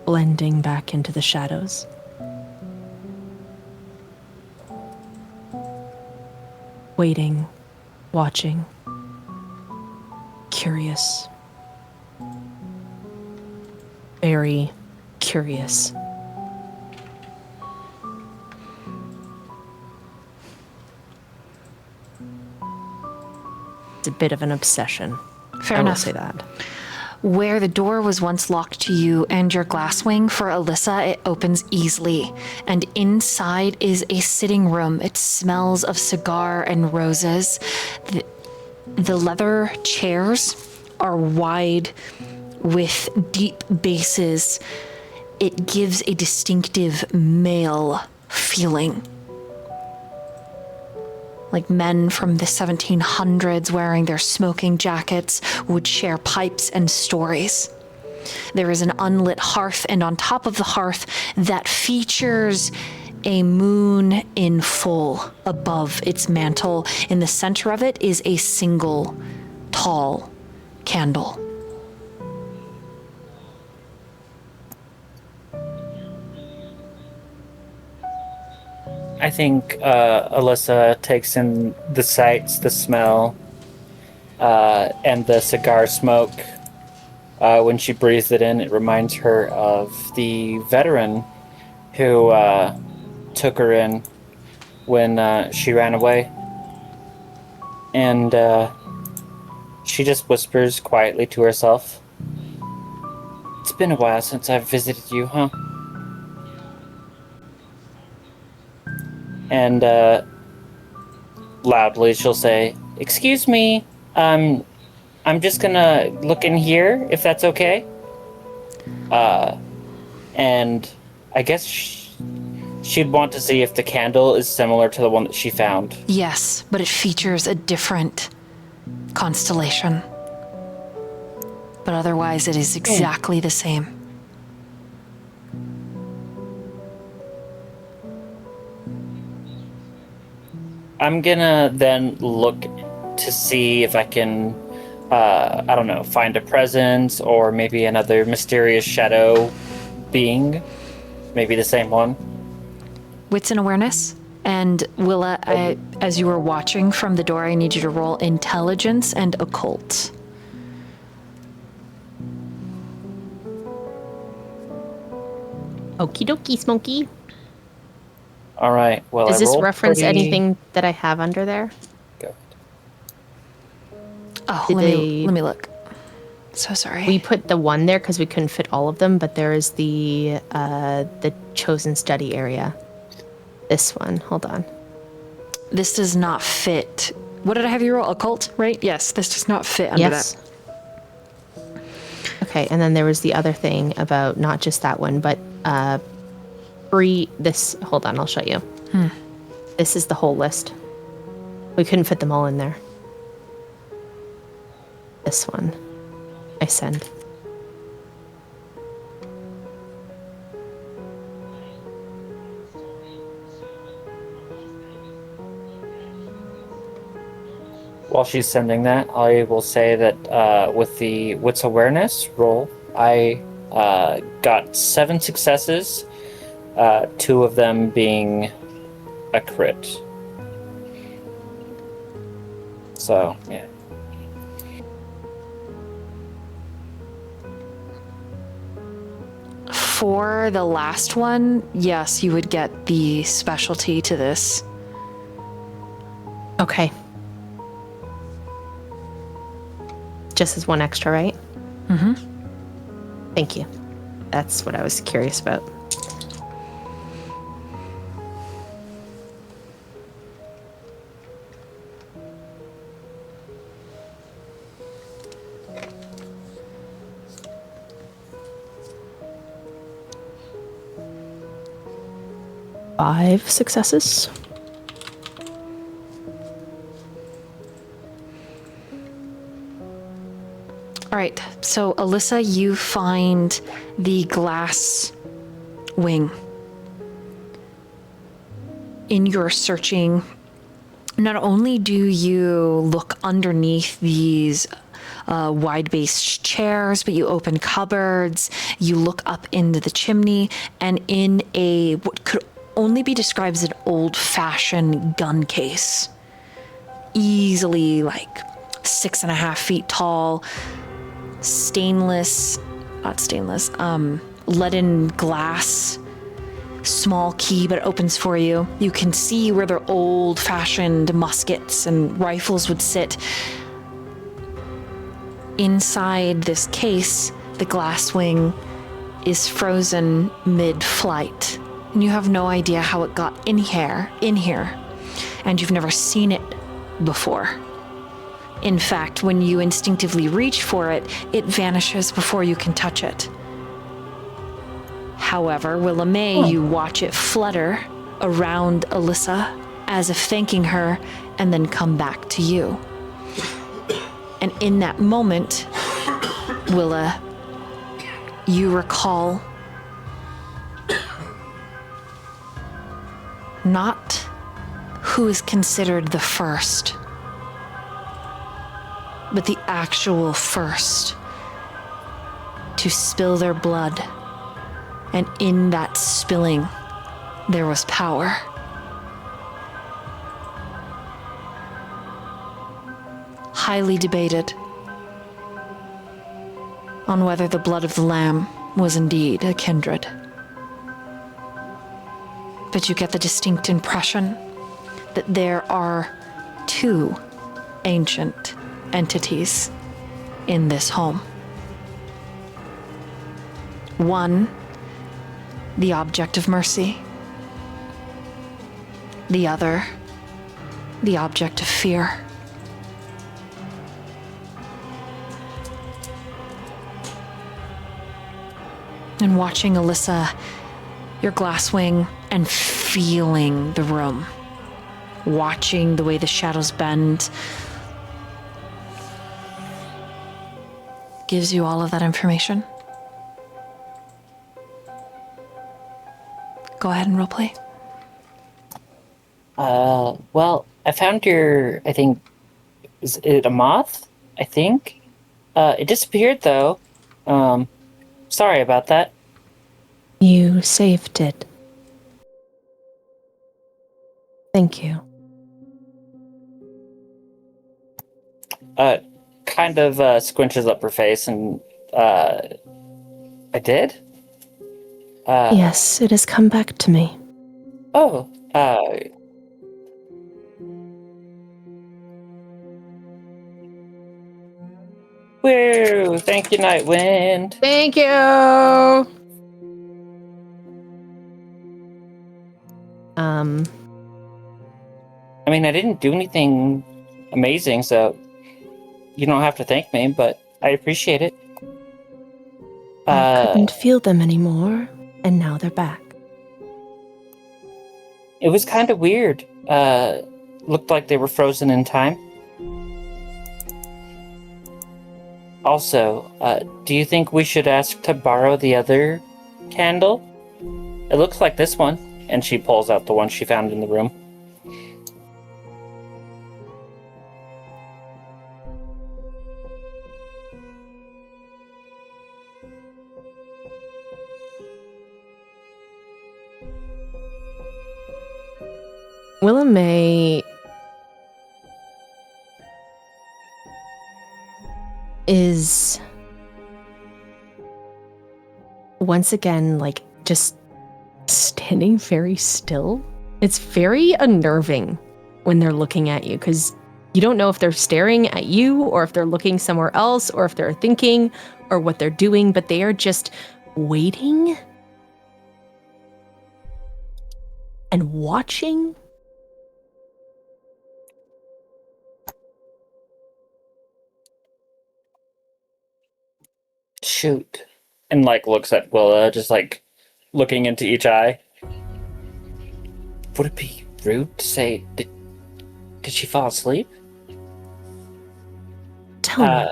blending back into the shadows. Waiting, watching, curious. Very curious. It's a bit of an obsession. Fair I enough. will say that. Where the door was once locked to you and your glasswing, for Elyssa, it opens easily. And inside is a sitting room. It smells of cigar and roses. The leather chairs are wide with deep bases. it gives a distinctive male feeling. Like men from the 1700s wearing their smoking jackets would share pipes and stories. There is an unlit hearth, and on top of the hearth that features a moon in full above its mantle. In the center of it is a single tall candle. I think Elyssa takes in the sights, the smell, and the cigar smoke. When she breathes it in, it reminds her of the veteran who took her in when she ran away. And she just whispers quietly to herself, "It's been a while since I've visited you, huh?" And loudly she'll say, "Excuse me, I'm just gonna look in here, if that's okay." And I guess she'd want to see if the candle is similar to the one that she found. Yes, but it features a different constellation. But otherwise, it is exactly the same. I'm gonna then look to see if I can, I don't know, find a presence or maybe another mysterious shadow being. Maybe the same one. Wits and awareness. And Willa, as you were watching from the door, I need you to roll intelligence and occult. Okie dokie, Smokey. All right. Well, Does I this rolled reference pretty- anything that I have under there? Go. Oh, Did let they- me look. So sorry. We put the one there because we couldn't fit all of them, but there is the chosen study area. This one. Hold on. This does not fit. What did I have you roll? Occult, right? Yes, this does not fit under Yes. that. Okay, and then there was the other thing about not just that one, but this. Hold on, I'll show you. This is the whole list. We couldn't fit them all in there. This one. I send. While she's sending that, I will say that with the Wits Awareness roll, I got 7 successes, 2 of them being a crit. So, yeah. For the last one, yes, you would get the specialty to this. Okay. Just as one extra, right? Mm-hmm. Thank you. That's what I was curious about. Five successes. All right, so Elyssa, you find the glass wing. In your searching, not only do you look underneath these wide-based chairs, but you open cupboards, you look up into the chimney, and in a what could only be described as an old-fashioned gun case, easily like 6.5 feet tall, leaden glass, small key, but it opens for you. You can see where their old-fashioned muskets and rifles would sit. Inside this case, the glass wing is frozen mid-flight, and you have no idea how it got in here, and you've never seen it before. In fact, when you instinctively reach for it, it vanishes before you can touch it. However, Willamay, you watch it flutter around Elyssa as if thanking her and then come back to you. And in that moment, Willa, you recall not who is considered the first, but the actual first to spill their blood. And in that spilling, there was power. Highly debated on whether the blood of the lamb was indeed a kindred. But you get the distinct impression that there are two ancient entities in this home. One, the object of mercy. The other, the object of fear. And watching Elyssa, your glass wing, and feeling the room. Watching the way the shadows bend gives you all of that information. Go ahead and roleplay. Well, I found your, I think, is it a moth? I think. It disappeared though. Sorry about that. You saved it. Thank you. Kind of squinches up her face and, I did? Yes, it has come back to me. Oh, woo! Thank you, Nightwind. Thank you! I mean, I didn't do anything amazing, so you don't have to thank me, but I appreciate it. I couldn't feel them anymore, and now they're back. It was kind of weird. Looked like they were frozen in time. Also, do you think we should ask to borrow the other candle? It looks like this one. And she pulls out the one she found in the room. Willamay is once again like just standing very still. It's very unnerving when they're looking at you because you don't know if they're staring at you or if they're looking somewhere else or if they're thinking or what they're doing, but they are just waiting and watching. Shoot. And like looks at Willa, just like looking into each eye. Would it be rude to say, did she fall asleep? Tell me,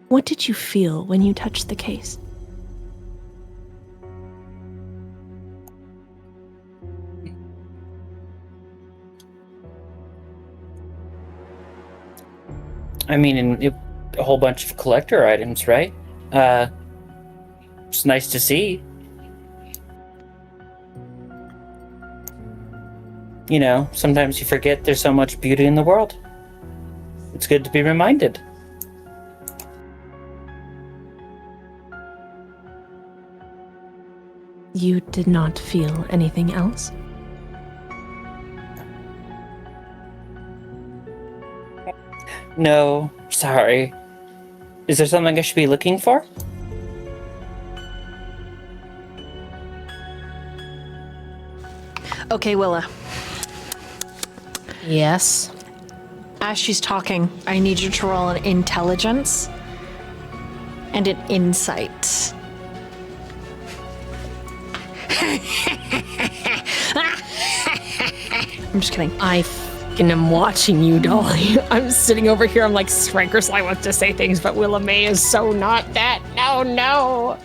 what did you feel when you touched the case? I mean, a whole bunch of collector items, right? It's nice to see. You know, sometimes you forget there's so much beauty in the world. It's good to be reminded. You did not feel anything else? No, sorry. Is there something I should be looking for? Okay, Willa. Yes. As she's talking, I need you to roll an intelligence and an insight. I'm just kidding. I fucking am watching you, Dolly. I'm sitting over here. I'm like, Striker Sly wants to say things, but Willa May is so not that. No.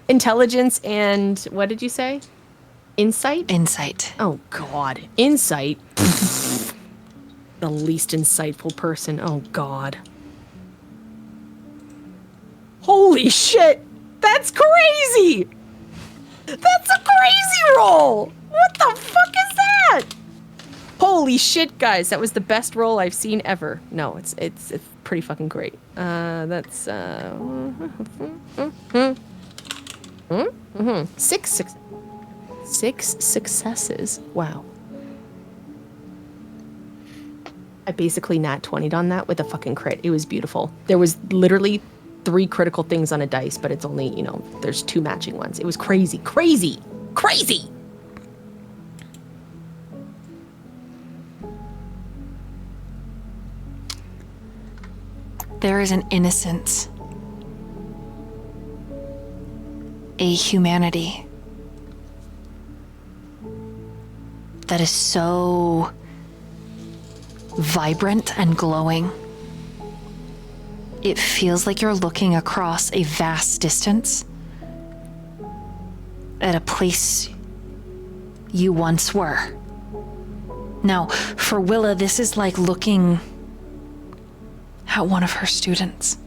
Intelligence and what did you say? Insight? Insight. Oh, God. Insight? The least insightful person. Oh, God. Holy shit! That's crazy! That's a crazy roll! What the fuck is that? Holy shit, guys. That was the best roll I've seen ever. No, it's pretty fucking great. That's, Six successes. Wow. I basically nat 20'd on that with a fucking crit. It was beautiful. There was literally 3 critical things on a dice, but it's only, there's 2 matching ones. It was crazy. Crazy! There is an innocence, a humanity that is so vibrant and glowing. It feels like you're looking across a vast distance at a place you once were. Now, for Willa, this is like looking at one of her students.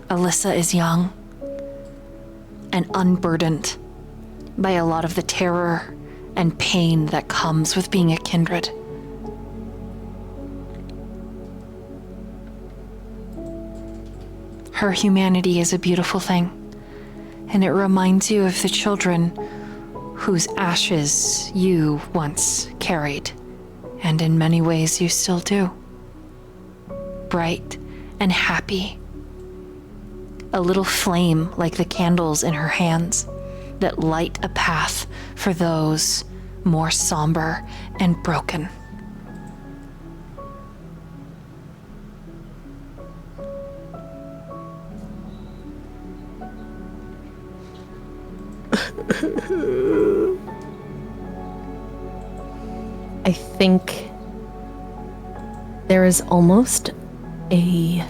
Elyssa is young and unburdened by a lot of the terror and pain that comes with being a kindred. Her humanity is a beautiful thing, and it reminds you of the children whose ashes you once carried, and in many ways you still do. Bright and happy. A little flame like the candles in her hands that light a path for those more somber and broken. I think there is almost a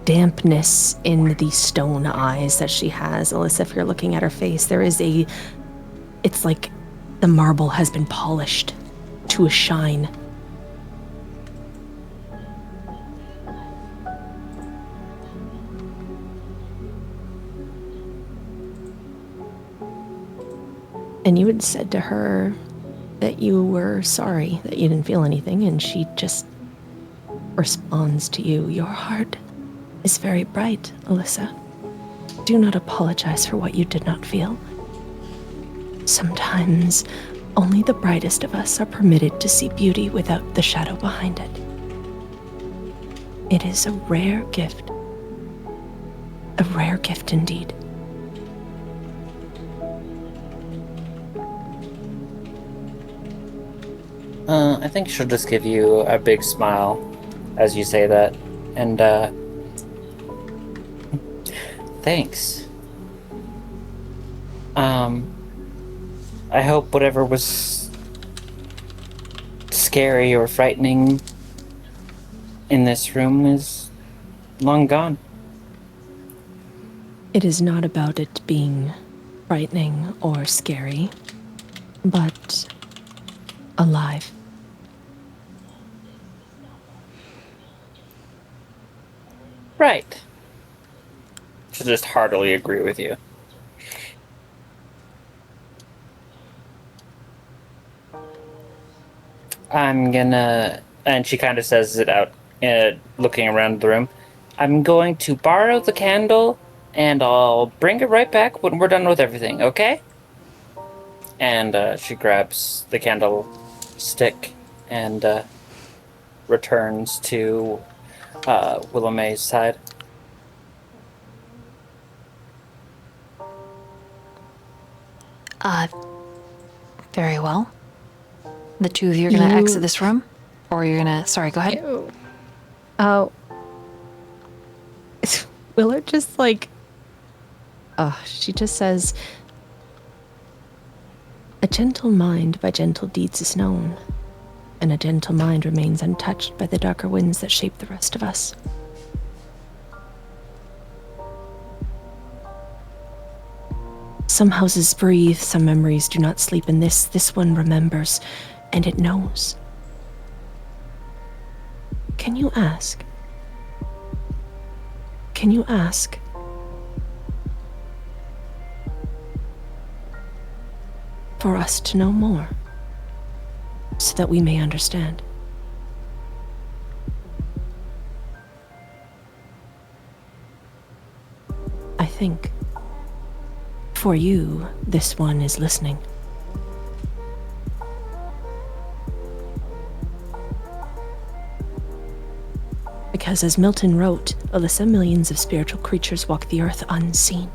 dampness in the stone eyes that she has. Elyssa, if you're looking at her face, it's like the marble has been polished to a shine. And you had said to her that you were sorry, that you didn't feel anything, and she just responds to you. Your heart is very bright, Elyssa. Do not apologize for what you did not feel. Sometimes only the brightest of us are permitted to see beauty without the shadow behind it. It is a rare gift. A rare gift indeed. I think she'll just give you a big smile as you say that. And, thanks. I hope whatever was scary or frightening in this room is long gone. It is not about it being frightening or scary, but alive. Right. She'll just heartily agree with you. I'm gonna... And she kind of says it out, looking around the room. I'm going to borrow the candle, and I'll bring it right back when we're done with everything, okay? And she grabs the candlestick and returns to Willow May's side. Very well. The two of you are going to exit this room? Or you're going to... Sorry, go ahead. Oh. Willard just like... she just says... A gentle mind by gentle deeds is known, and a gentle mind remains untouched by the darker winds that shape the rest of us. Some houses breathe, some memories do not sleep, and this one remembers, and it knows. Can you ask? Can you ask? For us to know more, so that we may understand. I think, for you, this one is listening. Because as Milton wrote, Elyssa, millions of spiritual creatures walk the earth unseen.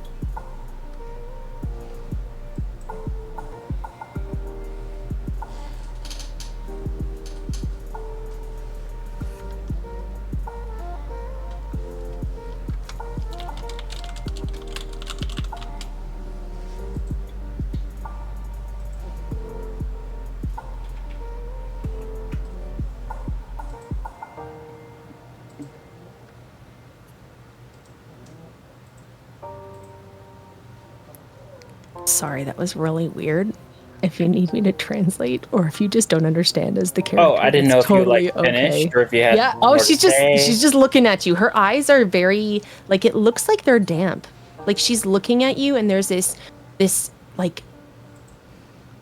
Sorry, that was really weird. If you need me to translate, or if you just don't understand as the character, Oh, I didn't know if you like finished or if you had. Yeah. more to She's say. just looking at you. Her eyes are very like it looks like they're damp. Like she's looking at you, and there's this like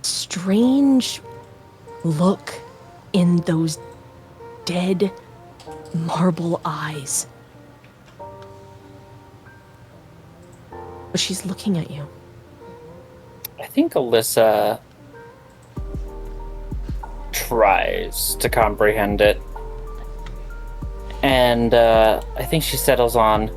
strange look in those dead marble eyes. But she's looking at you. I think Elyssa tries to comprehend it. And I think she settles on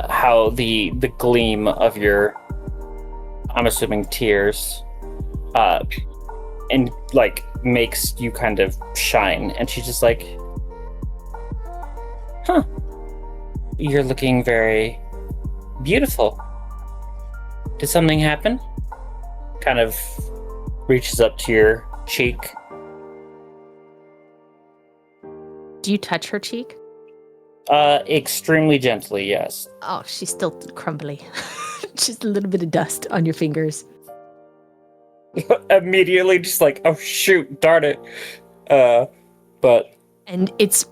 how the gleam of your, I'm assuming, tears and like makes you kind of shine, and she's just like, you're looking very beautiful. Did something happen? Kind of reaches up to your cheek. Do you touch her cheek? Extremely gently, yes. Oh, she's still crumbly. Just a little bit of dust on your fingers. Immediately just like, oh shoot, darn it. But... And it's...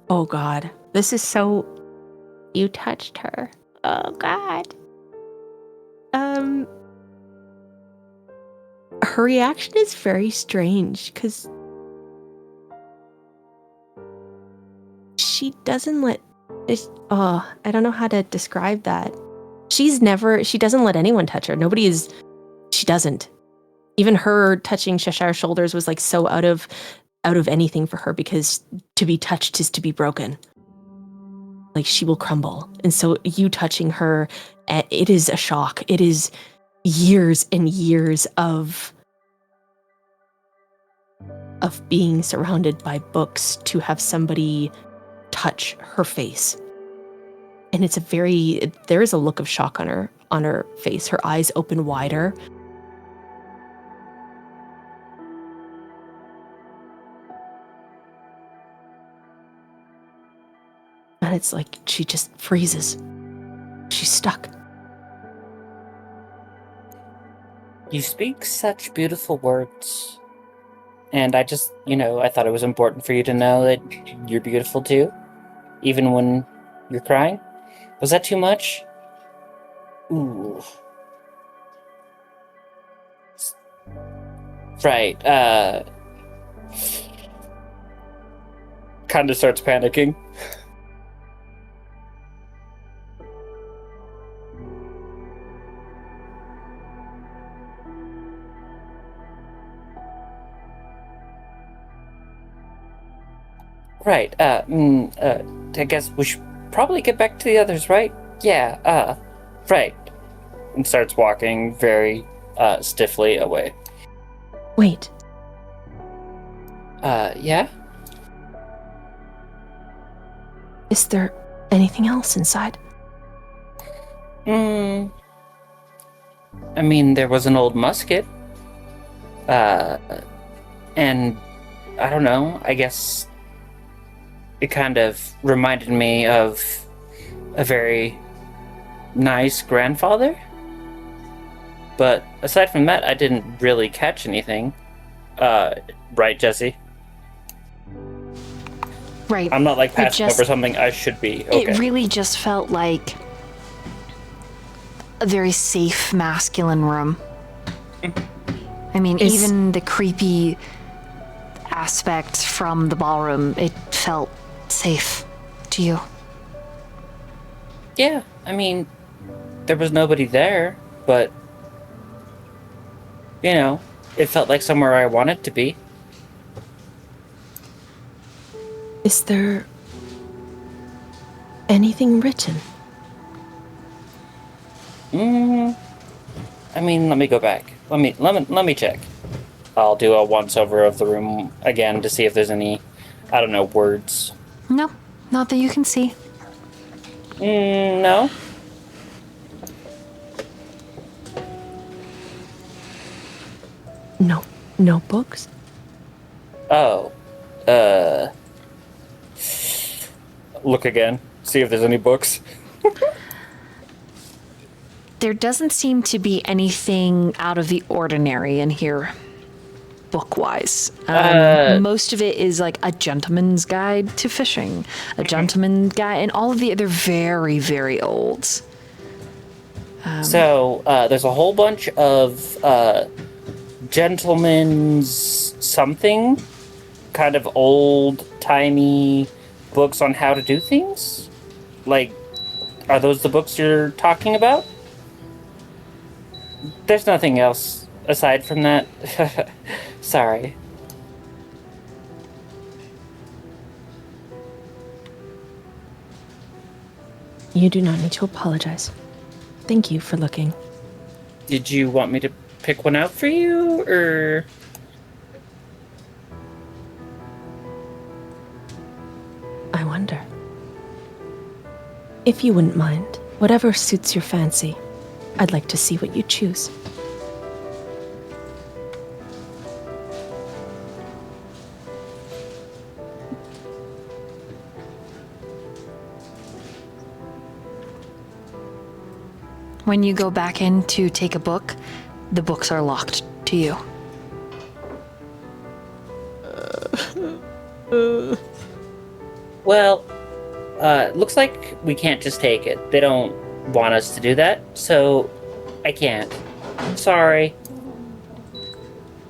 Oh god. This is so... You touched her. Oh god. Her reaction is very strange, because... She doesn't let... I don't know how to describe that. She doesn't let anyone touch her. She doesn't. Even her touching Cheshire's shoulders was like so out of anything for her, because to be touched is to be broken. Like she will crumble. And so you touching her, it is a shock. It is years and years of being surrounded by books to have somebody touch her face. And there is a look of shock on her face. Her eyes open wider. And it's like she just freezes. She's stuck. You speak such beautiful words. And I just, I thought it was important for you to know that you're beautiful too. Even when you're crying. Was that too much? Ooh. Right, kind of starts panicking. Right, I guess probably get back to the others, right? Yeah, right. And starts walking very stiffly away. Wait, Yeah? is there anything else inside? I mean, there was an old musket. And I don't know, I guess it kind of reminded me of a very nice grandfather. But aside from that, I didn't really catch anything. Right, Jesse? Right. I'm not like passing just- over something I should be. Okay. It really just felt like a very safe masculine room. I mean, Is- even the creepy aspect from the ballroom, it felt safe to you. Yeah, I mean, there was nobody there, but, you know, it felt like somewhere I wanted to be. Is there anything written? I mean, let me go back. Let me check. I'll do a once over of the room again to see if there's any, I don't know, words. No, not that you can see. No. No books? Oh. Look again. See if there's any books. There doesn't seem to be anything out of the ordinary in here, book-wise. Most of it is like a gentleman's guide to fishing, a gentleman's guide, and all of they're very, very old. So, there's a whole bunch of, gentlemen's something, kind of old-timey books on how to do things? Like, are those the books you're talking about? There's nothing else aside from that. Sorry. You do not need to apologize. Thank you for looking. Did you want me to pick one out for you, or...? I wonder. If you wouldn't mind, whatever suits your fancy, I'd like to see what you choose. When you go back in to take a book, the books are locked to you. Well, looks like we can't just take it. They don't want us to do that, so I can't. Sorry.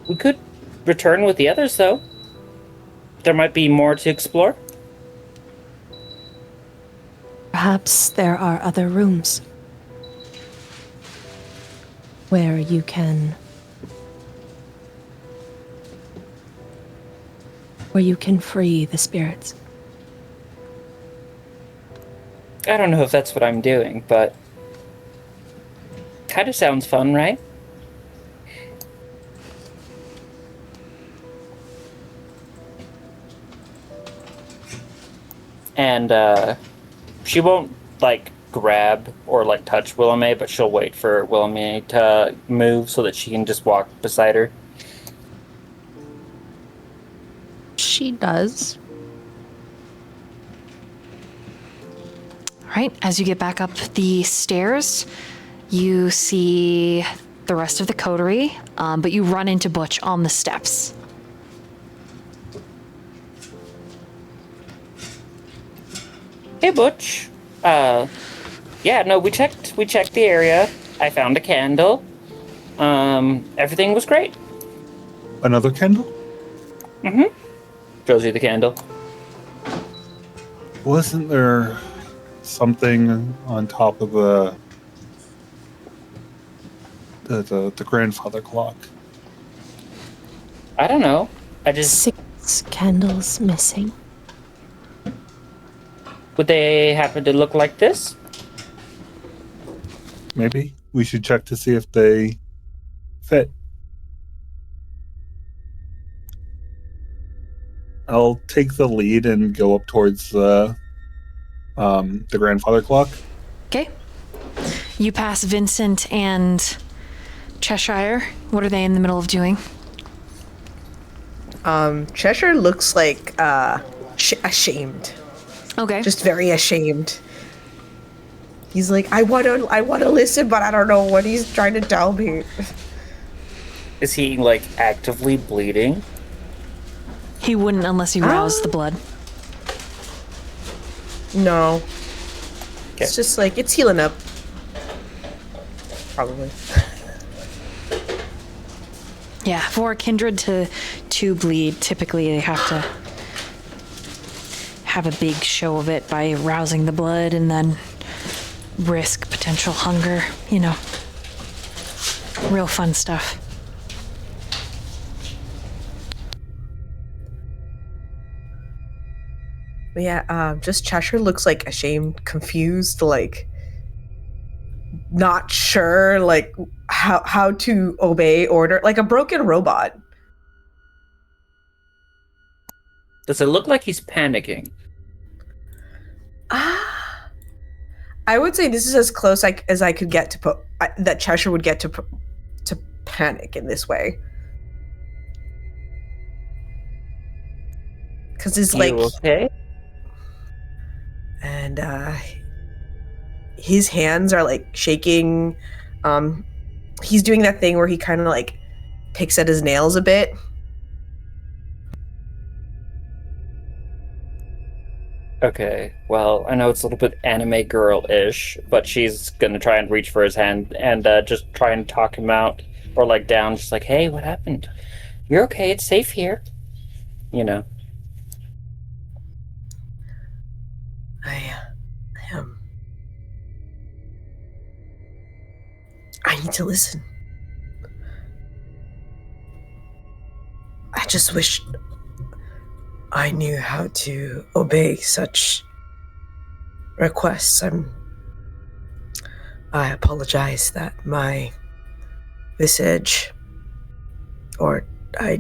We could return with the others, though. There might be more to explore. Perhaps there are other rooms where you can free the spirits. I don't know if that's what I'm doing, but kind of sounds fun, right? And she won't like grab or like touch Willamay, but she'll wait for Willamay to move so that she can just walk beside her. She does. All right, as you get back up the stairs, you see the rest of the coterie, but you run into Butch on the steps. Hey, Butch. Yeah, no, we checked the area. I found a candle. Everything was great. Another candle? Shows you the candle. Wasn't there something on top of the grandfather clock? I don't know. I just... 6 candles missing. Would they happen to look like this? Maybe we should check to see if they fit. I'll take the lead and go up towards the grandfather clock. Okay. You pass Vincent and Cheshire. What are they in the middle of doing? Cheshire looks like ashamed. Okay. Just very ashamed. He's like, I want to listen, but I don't know what he's trying to tell me. Is he, like, actively bleeding? He wouldn't unless he roused the blood. No. Okay. It's just like, it's healing up. Probably. Yeah, for a kindred to bleed, typically they have to have a big show of it by rousing the blood and then risk potential hunger, you know. Real fun stuff. But yeah, just Cheshire looks like ashamed, confused, like not sure, like how to obey order, like a broken robot. Does it look like he's panicking? I would say this is as close as I could get to that Cheshire would get to panic in this way. Because it's like, okay? And his hands are like shaking. He's doing that thing where he kind of like picks at his nails a bit. Okay, well, I know it's a little bit anime girl-ish, but she's gonna try and reach for his hand and just try and talk him out, or like down, just like, hey, what happened? You're okay, it's safe here. You know. I need to listen. I just wish I knew how to obey such requests. I apologize that my visage,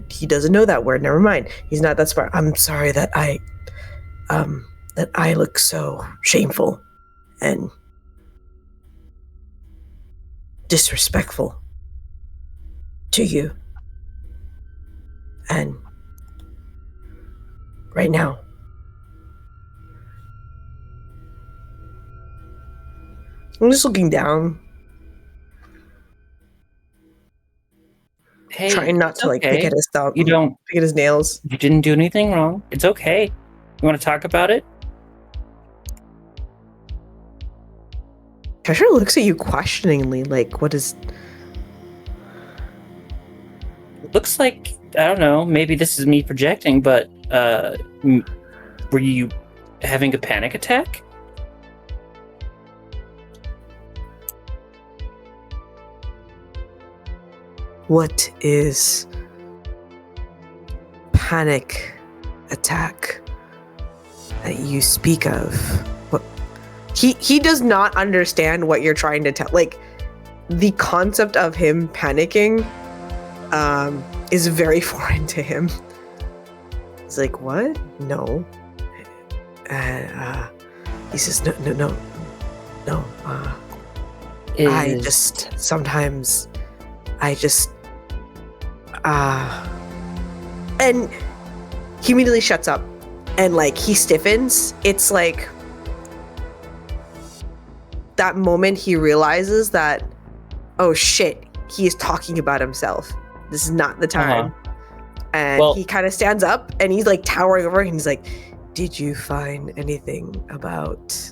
he doesn't know that word. Never mind. He's not that smart. I'm sorry that I look so shameful and disrespectful to you. And right now, I'm just looking down, Hey, trying not to like pick at his thumb. You don't. Pick at his nails. You didn't do anything wrong. It's okay. You want to talk about it? Cheshire looks at you questioningly, like, what is... Looks like, I don't know, maybe this is me projecting, but were you having a panic attack? What is panic attack that you speak of? What? He does not understand what you're trying to tell. Like, the concept of him panicking is very foreign to him. He's like, what? No. He says, no. I just sometimes and he immediately shuts up and like he stiffens. It's like that moment he realizes that, oh shit, he is talking about himself. This is not the time. And he kind of stands up and he's like towering over and he's like, did you find anything about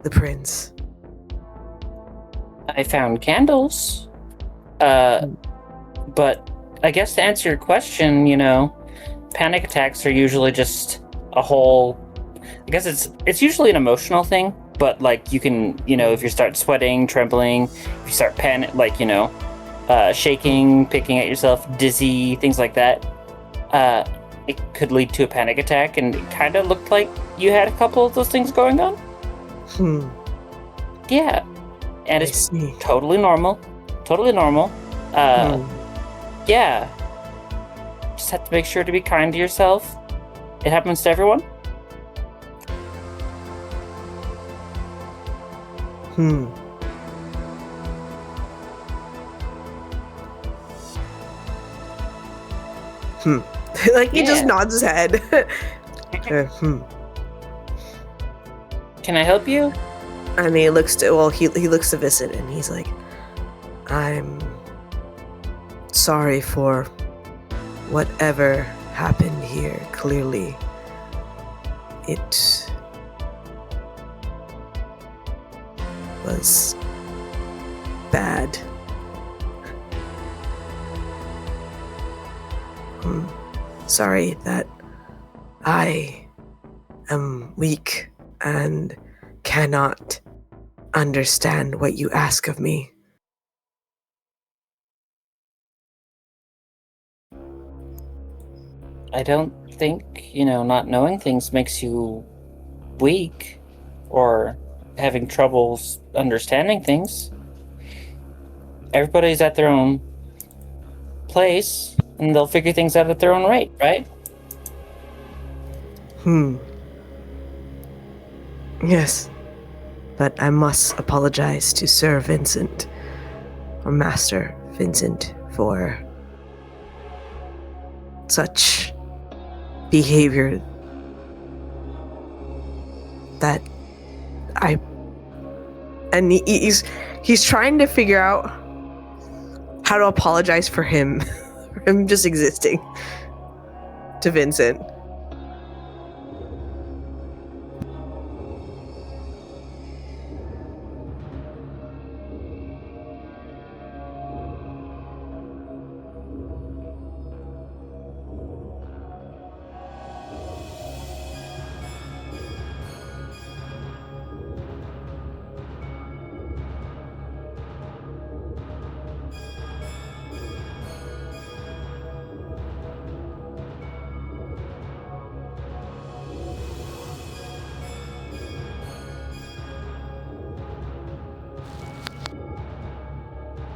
the prince? I found candles. But I guess to answer your question, you know, panic attacks are usually just a whole... I guess it's usually an emotional thing, but like you can, you know, if you start sweating, trembling, if you start like, you know, shaking, picking at yourself, dizzy, things like that. it could lead to a panic attack, and it kind of looked like you had a couple of those things going on. Yeah. And I it's see. totally normal. Totally normal. Yeah. Just have to make sure to be kind to yourself. It happens to everyone. Like, he just Yeah. nods his head. Can I help you? And he looks to, he looks to Vincent and he's like, I'm sorry for whatever happened here. Clearly, it was bad. I'm sorry that I am weak and cannot understand what you ask of me. I don't think, not knowing things makes you weak or having troubles understanding things. Everybody's at their own place, and they'll figure things out at their own rate, right? Yes, but I must apologize to Sir Vincent, or Master Vincent, for such behavior that he's trying to figure out how to apologize for him for him just existing to Vincent.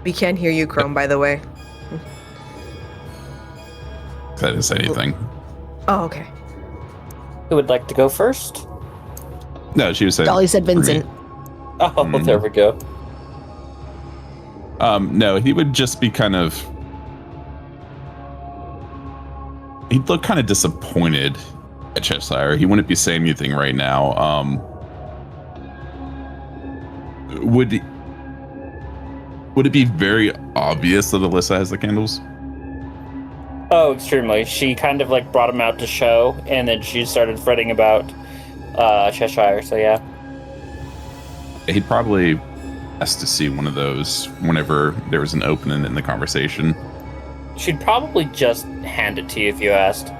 We can't hear you, Chrome, by the way. I didn't say anything. Oh, okay. Who would like to go first? No, she was saying. Dolly said Vincent. Oh, there we go. No, he would just be kind of. He'd look kind of disappointed at Cheshire. He wouldn't be saying anything right now. Would it be very obvious that Elyssa has the candles? Oh, extremely. She kind of brought him out to show, and then she started fretting about Cheshire, so yeah. He'd probably ask to see one of those whenever there was an opening in the conversation. She'd probably just hand it to you if you asked.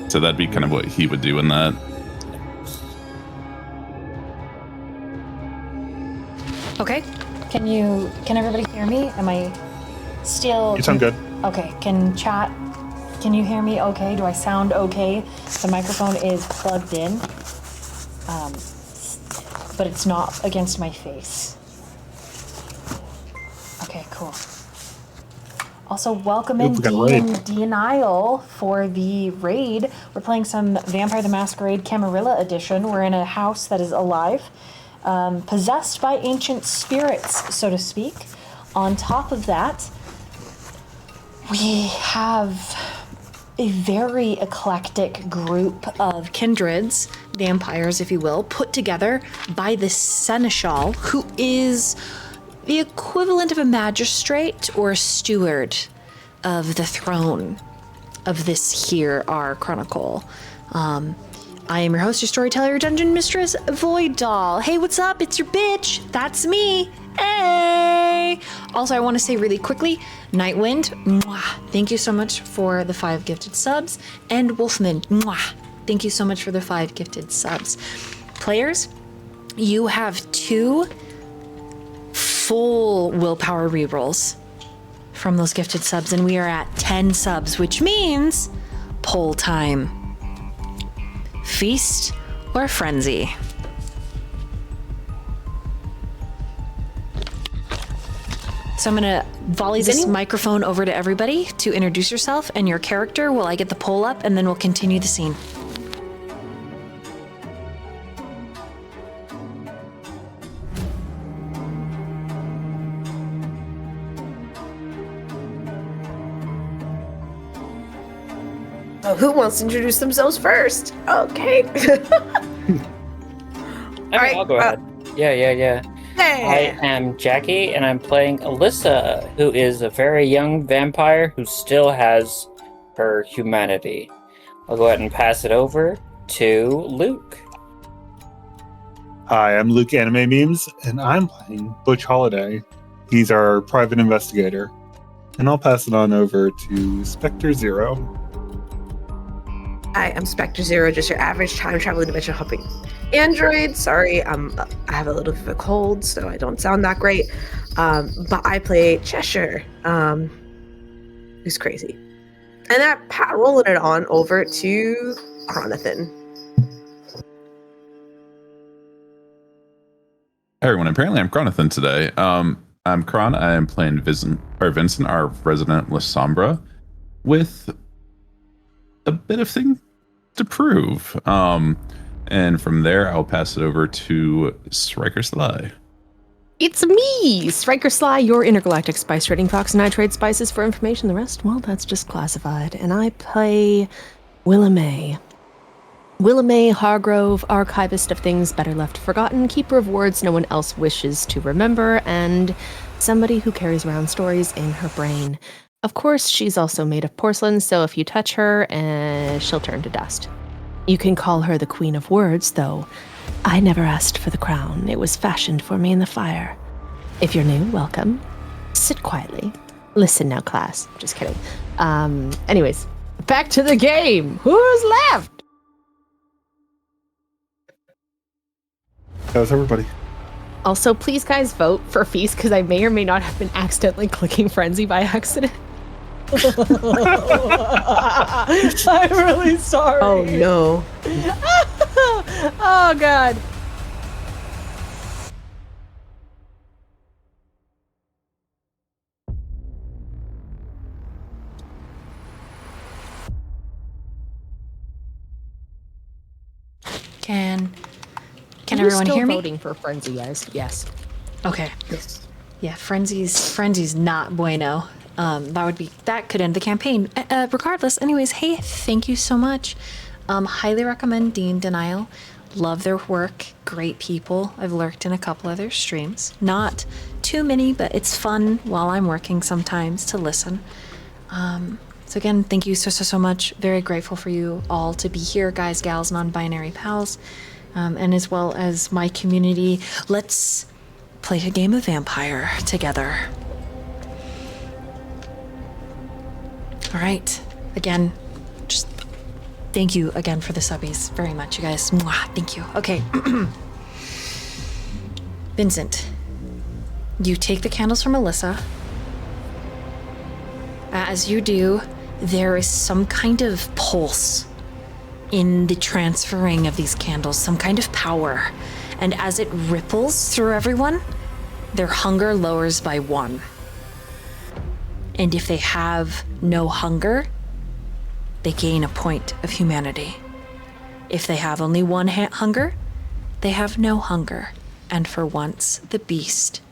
So that'd be kind of what he would do in that. Okay. Can everybody hear me? Am I still... You sound good. Okay. Can you hear me okay? Do I sound okay? The microphone is plugged in, but it's not against my face. Okay, cool. Also, welcome in D and Isle for the raid. We're playing some Vampire the Masquerade Camarilla edition. We're in a house that is alive, possessed by ancient spirits, so to speak. On top of that, we have a very eclectic group of kindreds, vampires, if you will, put together by the Seneschal, who is the equivalent of a magistrate or a steward of the throne of this here, our chronicle. I am your host, your storyteller, your dungeon mistress, VoidDoll. Hey, what's up? It's your bitch. That's me. Hey! Also, I want to say really quickly, Nightwind, mwah, thank you so much for the 5 gifted subs. And Wolfman, mwah, thank you so much for the 5 gifted subs. Players, you have 2 full willpower rerolls from those gifted subs, and we are at 10 subs, which means poll time. Feast or frenzy? So I'm gonna volley this microphone over to everybody to introduce yourself and your character while I get the poll up, and then we'll continue the scene. Oh, who wants to introduce themselves first? Okay. I'll go ahead. Yeah. Hey. I am Jackie, and I'm playing Elyssa, who is a very young vampire who still has her humanity. I'll go ahead and pass it over to Luke. Hi, I'm Luke Anime Memes, and I'm playing Butch Holiday. He's our private investigator. And I'll pass it on over to Spectre Zero. Hi, I'm Spectre Zero, just your average time traveling dimension hopping android. Sorry, I have a little bit of a cold, so I don't sound that great. But I play Cheshire, who's crazy. And that rolling it on over to Chronothan. Hey everyone, apparently I'm Chronothan today. I'm Chron. I am playing Vincent, our resident Elyssa, with a bit of thing to prove. And from there, I'll pass it over to Striker Sly. It's me, Striker Sly, your intergalactic spice trading fox, and I trade spices for information. The rest, well, that's just classified. And I play Willa May. Willa May Hargrove, archivist of things better left forgotten, keeper of words no one else wishes to remember, and somebody who carries around stories in her brain. Of course, she's also made of porcelain, so if you touch her, she'll turn to dust. You can call her the Queen of Words, though I never asked for the crown. It was fashioned for me in the fire. If you're new, welcome. Sit quietly. Listen now, class. Just kidding. Anyways, back to the game. Who's left? How's everybody? Also, please, guys, vote for Feast, because I may or may not have been accidentally clicking Frenzy by accident. I'm really sorry. Oh, no. Oh, God. Can everyone hear me? Voting for Frenzy, guys. Yes. Okay. Yes. Yeah, Frenzy's not bueno. That could end the campaign. Regardless, anyways, hey, thank you so much. Highly recommend Dean Denial. Love their work. Great people. I've lurked in a couple of their streams. Not too many, but it's fun while I'm working sometimes to listen. So again, thank you so much. Very grateful for you all to be here, guys, gals, non-binary pals, and as well as my community. Let's play a game of vampire together. All right. Again, just thank you again for the subbies very much, you guys. Mwah, thank you. Okay. Vincent, you take the candles from Elyssa. As you do, there is some kind of pulse in the transferring of these candles, some kind of power. And as it ripples through everyone, their hunger lowers by 1. And if they have no hunger, they gain a point of humanity. If they have only 1 hunger, they have no hunger. And for once, the beast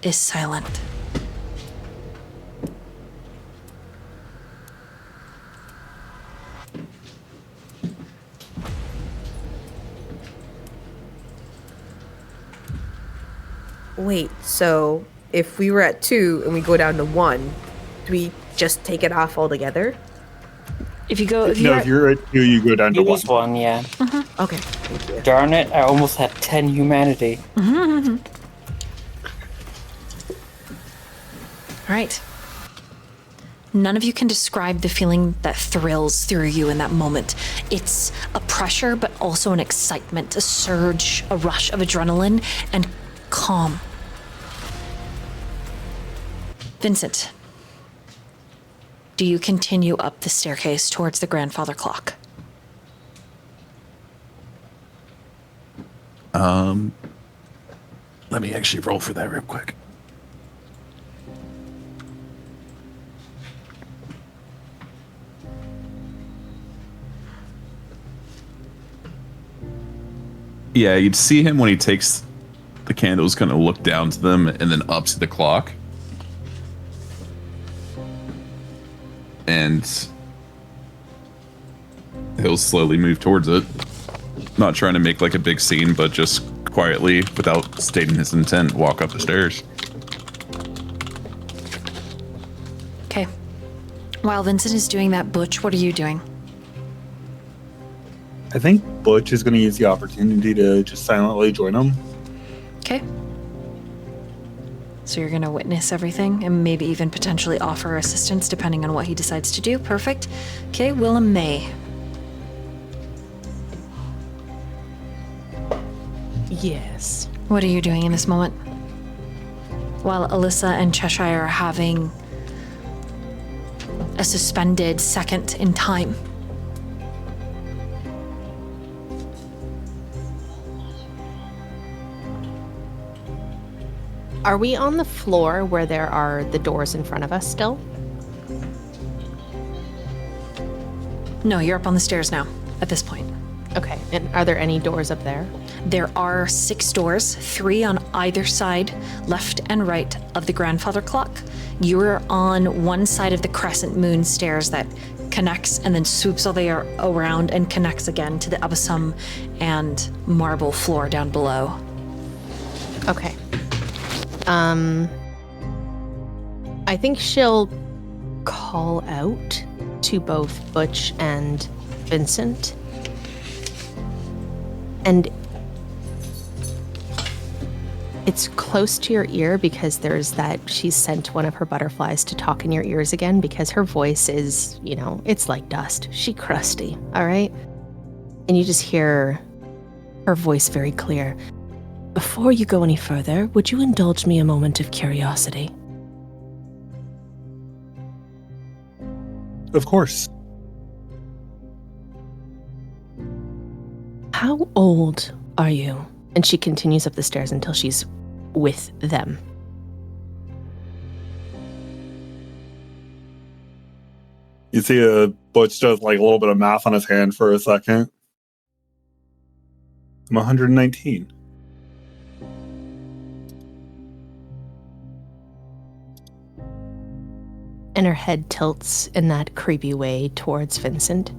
is silent. Wait, so if we were at 2 and we go down to 1, do we just take it off altogether? If you're at 2, you go down to You 1. lose 1, yeah. Okay, thank you. Darn it, I almost had 10 humanity. All right. None of you can describe the feeling that thrills through you in that moment. It's a pressure, but also an excitement, a surge, a rush of adrenaline, and calm. Vincent, do you continue up the staircase towards the grandfather clock? Let me actually roll for that real quick. Yeah, you'd see him when he takes the candles, kind of look down to them and then up to the clock. And he'll slowly move towards it. Not trying to make like a big scene, but just quietly, without stating his intent, walk up the stairs. Okay. While Vincent is doing that, Butch, what are you doing? I think Butch is going to use the opportunity to just silently join him. Okay. So you're going to witness everything and maybe even potentially offer assistance depending on what he decides to do. Perfect. Okay, Willem May. Yes. What are you doing in this moment? While Elyssa and Cheshire are having a suspended second in time. Are we on the floor where there are the doors in front of us still? No, you're up on the stairs now, at this point. Okay, and are there any doors up there? There are 6 doors, 3 on either side, left and right of the grandfather clock. You're on one side of the crescent moon stairs that connects and then swoops all the way around and connects again to the abyssum and marble floor down below. Okay. I think she'll call out to both Butch and Vincent. And it's close to your ear because there's that she's sent one of her butterflies to talk in your ears again because her voice is, it's like dust. She crusty, all right? And you just hear her voice very clear. Before you go any further, would you indulge me a moment of curiosity? Of course. How old are you? And she continues up the stairs until she's with them. You see Butch does like a little bit of math on his hand for a second. I'm 119. And her head tilts in that creepy way towards Vincent.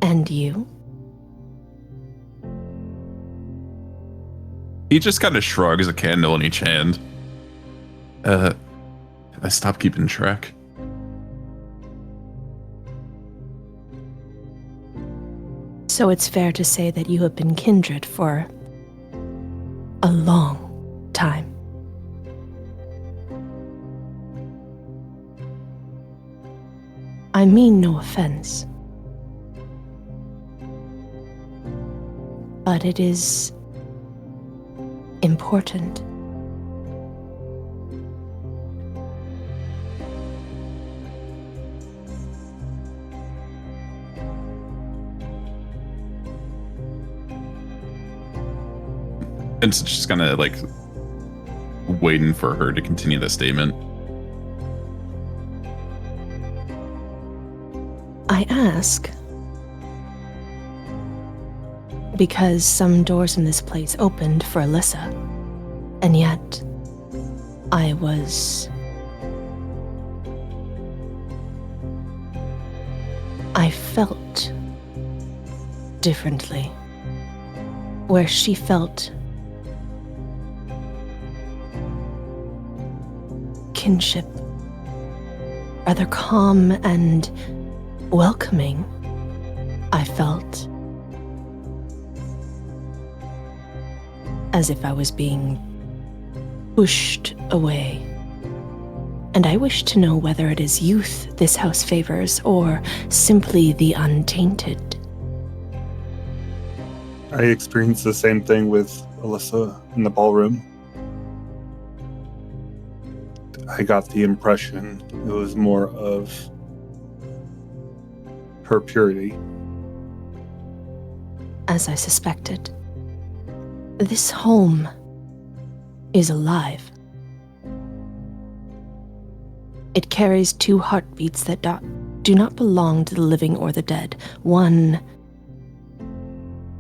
And you? He just kind of shrugs, a candle in each hand. I stopped keeping track. So it's fair to say that you have been kindred for a long time. I mean no offense. But it is important. It's just kind of like waiting for her to continue the statement. I ask because some doors in this place opened for Elyssa, and yet I felt differently, where she felt kinship, rather calm and welcoming. I felt as if I was being pushed away. And I wish to know whether it is youth this house favors or simply the untainted. I experienced the same thing with Elyssa in the ballroom. I got the impression it was more of her purity. As I suspected, this home is alive. It carries two heartbeats that do not belong to the living or the dead. One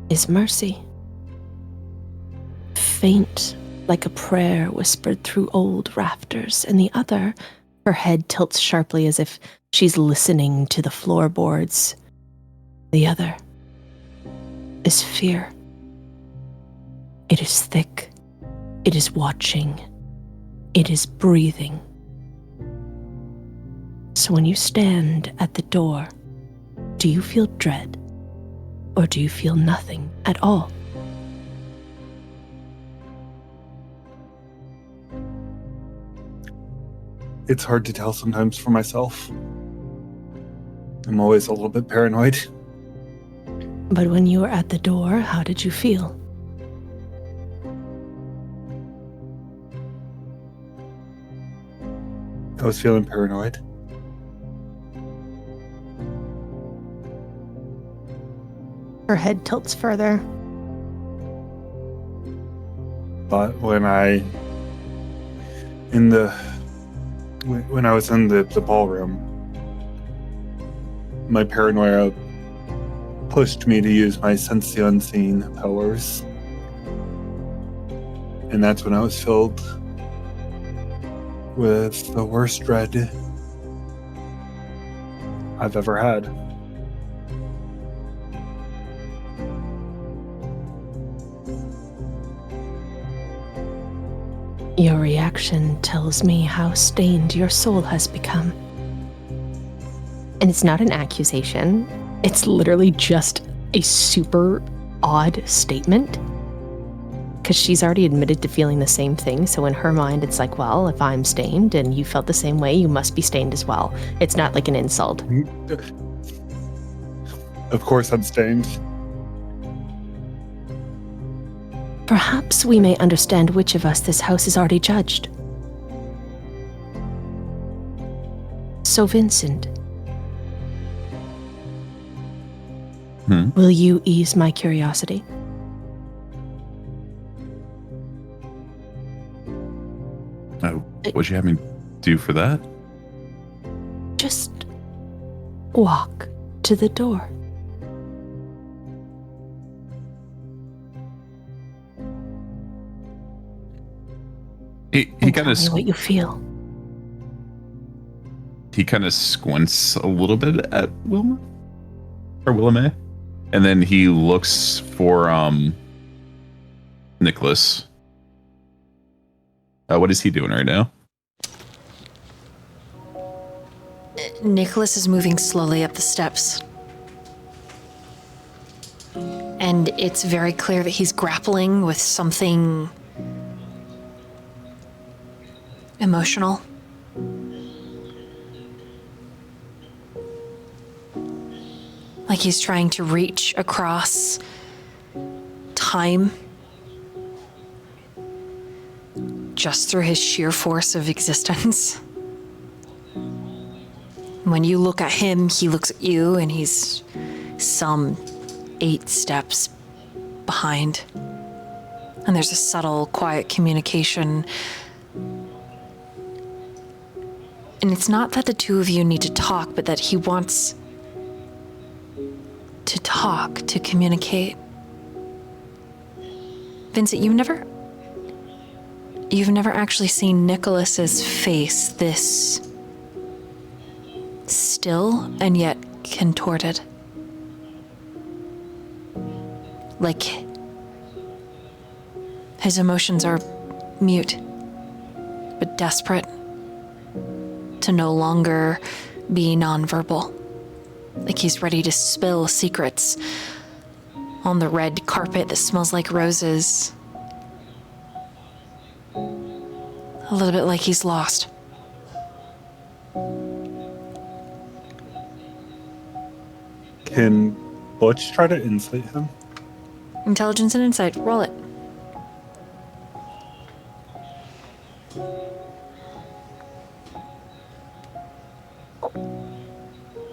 is mercy, faint like a prayer whispered through old rafters, and the other, her head tilts sharply as if she's listening to the floorboards. The other is fear. It is thick. It is watching. It is breathing. So when you stand at the door, do you feel dread, or do you feel nothing at all? It's hard to tell sometimes for myself. I'm always a little bit paranoid. But when you were at the door, how did you feel? I was feeling paranoid. Her head tilts further. But when I was in the ballroom, my paranoia pushed me to use my sense the unseen powers. And that's when I was filled with the worst dread I've ever had. Your reaction tells me how stained your soul has become. And it's not an accusation. It's literally just a super odd statement. Because she's already admitted to feeling the same thing. So in her mind, it's like, well, if I'm stained and you felt the same way, you must be stained as well. It's not like an insult. Of course I'm stained. Perhaps we may understand which of us this house has already judged. So, Vincent, will you ease my curiosity? What'd you have me do for that? Just walk to the door. He kind of tell me what you feel. He kind of squints a little bit at Wilma or Willamay, and then he looks for Nicholas. What is he doing right now? Nicholas is moving slowly up the steps. And it's very clear that he's grappling with something emotional. Like he's trying to reach across time just through his sheer force of existence. When you look at him, he looks at you, and he's some 8 steps behind. And there's a subtle, quiet communication. And it's not that the two of you need to talk, but that he wants to talk, to communicate. Vincent, you've never actually seen Nicholas's face this still and yet contorted. Like his emotions are mute, but desperate to no longer be nonverbal. Like he's ready to spill secrets on the red carpet that smells like roses. A little bit like he's lost. Can Butch try to insight him? Intelligence and insight, roll it.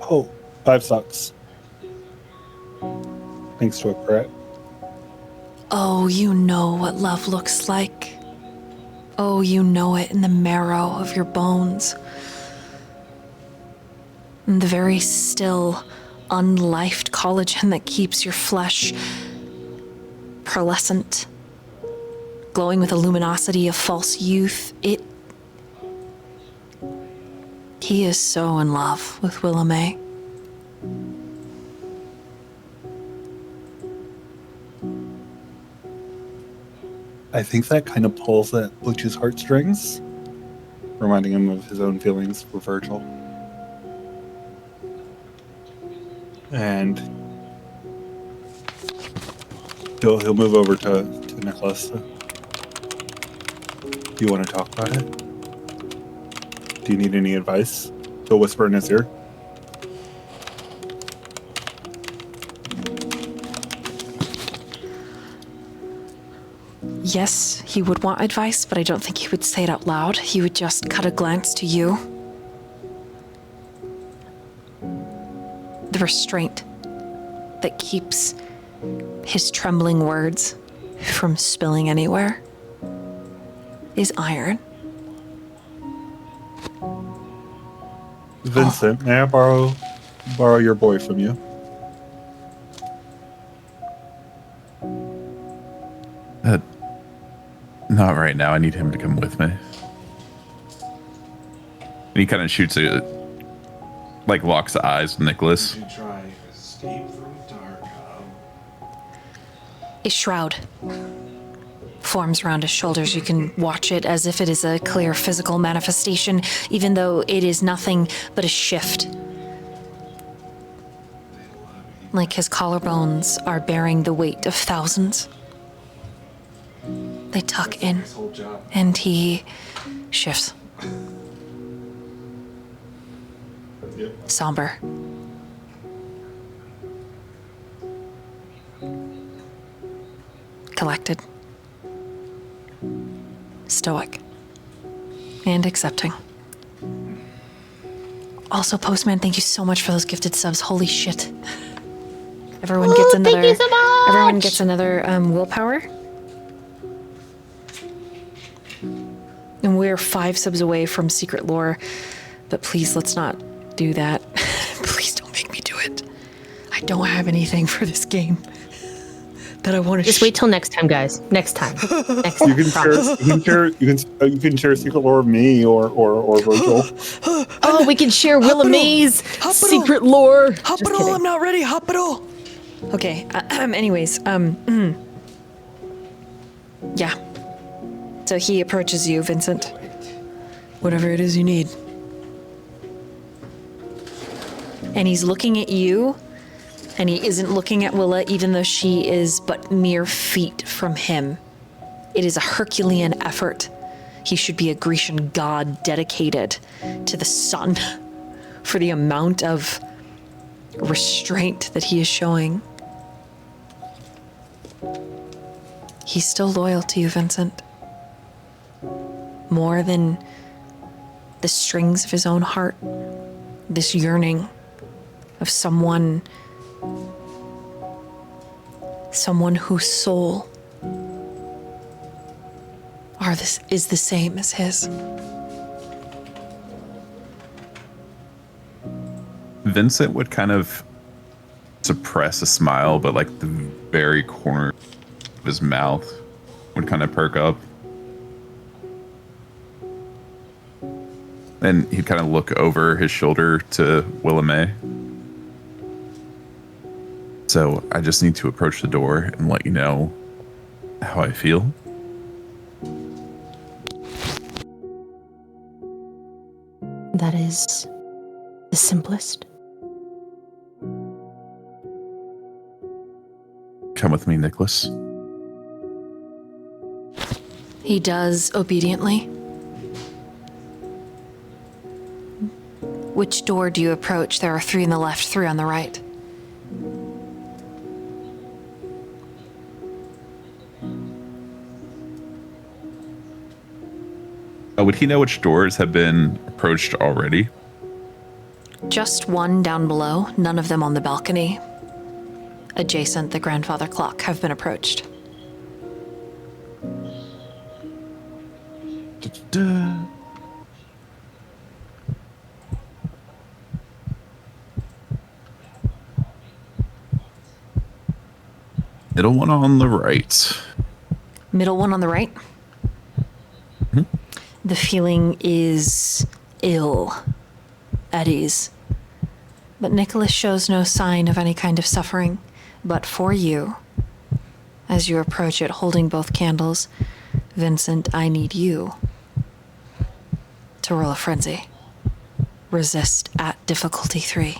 Oh, 5 sucks. Thanks to a crit. Oh, you know what love looks like. Oh, you know it in the marrow of your bones. And the very still, unlifed collagen that keeps your flesh pearlescent, glowing with the luminosity of false youth. He is so in love with Willamay. I think that kind of pulls at Bluch's heartstrings, reminding him of his own feelings for Virgil. And he'll move over to Nicholas. Do you want to talk about it? Do you need any advice? He'll whisper in his ear. Yes, he would want advice, but I don't think he would say it out loud. He would just cut a glance to you. The restraint that keeps his trembling words from spilling anywhere is iron. Vincent, may I borrow your boy from you? Not right now. I need him to come with me. And he kind of shoots it, like locks eyes with Nicholas. You try escape from Darkov. A shroud forms around his shoulders. You can watch it as if it is a clear physical manifestation, even though it is nothing but a shift. Like his collarbones are bearing the weight of thousands. They tuck in, His whole job. and he shifts. Yep. Somber. Collected. Stoic. And accepting. Also, Postman, thank you so much for those gifted subs. Holy shit. Everyone gets another. Thank you so much! Everyone gets another willpower. And we're 5 subs away from secret lore, but please let's not do that. Please don't make me do it. I don't have anything for this game that I want to. Just wait till next time, guys. Next time. Next You time. can share. You can share secret lore of me or Virgil. Oh, we can share Willa May's Hospital. secret lore. Just Hospital, kidding. I'm not ready. Hospital. Okay. Anyways, yeah. So he approaches you, Vincent. Whatever it is you need. And he's looking at you, and he isn't looking at Willa, even though she is but mere feet from him. It is a Herculean effort. He should be a Grecian god dedicated to the sun for the amount of restraint that he is showing. He's still loyal to you, Vincent. More than the strings of his own heart, this yearning of someone whose soul is the same as his. Vincent would kind of suppress a smile, but like the very corner of his mouth would kind of perk up. And he'd kind of look over his shoulder to Willamay. So I just need to approach the door and let you know how I feel. That is the simplest. Come with me, Nicholas. He does obediently. Which door do you approach? There are 3 on the left, 3 on the right. Would he know which doors have been approached already? Just one down below, none of them on the balcony. Adjacent, the grandfather clock have been approached. Da-da-da. Middle one on the right. Middle one on the right. The feeling is ill, at ease. But Nicholas shows no sign of any kind of suffering. But for you, as you approach it holding both candles, Vincent, I need you to roll a frenzy. Resist at difficulty 3.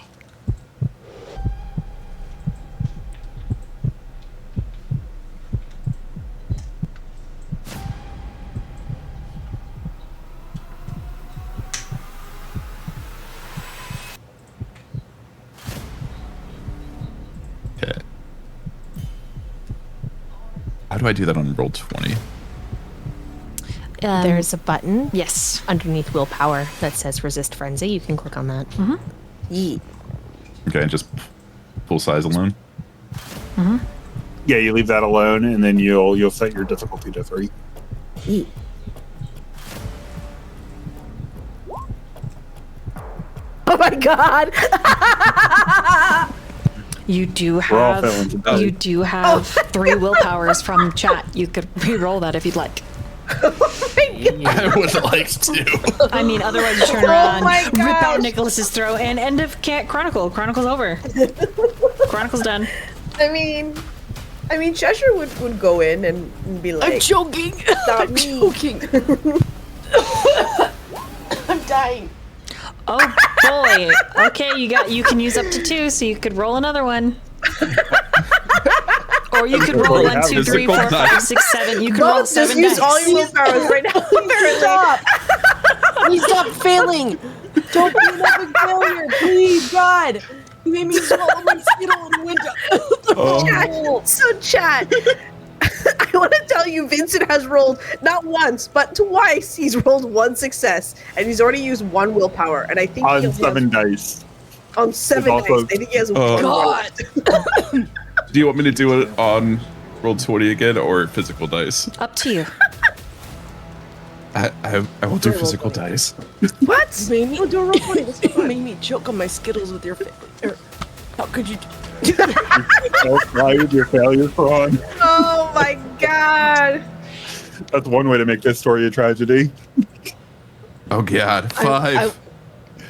Okay. How do I do that on roll 20? There's a button Yes. underneath willpower that says resist frenzy. You can click on that. Yeet. Okay, just full size alone. Yeah, you leave that alone, and then you'll set your difficulty to 3. Yeet. Oh my god! You do We're all have failing today. you do have 3 willpowers from chat. You could re-roll that if you'd like. I would like to. I mean, otherwise you turn around, my rip out gosh. Nicholas's throat, and end of Chronicle. Chronicle's over. Chronicle's done. I mean, Cheshire would go in and be like, joking. "Not me." I'm dying. Oh boy. Okay, you can use up to 2, so you could roll another one. Or you could roll 1, 2, 3, 4, 5, 6, 7. You could roll Both, 7 just use all dice. your willpowers right now. Stop! Please stop failing! Don't be another failure, please, God! You made me swallow my Skittle in the window. Chat. I want to tell you, Vincent has rolled not once, but twice. He's rolled 1 success, and he's already used 1 willpower. And I think he On has 7 dice. on 7 dice. also- I think he has Oh. 1 God! Do you want me to do it on roll 20 again or physical dice? Up to you. I will do physical dice. What? Made me, do a roll 20. You made me choke on my Skittles with your failure. How could you? Why would your failure on? Oh my god! That's one way to make this story a tragedy. Oh god, 5.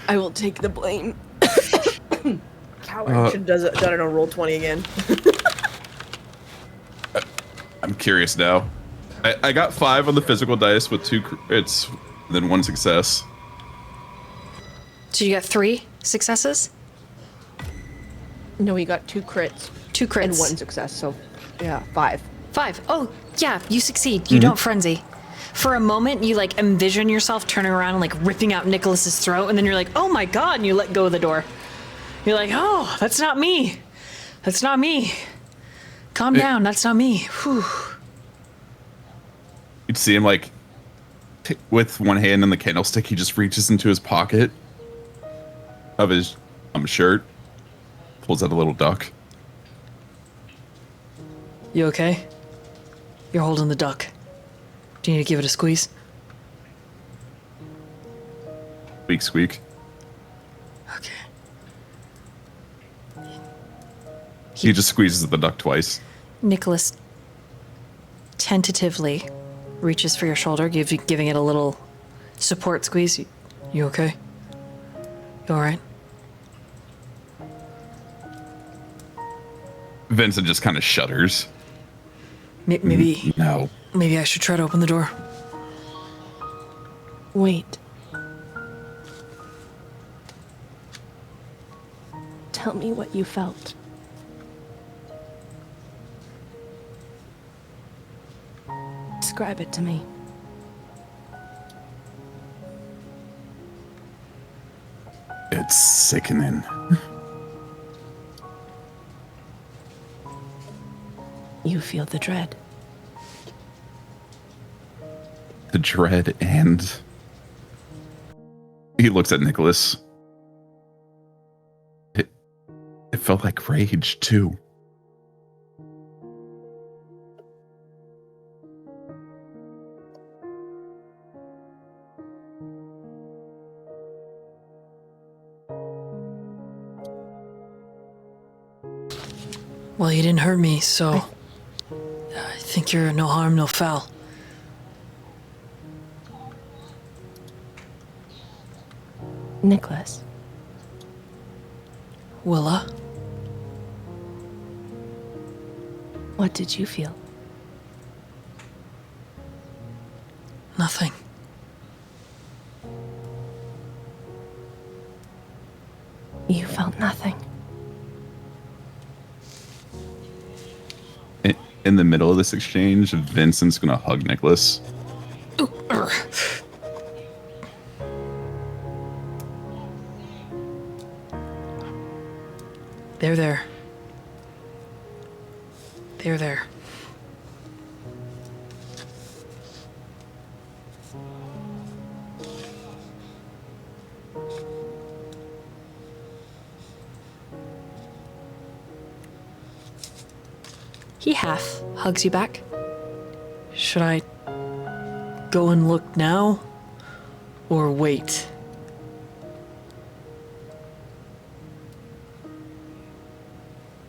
I will take the blame. Coward should have done it on roll 20 again. I'm curious now. I got 5 on the physical dice with 2 crits, then 1 success. So you got 3 successes? No, he got 2 crits 2 crits. and 1 success, so yeah, 5. 5. Oh, yeah, you succeed. You don't frenzy. For a moment, you like envision yourself turning around and like ripping out Nicholas's throat, and then you're like, oh my god, and you let go of the door. You're like, oh, that's not me. That's not me. Calm down, that's not me. Whew. You'd see him like, with one hand on the candlestick, he just reaches into his pocket of his shirt, pulls out a little duck. You okay? You're holding the duck. Do you need to give it a squeeze? Squeak, squeak. Okay. He just squeezes the duck twice. Nicholas tentatively reaches for your shoulder, giving it a little support squeeze. You okay? You all right? Vincent just kind of shudders. Maybe No. I should try to open the door. Wait. Tell me what you felt. Describe it to me. It's sickening. You feel the dread. The dread, and he looks at Nicholas. It felt like rage, too. Well, you didn't hurt me, so I think you're no harm, no foul. Nicholas. Willa? What did you feel? Nothing. You felt nothing. In the middle of this exchange, Vincent's gonna hug Nicholas. There, there. There, there. He half hugs you back. Should I go and look now? Or wait?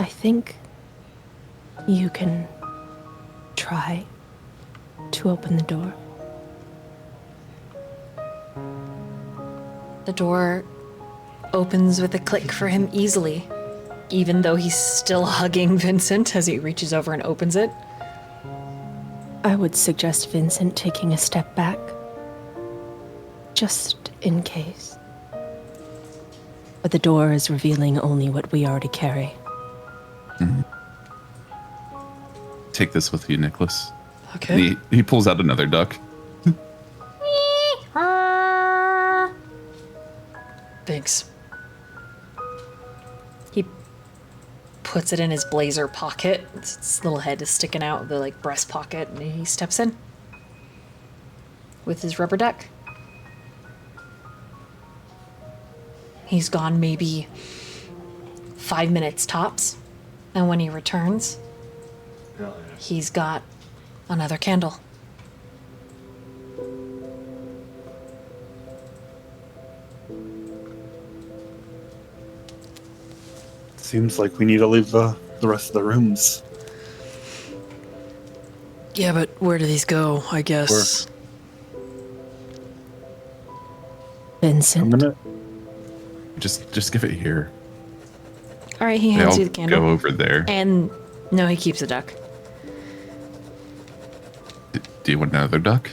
I think you can try to open the door. The door opens with a click for him easily, even though he's still hugging Vincent as he reaches over and opens it. I would suggest Vincent taking a step back, just in case. But the door is revealing only what we already carry. Mm-hmm. Take this with you, Nicholas. Okay. And he pulls out another duck. Thanks. He puts it in his blazer pocket. Its little head is sticking out of the breast pocket, and he steps in with his rubber duck. He's gone maybe 5 minutes tops, and when he returns, he's got another candle. Seems like we need to leave the rest of the rooms. Yeah, but where do these go, I guess? Vincent. I'm gonna. Just give it here. All right, he They hands all you the candle. go over there. And no, he keeps the duck. Do you want another duck?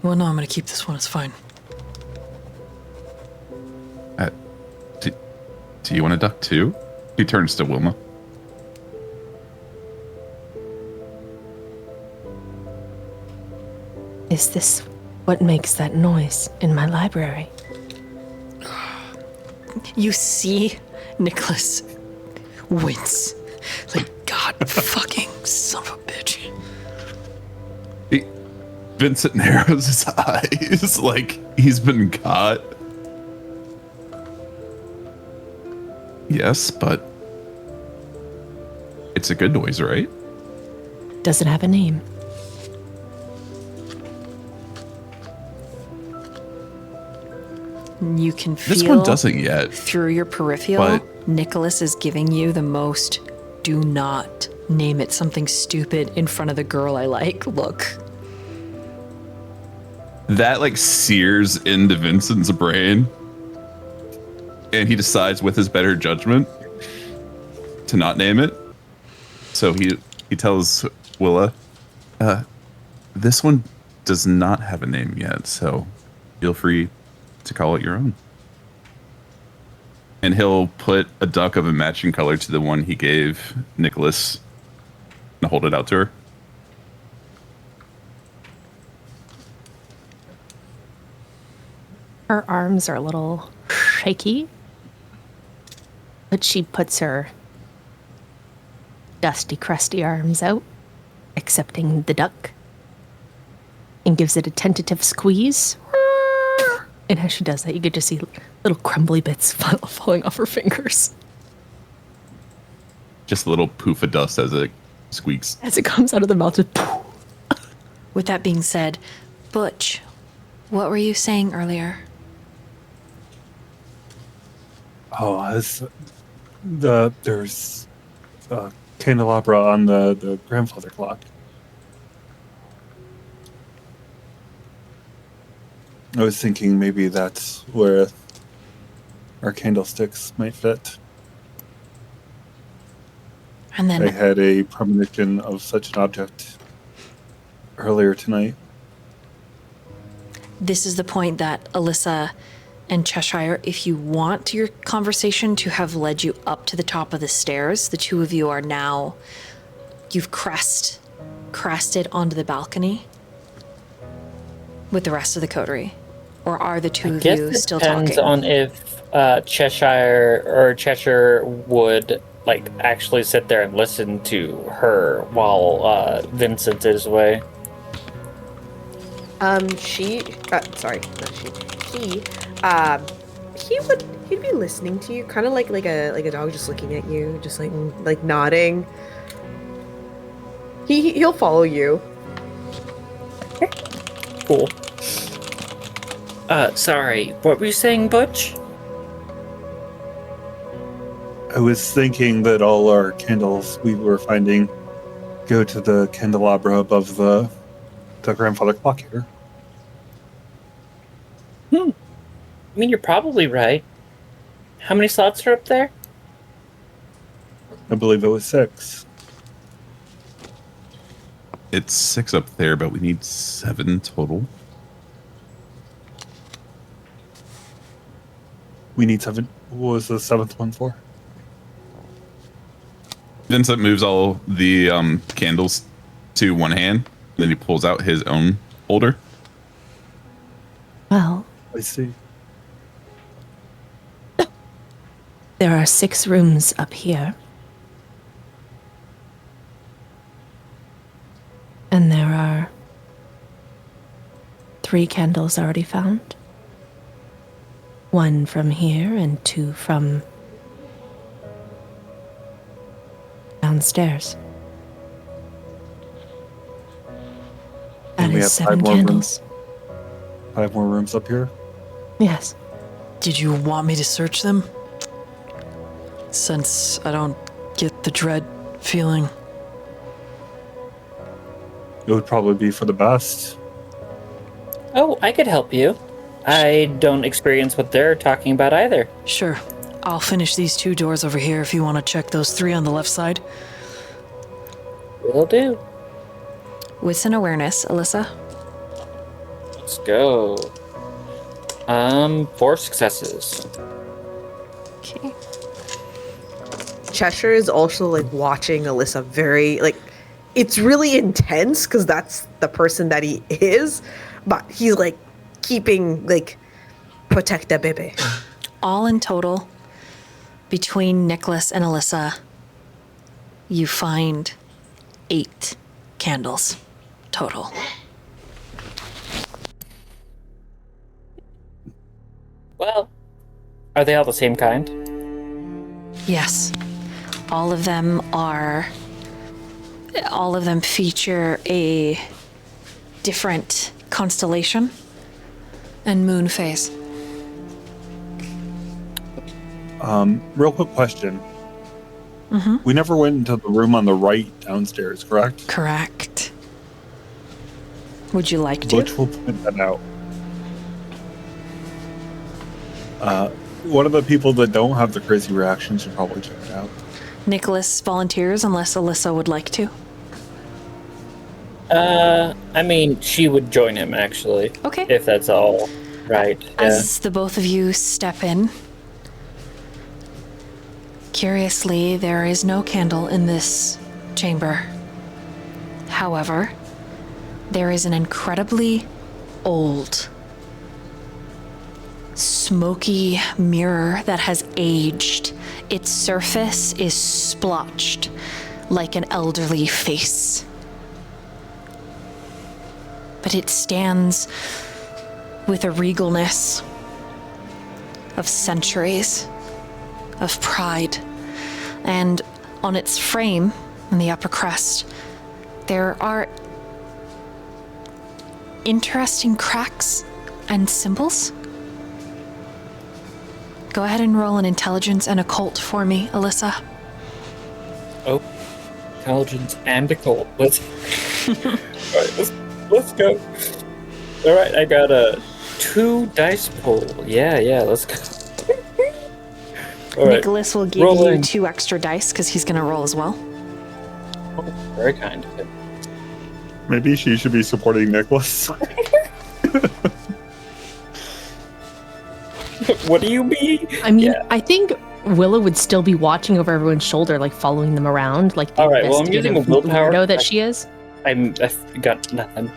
Well, no, I'm gonna keep this one. It's fine. Do you want a duck too? He turns to Wilma. Is this what makes that noise in my library? You see Nicholas wince. God fucking son of a bitch. Vincent narrows his eyes like he's been caught. Yes, but it's a good noise, right? Does it have a name? You can feel This one doesn't yet. through your peripheral. But Nicholas is giving you the most do not name it something stupid in front of the girl I like look. that sears into Vincent's brain. And he decides with his better judgment to not name it. So he tells Willa, this one does not have a name yet, so feel free to call it your own. And he'll put a duck of a matching color to the one he gave Nicholas and hold it out to her. Her arms are a little shaky, but she puts her dusty, crusty arms out, accepting the duck, and gives it a tentative squeeze. And as she does that, you get to see little crumbly bits falling off her fingers. Just a little poof of dust as it squeaks. As it comes out of the mouth, just With that being said, Butch, what were you saying earlier? Oh, there's a candelabra on the grandfather clock. I was thinking maybe that's where our candlesticks might fit. And I then had a premonition of such an object earlier tonight. this is the point that Elyssa and Cheshire, if you want your conversation to have led you up to the top of the stairs, the two of you are now, you've crested onto the balcony with the rest of the coterie. Or are the two of you still depends talking? on if Cheshire would actually sit there and listen to her while Vincent is away. He'd be listening to you, kind of like a dog just looking at you, just like nodding. He'll follow you. Cool. Sorry, what were you saying, Butch? I was thinking that all our candles we were finding go to the candelabra above the grandfather clock here. I mean, you're probably right. How many slots are up there? I believe it was 6. It's 6 up there, but we need 7 total. We need 7. What was the 7th one for? Vincent moves all the candles to one hand, then he pulls out his own holder. well, I see. there are 6 rooms up here. And there are 3 candles already found. 1 from here and 2 from downstairs. That And we is have 5 7 more candles. 5 more rooms up here. Yes. Did you want me to search them? Since I don't get the dread feeling. It would probably be for the best. Oh, I could help you. I don't experience what they're talking about either. Sure. I'll finish these 2 doors over here if you want to check those 3 on the left side. Will do. Wits and awareness, Elyssa. Let's go. 4 successes. Okay. Cheshire is also watching Elyssa very it's really intense because that's the person that he is, but he's keeping protect the baby. All in total, between Nicholas and Elyssa, you find 8 candles total. Well, are they all the same kind? Yes. All of them feature a different constellation and moon phase. Real quick question. Mm-hmm. We never went into the room on the right downstairs, correct? Correct. Would you like to? Butch will point that out. One of the people that don't have the crazy reactions should probably check it out. Nicholas volunteers unless Elyssa would like to. I mean, she would join him, actually. Okay. If that's all right. As the both of you step in, curiously, there is no candle in this chamber. However, there is an incredibly old, smoky mirror that has aged. Its surface is splotched like an elderly face. But it stands with a regalness of centuries of pride. And on its frame, in the upper crust, there are interesting cracks and symbols. Go ahead and roll an intelligence and occult for me, Elyssa. Oh, intelligence and occult. Let's. All right, let's go. All right, I got a 2 dice pull. Yeah, let's go. All right, Nicholas will give you 2 extra dice because he's going to roll as well. Oh, very kind of him. Maybe she should be supporting Nicholas. What do you mean? I mean, I think Willow would still be watching over everyone's shoulder, like following them around, like the All right, well, I'm using a willpower. weirdo that she is. I've got nothing.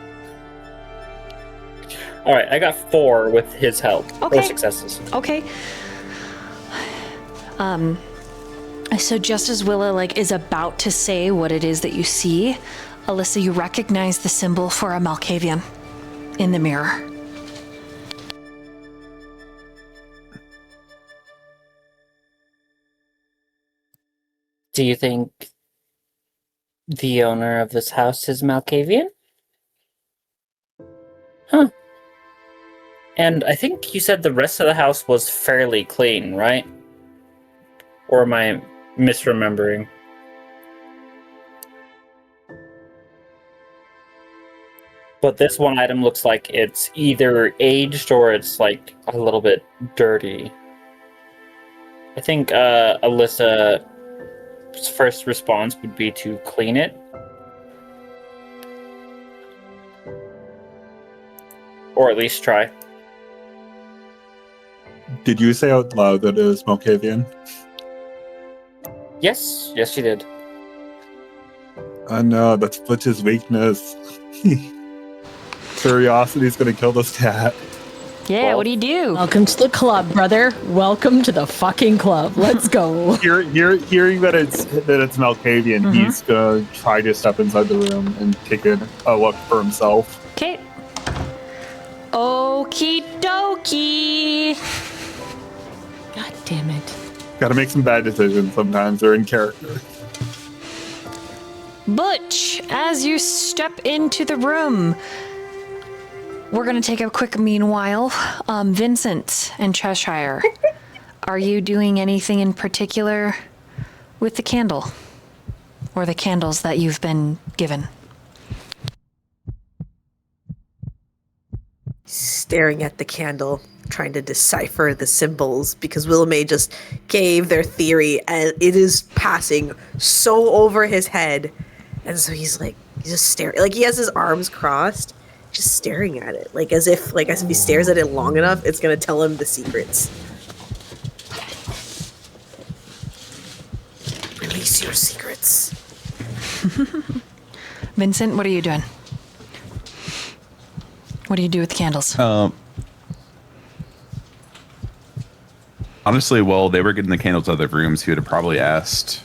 All right, I got 4 with his help. Okay. 4 successes. Okay. So just as Willa is about to say what it is that you see, Elyssa, you recognize the symbol for a Malkavian in the mirror. Do you think the owner of this house is Malkavian? Huh. And I think you said the rest of the house was fairly clean, right? Or am I misremembering? But this one item looks like it's either aged or it's a little bit dirty. I think Alyssa's first response would be to clean it. Or at least try. Did you say out loud that it is Malkavian? Yes, you did. I know, that's Butch's weakness. Curiosity's gonna kill this cat. Yeah, Well, what do you do? Welcome to the club, brother. Welcome to the fucking club. Let's go. Hearing that it's Malkavian, he's gonna try to step inside the room and take a look for himself. Okay. Okie dokie. God damn it. Gotta make some bad decisions sometimes. They're in character. Butch, as you step into the room, we're going to take a quick meanwhile. Vincent and Cheshire, are you doing anything in particular with the candle? Or the candles that you've been given? Staring at the candle, trying to decipher the symbols, because Willamay just gave their theory and it is passing so over his head. And so he's just staring, he has his arms crossed, just staring at it, as if he stares at it long enough, it's gonna tell him the secrets. Release your secrets. Vincent, what are you doing? What do you do with the candles? Honestly, while they were getting the candles out of their rooms, he would have probably asked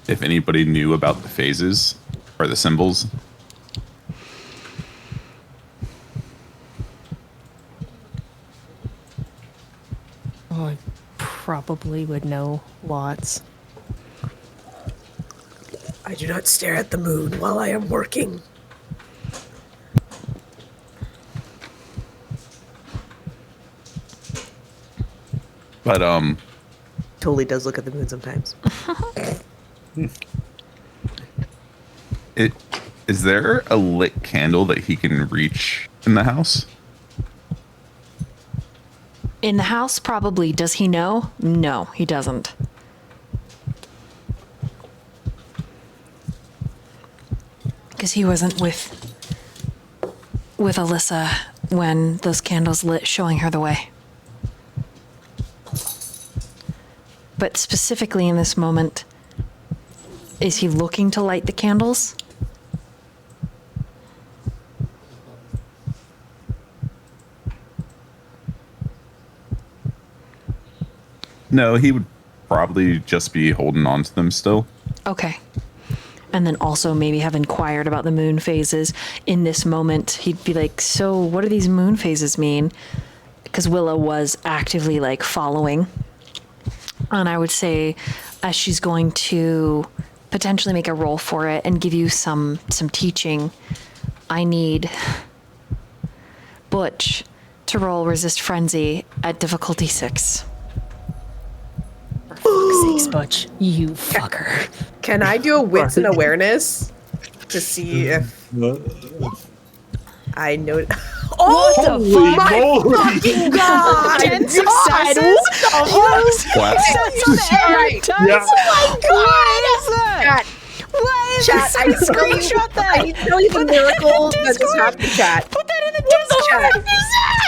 if anybody knew about the phases or the symbols. Oh, I probably would know lots. I do not stare at the moon while I am working. But Totally does look at the moon sometimes. Is there a lit candle that he can reach in the house? In the house, probably. Does he know? No, he doesn't. Because he wasn't with Elyssa when those candles lit, showing her the way. But specifically in this moment, is he looking to light the candles? No, he would probably just be holding on to them still. Okay. And then also maybe have inquired about the moon phases. In this moment, he'd be like, so what do these moon phases mean? Because Willow was actively following And I would say, as she's going to potentially make a roll for it and give you some teaching, I need Butch to roll Resist Frenzy at difficulty 6. For fuck's sakes, Butch. You fucker. Can I do a wits and awareness to see if I know? Oh, Holy my moly! fucking god! 10 successes? Wow. Alright. Yeah. Chat, chat, I Screenshot that. I need to tell you the miracle that just happened, chat. Put that in the Discord.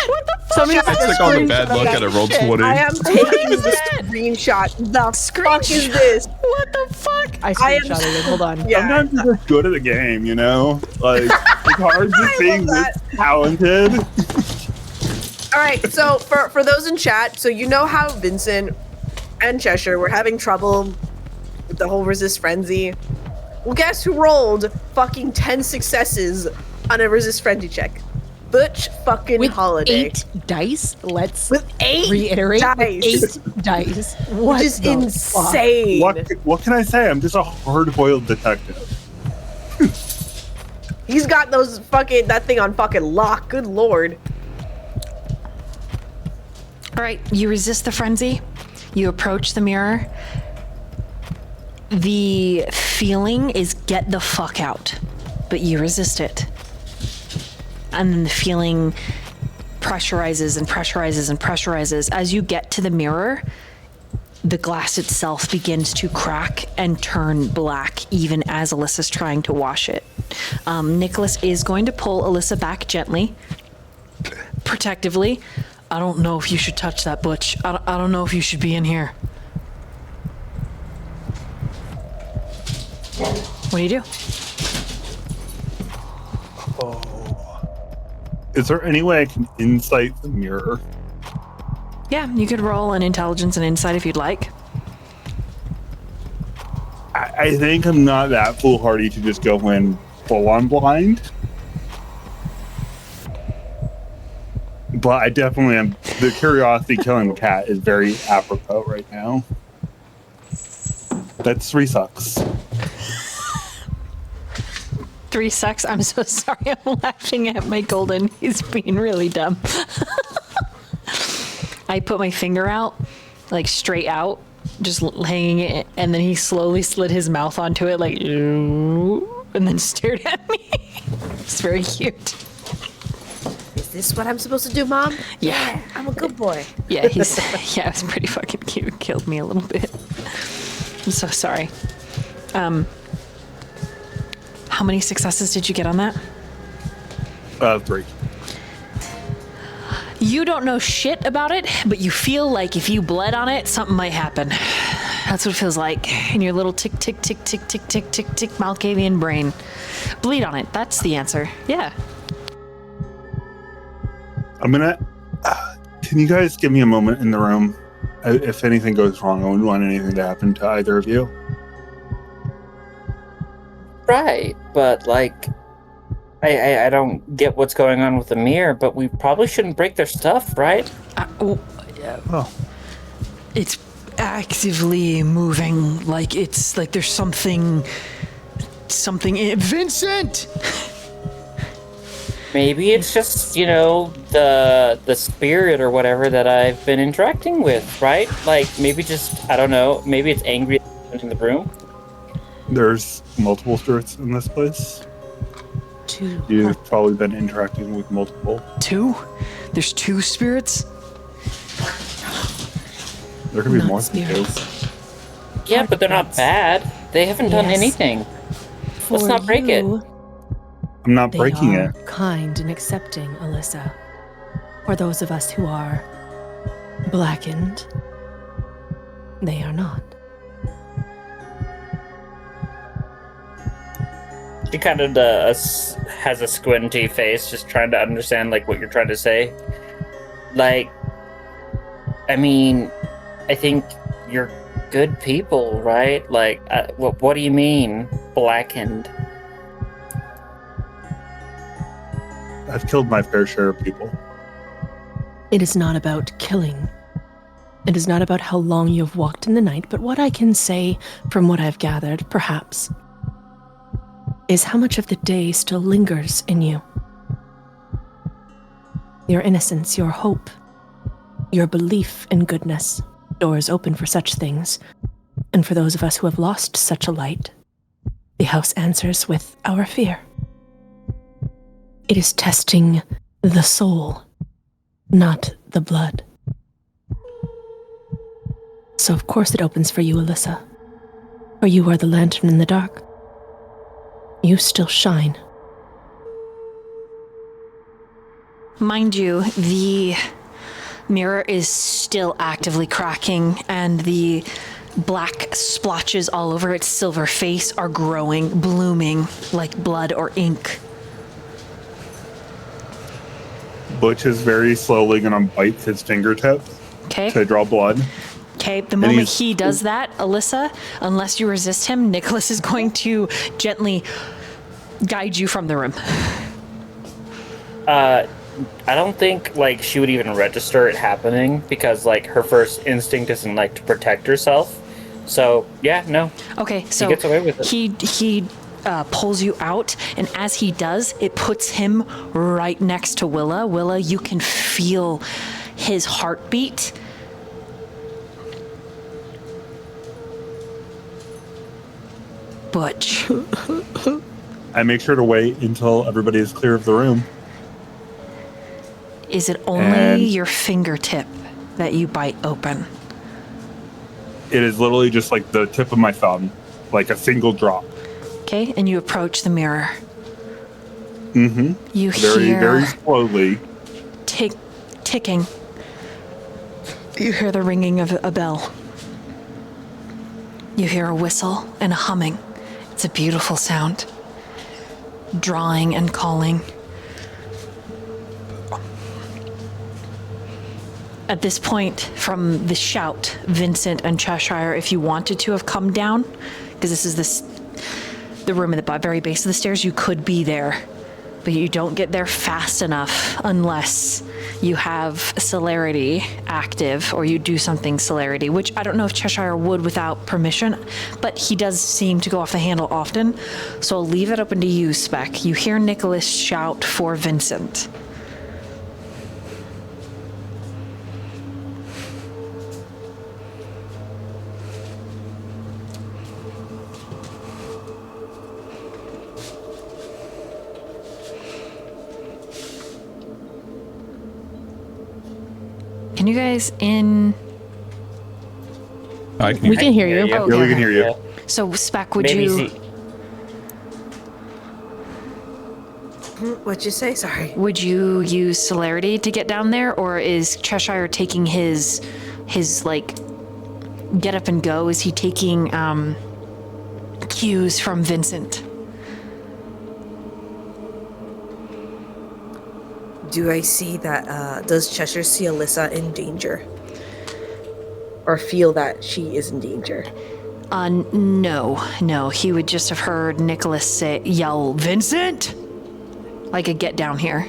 What the fuck? Somebody I took on the bad luck at a roll 20. I am taking the screenshot. The fuck is this? What the fuck? I screenshotted it. Hold on. Yeah. Sometimes you're just good at the game, you know? Like, it's hard to being this talented. All right, so for those in chat, so you know how Vincent and Cheshire were having trouble with the whole resist frenzy. Well, guess who rolled fucking 10 successes on a resist frenzy check? Butch fucking With Holiday. 8 dice? Let's With 8 reiterate. dice. 8 dice. What Which is the insane. What can I say? I'm just a hard-boiled detective. He's got that thing on fucking lock. Good lord. All right, you resist the frenzy. You approach the mirror. The feeling is get the fuck out, but you resist it. And then the feeling pressurizes and pressurizes and pressurizes. As you get to the mirror, the glass itself begins to crack and turn black, even as Alyssa's trying to wash it. Nicholas is going to pull Elyssa back gently, protectively. I don't know if you should touch that, Butch. I don't know if you should be in here. What do you do? Is there any way I can insight the mirror? Yeah, you could roll an intelligence and insight if you'd like. I think I'm not that foolhardy to just go in full-on blind. But I definitely am. The curiosity killing the cat is very apropos right now. That's 3 sucks. 3 sucks. I'm so sorry. I'm laughing at my golden. He's being really dumb. I put my finger out, like straight out, just hanging it, and then he slowly slid his mouth onto it, like, and then stared at me. It's very cute. Is this what I'm supposed to do, Mom? Yeah. I'm a good boy. Yeah, it was pretty fucking cute. Killed me a little bit. I'm so sorry. How many successes did you get on that? 3. You don't know shit about it, but you feel like if you bled on it, something might happen. That's what it feels like in your little tick, tick, tick, tick, tick, tick, tick, tick, Malkavian brain. Bleed on it. That's the answer. Yeah. I'm gonna. Can you guys give me a moment in the room? If anything goes wrong, I wouldn't want anything to happen to either of you. Right, but like, I don't get what's going on with the mirror, but we probably shouldn't break their stuff, right? It's actively moving, like it's like there's something in Vincent! Maybe it's just, the spirit or whatever that I've been interacting with, right? Like, maybe just, I don't know, maybe it's angry in the room. There's multiple spirits in this place. 2. You've probably been interacting with multiple. 2? There's 2 spirits? There could be Not more than 2. spirits. Yeah, but they're not bad. They haven't done Yes. anything. Let's For not break it. you, I'm not They breaking are it. kind and accepting, Elyssa. For those of us who are blackened, they are not. She kind of has a squinty face, just trying to understand like what you're trying to say. Like, I mean, I think you're good people, right? Like, what do you mean, blackened? I've killed my fair share of people. It is not about killing. It is not about how long you have walked in the night, but what I can say from what I've gathered, perhaps, is how much of the day still lingers in you. Your innocence, your hope, your belief in goodness. Doors open for such things, and for those of us who have lost such a light, the house answers with our fear. It is testing the soul, not the blood. So of course it opens for you, Elyssa. For you are the lantern in the dark. You still shine. Mind you, the mirror is still actively cracking, and the black splotches all over its silver face are growing, blooming like blood or ink. Butch is very slowly going to bite his fingertips Okay. to draw blood. Okay, the moment he's- he does that, Elyssa, unless you resist him, Nicholas is going to gently guide you from the room. I don't think like she would even register it happening because like her first instinct isn't like to protect herself. So yeah, no. Okay, so gets away with it. he pulls you out, and as he does, it puts him right next to Willa. Willa, you can feel his heartbeat. Butch. I make sure to wait until everybody is clear of the room. Is it only And- your fingertip that you bite open? It is literally just like the tip of my thumb, like a single drop. Okay, and you approach the mirror. Mm-hmm. You Very, hear very slowly. ticking. You hear the ringing of a bell. You hear a whistle and a humming. It's a beautiful sound. Drawing and calling. At this point, from the shout, Vincent and Cheshire, if you wanted to have come down, because this is the room at the very base of the stairs, you could be there, but you don't get there fast enough unless you have celerity active or you do something celerity, which I don't know if Cheshire would without permission, but he does seem to go off the handle often, so I'll leave it open to you, Spec. You hear Nicholas shout for Vincent. Can you guys in... I can We can hear you. Oh, Yeah, we okay. can hear you. Yeah. So, Spec, would Maybe you... What'd you say? Sorry. Would you use celerity to get down there, or is Cheshire taking his like get up and go? Is he taking cues from Vincent? Do I see that, does Cheshire see Elyssa in danger? Or feel that she is in danger? No. He would just have heard Nicholas yell, Vincent! Like a get down here.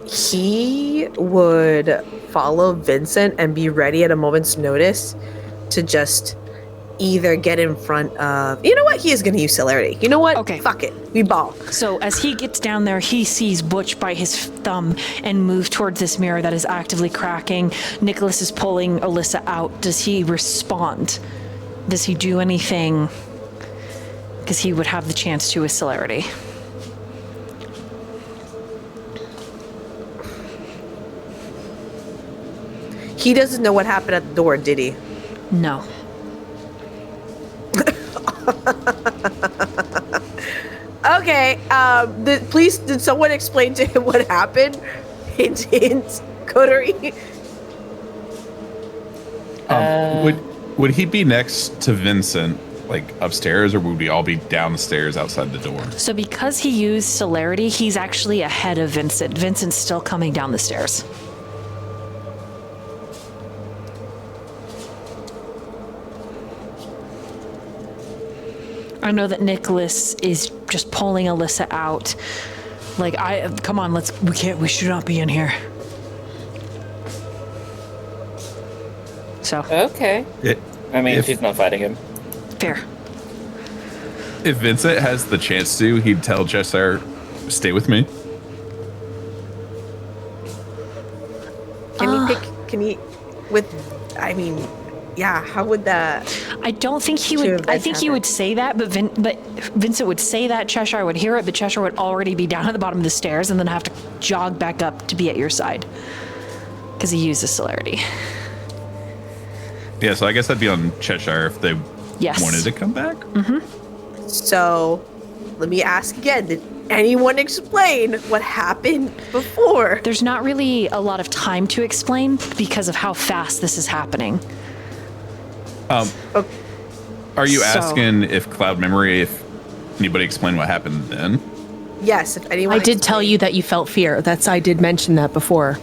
He would follow Vincent and be ready at a moment's notice to just either get in front of... You know what? He is going to use celerity. You know what? Okay. Fuck it. We ball. So as he gets down there, he sees Butch bite his thumb and move towards this mirror that is actively cracking. Nicholas is pulling Elyssa out. Does he respond? Does he do anything? Because he would have the chance to with celerity. He doesn't know what happened at the door, did he? No. Okay, please, did someone explain to him what happened? Hint, hint, coterie. Would he be next to Vincent, like upstairs, or would we all be down the stairs outside the door? So because he used celerity, he's actually ahead of Vincent. Vincent's still coming down the stairs. I know that Nicholas is just pulling Elyssa out. Like, come on, we should not be in here. So Okay. I mean, she's not fighting him. fair. If Vincent has the chance to, he'd tell Cheshire, stay with me. How would that? I don't think he would. I think he would say that, but Vincent would say that. Cheshire would hear it, but Cheshire would already be down at the bottom of the stairs and then have to jog back up to be at your side because he uses celerity. Yeah, so I guess that'd be on Cheshire if they wanted to come back. Mm-hmm. So, let me ask again. Did anyone explain what happened before? There's not really a lot of time to explain because of how fast this is happening. Are you asking if Cloud Memory, if anybody explained what happened then? Yes, if anyone. I did tell you that you felt fear. I did mention that before.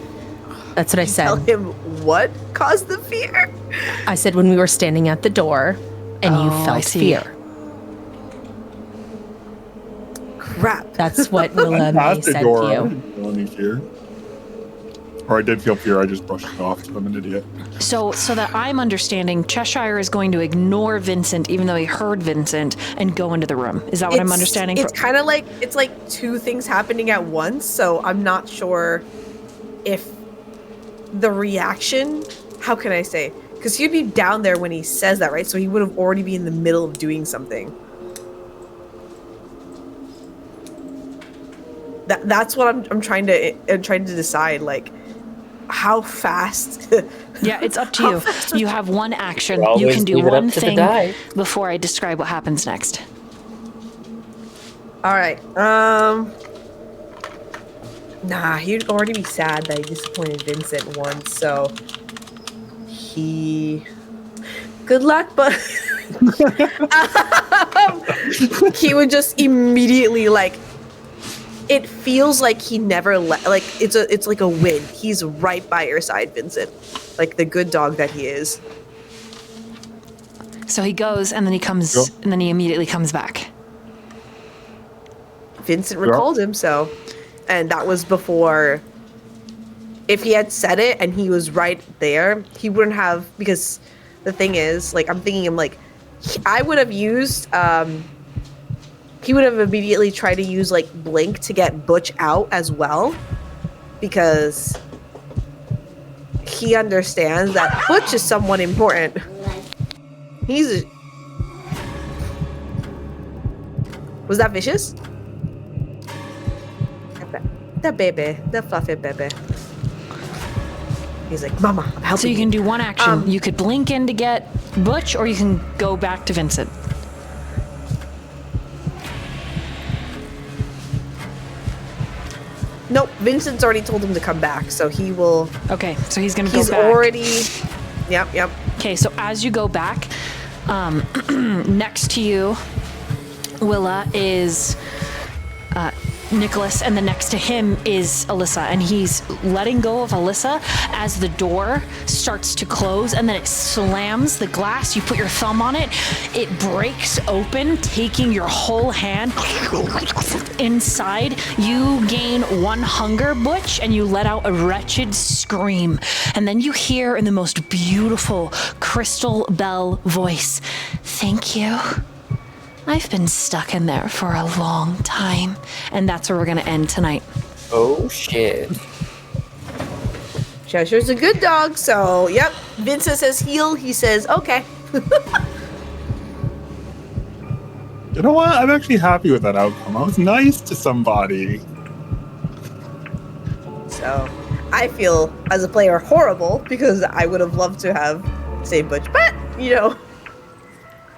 That's what I said. Tell him what caused the fear? I said when we were standing at the door and you felt fear. Crap. That's what Willa May said to I you. didn't feel any fear. Or I did feel fear, I just brushed it off because I'm an idiot. So that I'm understanding, Cheshire is going to ignore Vincent, even though he heard Vincent, and go into the room. Is that what I'm understanding? It's kind of like, it's like two things happening at once, so I'm not sure if the reaction, how can I say? Because he'd be down there when he says that, right? So he would have already been in the middle of doing something. That's what I'm trying to decide, like, how fast. Yeah, it's up to you. You have one action. We'll You can always do leave it up one to the thing die. before I describe what happens next. All right. Nah, he'd already be sad that he disappointed Vincent once, so good luck, but he would just immediately, like, it feels like he never like it's like a win. He's right by your side, Vincent, like the good dog that he is. So he goes, and then he comes, and then he immediately comes back. Vincent recalled him, so, and that was before. If he had said it and he was right there, he wouldn't have, because the thing is, like, I'm thinking him, like, I would have used, he would have immediately tried to use, like, Blink to get Butch out as well, because he understands that Butch is someone important. Was that vicious? The baby, the fluffy baby. He's like, Mama, I'm helping. So you can do one action. You could blink in to get Butch, or you can go back to Vincent. Nope, Vincent's already told him to come back, so he will. Okay, so he's gonna go back. He's already. Yep. Okay, so as you go back, next to you, Willa, is Nicholas, and then next to him is Elyssa, and he's letting go of Elyssa as the door starts to close, and then it slams the glass. You put your thumb on it, it breaks open, taking your whole hand inside. You gain 1 hunger, Butch, and you let out a wretched scream, and then you hear in the most beautiful crystal bell voice, "Thank you. I've been stuck in there for a long time." And that's where we're going to end tonight. Oh, shit. Cheshire's a good dog, so, yep. Vincent says heal, he says, okay. You know what? I'm actually happy with that outcome. I was nice to somebody. So, I feel, as a player, horrible, because I would have loved to have saved Butch, but, you know.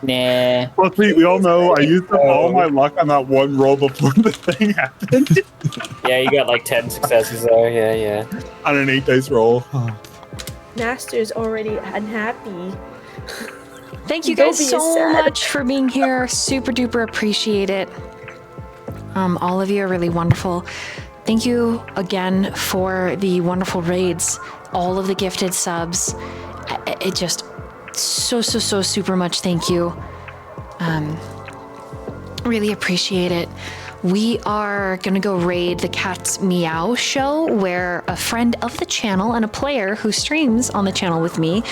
Nah. Well, we all know I used up all my luck on that one roll before the thing happened. Yeah, you got like 10 successes there. Yeah. On an 8 dice roll. Master's already unhappy. Thank you Don't guys be so sad. much for being here. Super duper appreciate it. All of you are really wonderful. Thank you again for the wonderful raids, all of the gifted subs. It just so super much thank you. Really appreciate it. we are gonna go raid the Cat's Meow show, where a friend of the channel and a player who streams on the channel with me,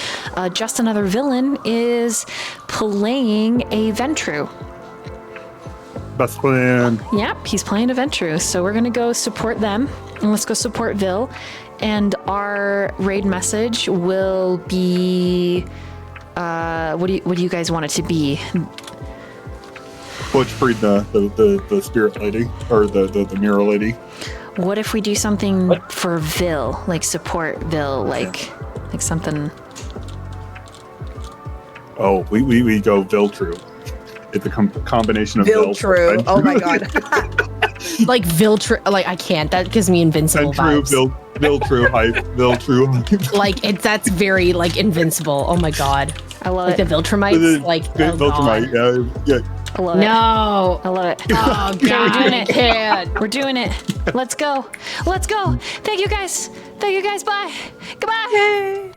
Just Another Villain, is playing a Ventru. Best plan. Yep, he's playing a Ventru, so we're gonna go support them, and let's go support Vil. And our raid message will be, what do you guys want it to be? Butch breed the spirit lady or the mirror lady. What if we do something for Vil, like support Vil, like something? Oh, We go Viltru. It's a combination of Viltru. Oh my god. Like Viltru, like I can't. That gives me invincible vibes. Viltru hype. Viltru hype. Like that's very like invincible. Oh my god. I love like it. the Viltrumites. Like Viltrumite. Yeah. I love it. No. I love it. Oh Okay, god. we're doing it. Can't. We're doing it. Let's go. Let's go. Thank you guys. Thank you guys. Bye. Goodbye.